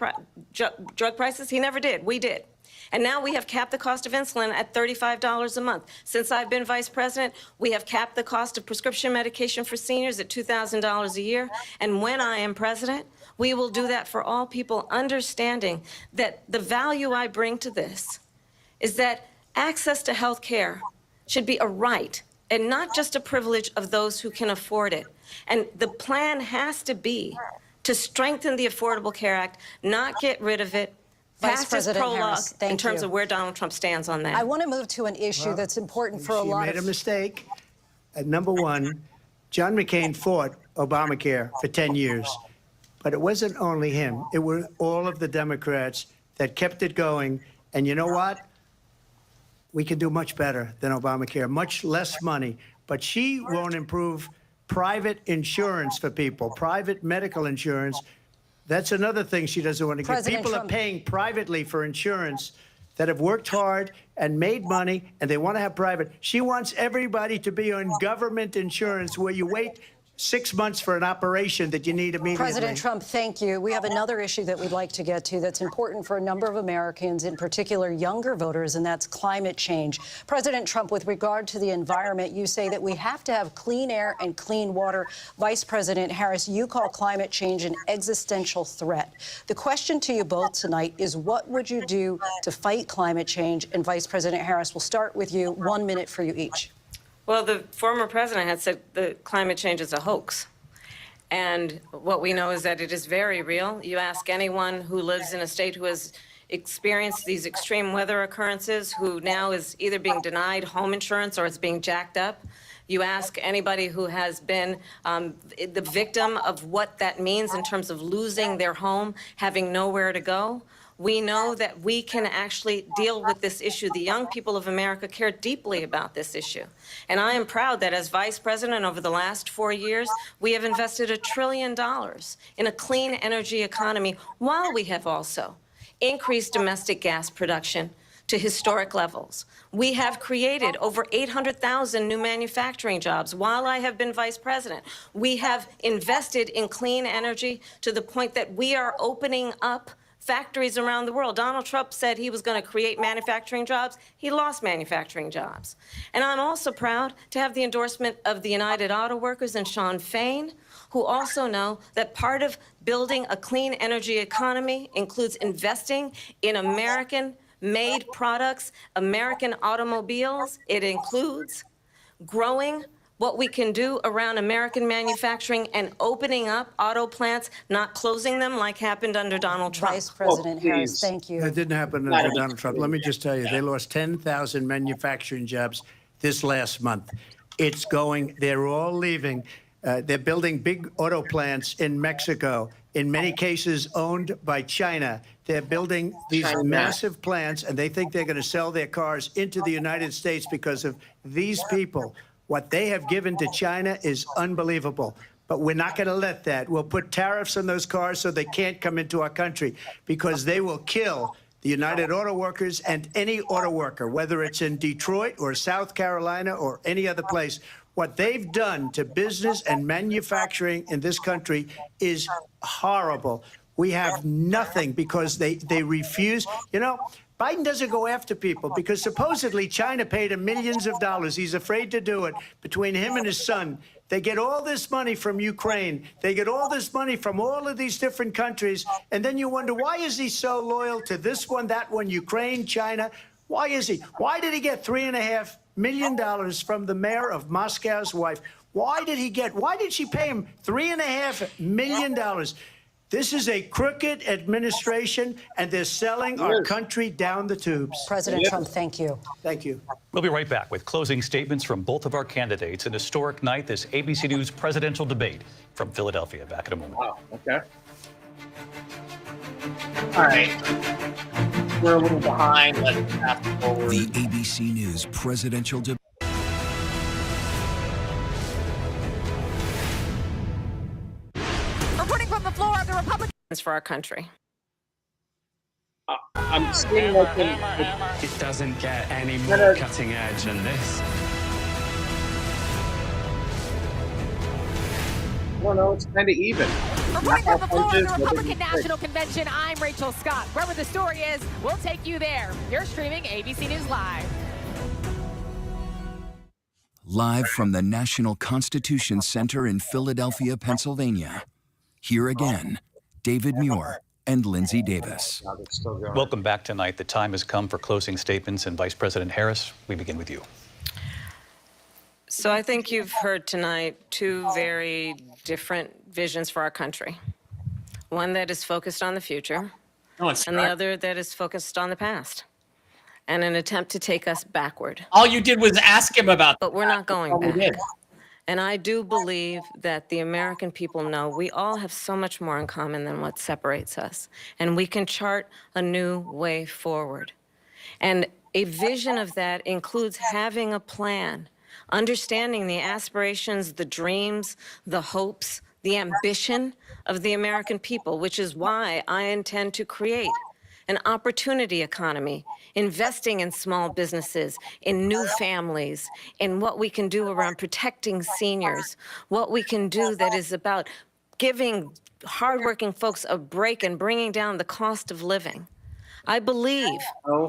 drug prices. He never did. We did. And now we have capped the cost of insulin at $35 a month. Since I've been vice president, we have capped the cost of prescription medication for seniors at $2,000 a year. And when I am president, we will do that for all people, understanding that the value I bring to this is that access to health care should be a right and not just a privilege of those who can afford it. And the plan has to be to strengthen the Affordable Care Act, not get rid of it. Vice Fastest President prologue Harris, thank in terms you. of where Donald Trump stands on that. I want to move to an issue that's important for a She lot made of... a mistake. Number one, John McCain fought Obamacare for 10 years. But it wasn't only him. It were all of the Democrats that kept it going. And you know what? We can do much better than Obamacare, much less money. But she won't improve private insurance for people, private medical insurance. That's another thing she doesn't want to get. People are paying privately for insurance that have worked hard and made money, and they want to have private. She wants everybody to be on government insurance where you wait 6 months for an operation that you need immediately. President Trump, thank you. We have another issue that we'd like to get to that's important for a number of Americans, in particular younger voters, and that's climate change. President Trump, with regard to the environment, you say that we have to have clean air and clean water. Vice President Harris, you call climate change an existential threat. The question to you both tonight is, what would you do to fight climate change? And Vice President Harris, we'll start with you. 1 minute for you each. Well, the former president had said that climate change is a hoax. And what we know is that it is very real. You ask anyone who lives in a state who has experienced these extreme weather occurrences, who now is either being denied home insurance or it's being jacked up. You ask anybody who has been the victim of what that means in terms of losing their home, having nowhere to go. We know that we can actually deal with this issue. The young people of America care deeply about this issue. And I am proud that as vice president over the last 4 years, we have invested $1 trillion in a clean energy economy, while we have also increased domestic gas production to historic levels. We have created over 800,000 new manufacturing jobs while I have been vice president. We have invested in clean energy to the point that we are opening up factories around the world. Donald Trump said he was going to create manufacturing jobs. He lost manufacturing jobs. And I'm also proud to have the endorsement of the United Auto Workers and Sean Fain, who also know that part of building a clean energy economy includes investing in American-made products, American automobiles. It includes growing what we can do around American manufacturing and opening up auto plants, not closing them like happened under Donald Trump. Vice President Harris, thank you. That didn't happen under Donald Trump. Let me just tell you, they lost 10,000 manufacturing jobs this last month. It's going, they're all leaving. They're building big auto plants in Mexico, in many cases owned by China. They're building these massive plants, and they think they're going to sell their cars into the United States because of these people. What they have given to China is unbelievable. But we're not going to let that. We'll put tariffs on those cars so they can't come into our country, because they will kill the United Auto Workers and any auto worker, whether it's in Detroit or South Carolina or any other place. What they've done to business and manufacturing in this country is horrible. We have nothing because they refuse. You know, Biden doesn't go after people because supposedly China paid him millions of dollars. He's afraid to do it. Between him and his son, they get all this money from Ukraine. They get all this money from all of these different countries. And then you wonder, why is he so loyal to this one, that one, Ukraine, China? Why is he? Why did he get $3.5 million from the mayor of Moscow's wife? Why did she pay him $3.5 million? This is a crooked administration, and they're selling our country down the tubes. President Trump, thank you. Thank you. We'll be right back with closing statements from both of our candidates. An historic night, this ABC News presidential debate from Philadelphia. Back in a moment. Wow. Okay. All right. We're a little behind. Let's fast forward. The ABC News presidential debate. Reporting from the floor of the Republican For our country. I'm seeing like It doesn't get any more cutting edge than this. well, no, it's kind of even. Reporting from the floor of the Republican National Convention, I'm Rachel Scott. Wherever the story is, we'll take you there. You're streaming ABC News Live. Live from the National Constitution Center in Philadelphia, Pennsylvania. Here again, David Muir and Lindsay Davis. Welcome back tonight. The time has come for closing statements, and Vice President Harris, we begin with you. So I think you've heard tonight two very different visions for our country. One that is focused on the future, No, it's and the not. other that is focused on the past, and an attempt to take us backward. All you did was ask him about. But we're not going All we back. did. And I do believe that the American people know we all have so much more in common than what separates us. And we can chart a new way forward. And a vision of that includes having a plan, understanding the aspirations, the dreams, the hopes, the ambition of the American people, which is why I intend to create an opportunity economy, investing in small businesses, in new families, in what we can do around protecting seniors, what we can do that is about giving hardworking folks a break and bringing down the cost of living. I believe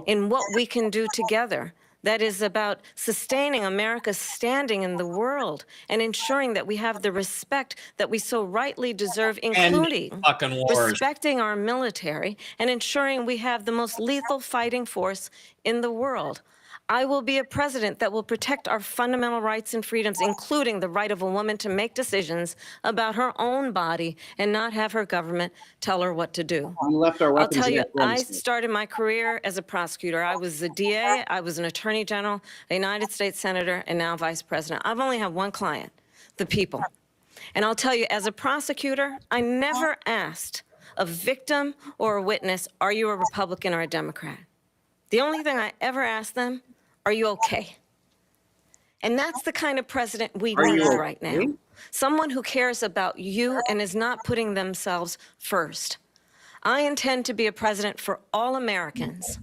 in what we can do together that is about sustaining America's standing in the world and ensuring that we have the respect that we so rightly deserve, including fucking wars. respecting our military and ensuring we have the most lethal fighting force in the world. I will be a president that will protect our fundamental rights and freedoms, including the right of a woman to make decisions about her own body and not have her government tell her what to do. We left our I'll weapons tell in you, I Afghanistan. started my career as a prosecutor. I was a DA, I was an attorney general, a United States senator, and now vice president. I've only had one client, the people. And I'll tell you, as a prosecutor, I never asked a victim or a witness, are you a Republican or a Democrat? The only thing I ever asked them, are you okay? And that's the kind of president we need right now. Someone who cares about you and is not putting themselves first. I intend to be a president for all Americans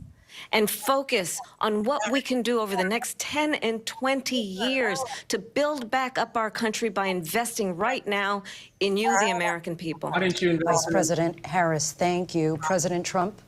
and focus on what we can do over the next 10 and 20 years to build back up our country by investing right now in you, the American people. Why didn't you invest Vice in it? President Harris, thank you. President Trump?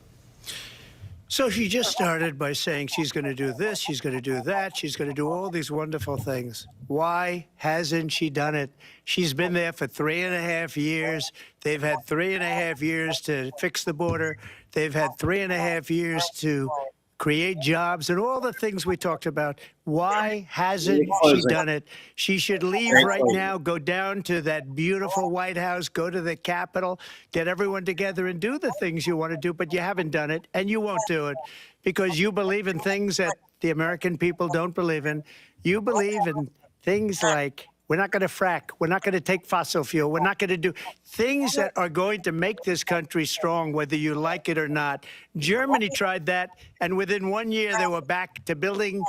So she just started by saying she's going to do this, she's going to do that, she's going to do all these wonderful things. Why hasn't she done it? She's been there for 3.5 years. They've had 3.5 years to fix the border. They've had 3.5 years to create jobs and all the things we talked about. Why hasn't she done it? She should leave right now, go down to that beautiful White House, go to the Capitol, get everyone together and do the things you want to do, but you haven't done it, and you won't do it because you believe in things that the American people don't believe in. You believe in things like we're not going to frack. We're not going to take fossil fuel. We're not going to do things that are going to make this country strong, whether you like it or not. Germany tried that, and within 1 year, they were back to building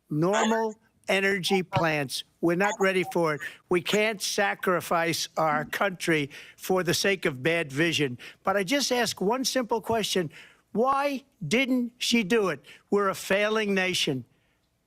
normal energy plants. We're not ready for it. We can't sacrifice our country for the sake of bad vision. But I just ask one simple question. Why didn't she do it? We're a failing nation.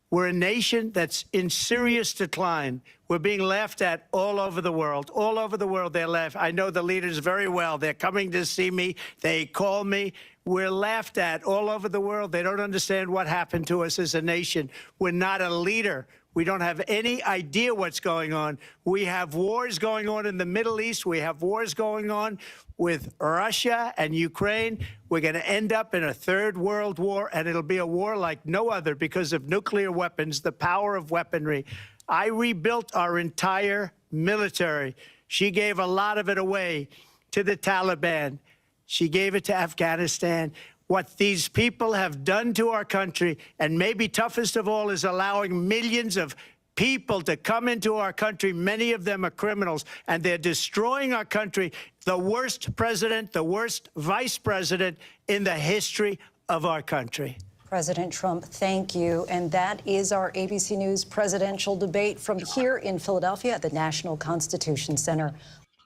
We're a nation that's in serious decline. We're being laughed at all over the world. All over the world, they're laughed. I know the leaders very well. They're coming to see me. They call me. We're laughed at all over the world. They don't understand what happened to us as a nation. We're not a leader. We don't have any idea what's going on. We have wars going on in the Middle East. We have wars going on with Russia and Ukraine. We're going to end up in a third world war, and it'll be a war like no other because of nuclear weapons, the power of weaponry. I rebuilt our entire military. She gave a lot of it away to the Taliban. She gave it to Afghanistan. What these people have done to our country, and maybe toughest of all, is allowing millions of people to come into our country. Many of them are criminals, and they're destroying our country. The worst president, the worst vice president in the history of our country. President Trump, thank you. And that is our ABC News presidential debate from here in Philadelphia at the National Constitution Center.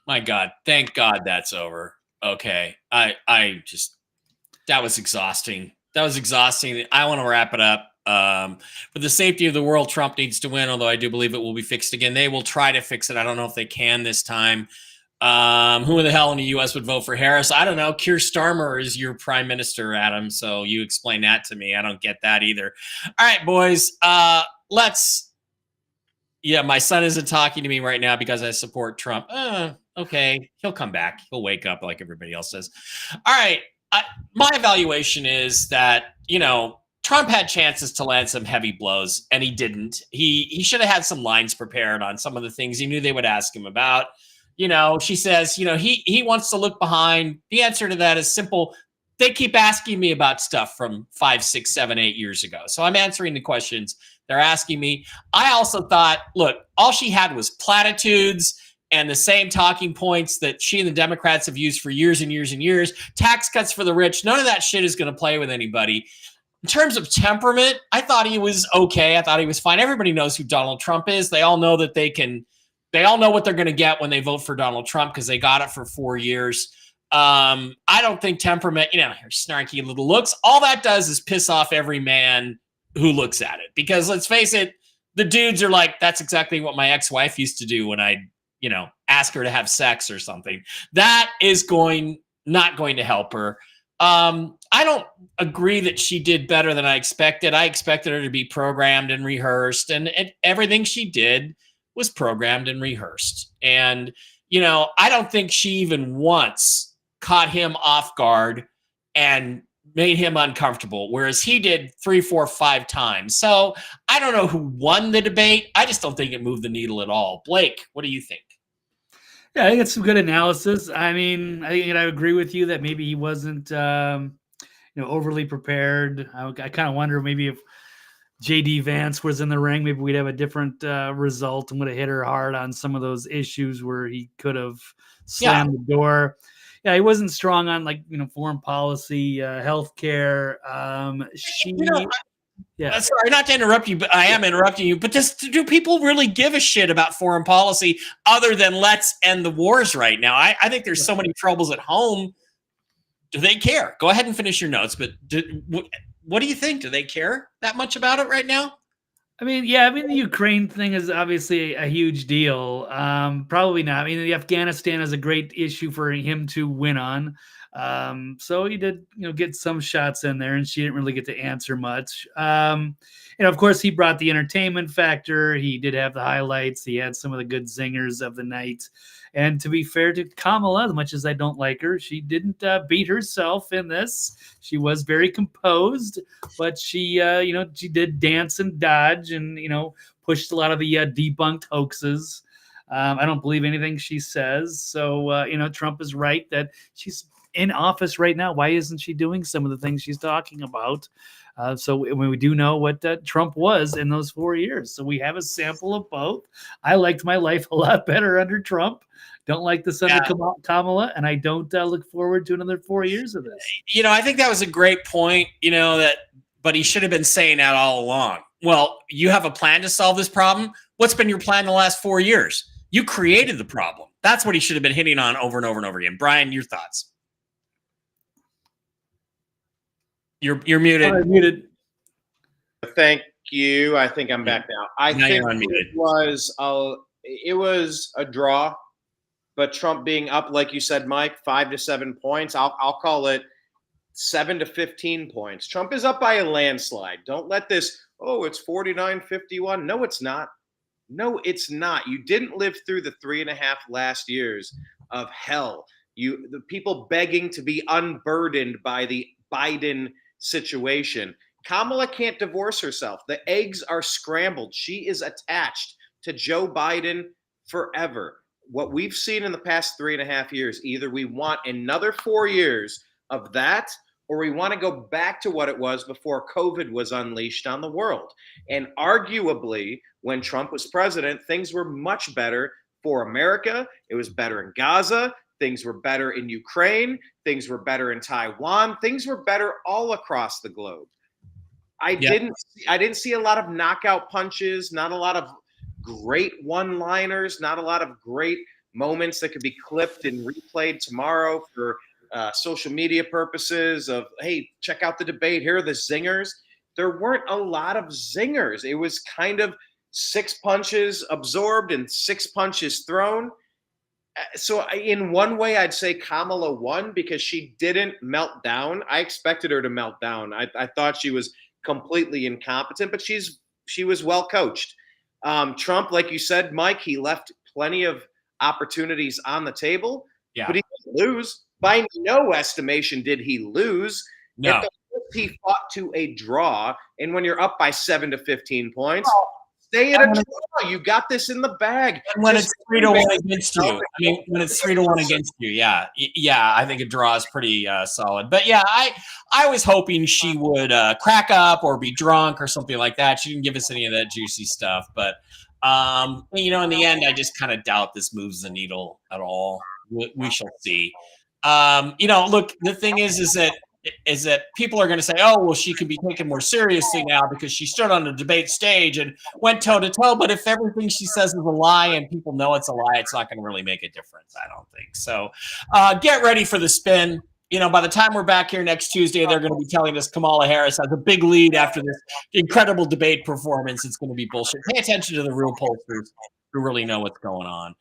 My God, thank God that's over. Okay, that was exhausting. That was exhausting. I want to wrap it up. For the safety of the world, Trump needs to win, although I do believe it will be fixed again. They will try to fix it. I don't know if they can this time. Who in the hell in the U.S. would vote for Harris? I don't know. Keir Starmer is your prime minister, Adam. So you explain that to me. I don't get that either. All right, boys. Yeah, my son isn't talking to me right now because I support Trump. Okay. He'll come back. He'll wake up like everybody else does. All right. My evaluation is that, Trump had chances to land some heavy blows, and he didn't. He should have had some lines prepared on some of the things he knew they would ask him about. She says, he wants to look behind. The answer to that is simple. They keep asking me about stuff from 5, 6, 7, 8 years ago. So I'm answering the questions they're asking me. I also thought, look, all she had was platitudes and the same talking points that she and the Democrats have used for years and years and years. Tax cuts for the rich. None of that shit is going to play with anybody. In terms of temperament, I thought he was okay. I thought he was fine. Everybody knows who Donald Trump is. They all know that they all know what they're going to get when they vote for Donald Trump because they got it for 4 years. I don't think temperament, her snarky little looks, all that does is piss off every man who looks at it. Because let's face it, the dudes are like, that's exactly what my ex-wife used to do when I ask her to have sex or something. That is not going to help her. I don't agree that she did better than I expected. I expected her to be programmed and rehearsed, and everything she did was programmed and rehearsed. And, I don't think she even once caught him off guard and made him uncomfortable, whereas he did 3, 4, 5 times. So I don't know who won the debate. I just don't think it moved the needle at all. Blake, what do you think? Yeah, I think it's some good analysis. I mean, I agree with you that maybe he wasn't, overly prepared. I kind of wonder maybe if J.D. Vance was in the ring, maybe we'd have a different result and would have hit her hard on some of those issues where he could have slammed the door. Yeah, he wasn't strong on foreign policy, healthcare. Sorry, not to interrupt you, but I am interrupting you. But do people really give a shit about foreign policy other than let's end the wars right now? I think there's so many troubles at home. Do they care? Go ahead and finish your notes. But what do you think? Do they care that much about it right now? I mean, the Ukraine thing is obviously a huge deal. Probably not. I mean, the Afghanistan is a great issue for him to win on. So he did, get some shots in there, and she didn't really get to answer much. Of course, he brought the entertainment factor. He did have the highlights. He had some of the good zingers of the night. And to be fair to Kamala, as much as I don't like her, she didn't beat herself in this. She was very composed, but she did dance and dodge and, pushed a lot of the debunked hoaxes. I don't believe anything she says. So, Trump is right that she's in office right now. Why isn't she doing some of the things she's talking about? So we do know what Trump was in those 4 years. So we have a sample of both. I liked my life a lot better under Trump. Don't like this under Kamala, and I don't look forward to another 4 years of this. I think that was a great point, but he should have been saying that all along. Well, you have a plan to solve this problem? What's been your plan the last 4 years? You created the problem. That's what he should have been hitting on over and over and over again. Brian, your thoughts? You're muted. Muted. Thank you. I think I'm back now. I think it was a draw, but Trump being up, like you said, Mike, 5 to 7 points. I'll call it 7 to 15 points. Trump is up by a landslide. Don't let this, it's 49-51. No, it's not. No, it's not. You didn't live through the 3.5 last years of hell. The people begging to be unburdened by the Biden situation. Kamala can't divorce herself. The eggs are scrambled. She is attached to Joe Biden forever. what we've seen in the past 3.5 years, either we want another 4 years of that, or we want to go back to what it was before COVID was unleashed on the world. And arguably, when Trump was president, things were much better for America. It was better in Gaza. Things were better in Ukraine. Things were better in Taiwan. Things were better all across the globe. I didn't see a lot of knockout punches, not a lot of great one-liners, not a lot of great moments that could be clipped and replayed tomorrow for social media purposes of, hey, check out the debate. Here are the zingers. There weren't a lot of zingers. It was kind of 6 punches absorbed and 6 punches thrown. So in one way, I'd say Kamala won because she didn't melt down. I expected her to melt down. I thought she was completely incompetent, but she was well coached. Trump, like you said, Mike, he left plenty of opportunities on the table, but he didn't lose. By no estimation did he lose. No. At the first, he fought to a draw, and when you're up by 7 to 15 points, stay at a draw. You got this in the bag. And when it's 3-1 against you, I mean, when it's 3-1 against you, yeah, I think a draw is pretty solid. But yeah, I was hoping she would crack up or be drunk or something like that. She didn't give us any of that juicy stuff, but you know, in the end, I just kind of doubt this moves the needle at all. We shall see. You know, look, the thing is that people are going to say, oh, well, she could be taken more seriously now because she stood on the debate stage and went toe to toe. But if everything she says is a lie and people know it's a lie, it's not going to really make a difference, I don't think. So get ready for the spin. You know, by the time we're back here next Tuesday, they're going to be telling us Kamala Harris has a big lead after this incredible debate performance. It's going to be bullshit. Pay attention to the real pollsters who really know what's going on.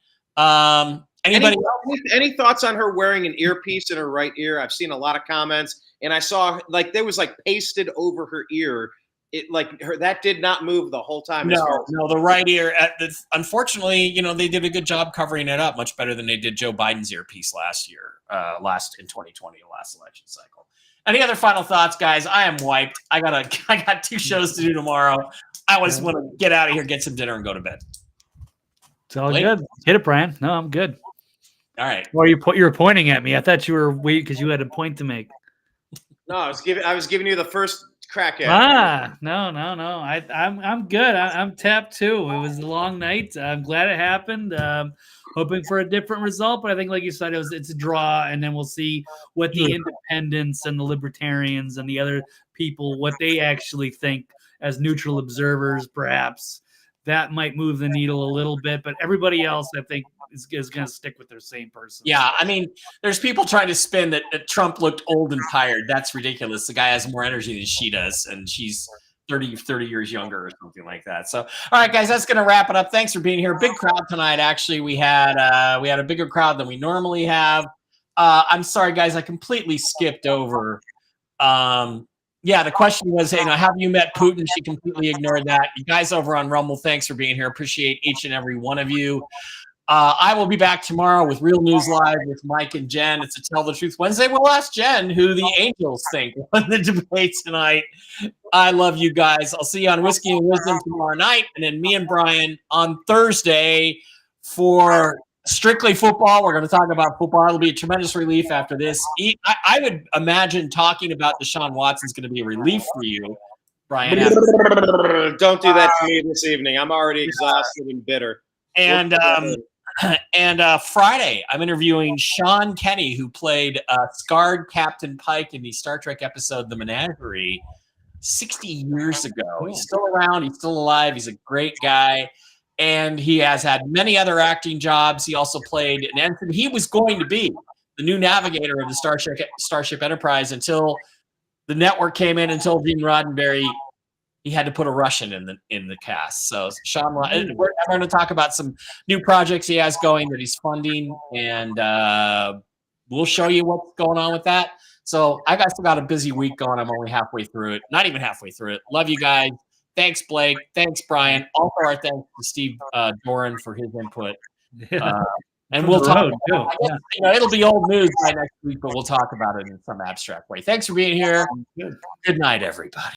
Any thoughts on her wearing an earpiece in her right ear? I've seen a lot of comments, and I saw like there was like pasted over her ear. It like her that did not move the whole time. No, the right ear. Unfortunately, you know, they did a good job covering it up, much better than they did Joe Biden's earpiece last year, in 2020, the last election cycle. Any other final thoughts, guys? I am wiped. I got 2 shows to do tomorrow. I just want to get out of here, get some dinner, and go to bed. It's all good. Hit it, Brian. No, I'm good. All right. Or you were pointing at me. I thought you were waiting because you had a point to make. No, I was giving you the first crack at it. No. I'm good. I'm tapped too. It was a long night. I'm glad it happened. Hoping for a different result, but I think, like you said, it's a draw, and then we'll see what the independents and the libertarians and the other people what they actually think as neutral observers. Perhaps that might move the needle a little bit, but everybody else, I think, is going to stick with their same person. Yeah, I mean, there's people trying to spin that Trump looked old and tired. That's ridiculous. The guy has more energy than she does, and she's 30 years younger or something like that. So, all right, guys, that's going to wrap it up. Thanks for being here. Big crowd tonight, actually. We had a bigger crowd than we normally have. I'm sorry, guys, I completely skipped over. Yeah, the question was, you know, have you met Putin? She completely ignored that. You guys over on Rumble, thanks for being here. Appreciate each and every one of you. I will be back tomorrow with Real News Live with Mike and Jen. It's a Tell the Truth Wednesday. We'll ask Jen who the Angels think won the debate tonight. I love you guys. I'll see you on Whiskey and Wisdom tomorrow night. And then me and Brian on Thursday for Strictly Football. We're going to talk about football. It'll be a tremendous relief after this. I would imagine talking about Deshaun Watson is going to be a relief for you, Brian. Don't do that to me this evening. I'm already exhausted and bitter. And Friday, I'm interviewing Sean Kenny, who played scarred Captain Pike in the Star Trek episode The Menagerie 60 years ago. He's still around. He's still alive. He's a great guy. And he has had many other acting jobs. He also played an ensign. He was going to be the new navigator of the Starship Enterprise until the network came in and told Gene Roddenberry he had to put a Russian in the cast. So Sean, we're going to talk about some new projects he has going that he's funding, and we'll show you what's going on with that. So I still got a busy week going. I'm only halfway through it. Not even halfway through it. Love you guys. Thanks, Blake. Thanks, Brian. Also, our thanks to Steve Doran for his input. And we'll talk. You know, it'll be old news by next week, but we'll talk about it in some abstract way. Thanks for being here. Good night, everybody.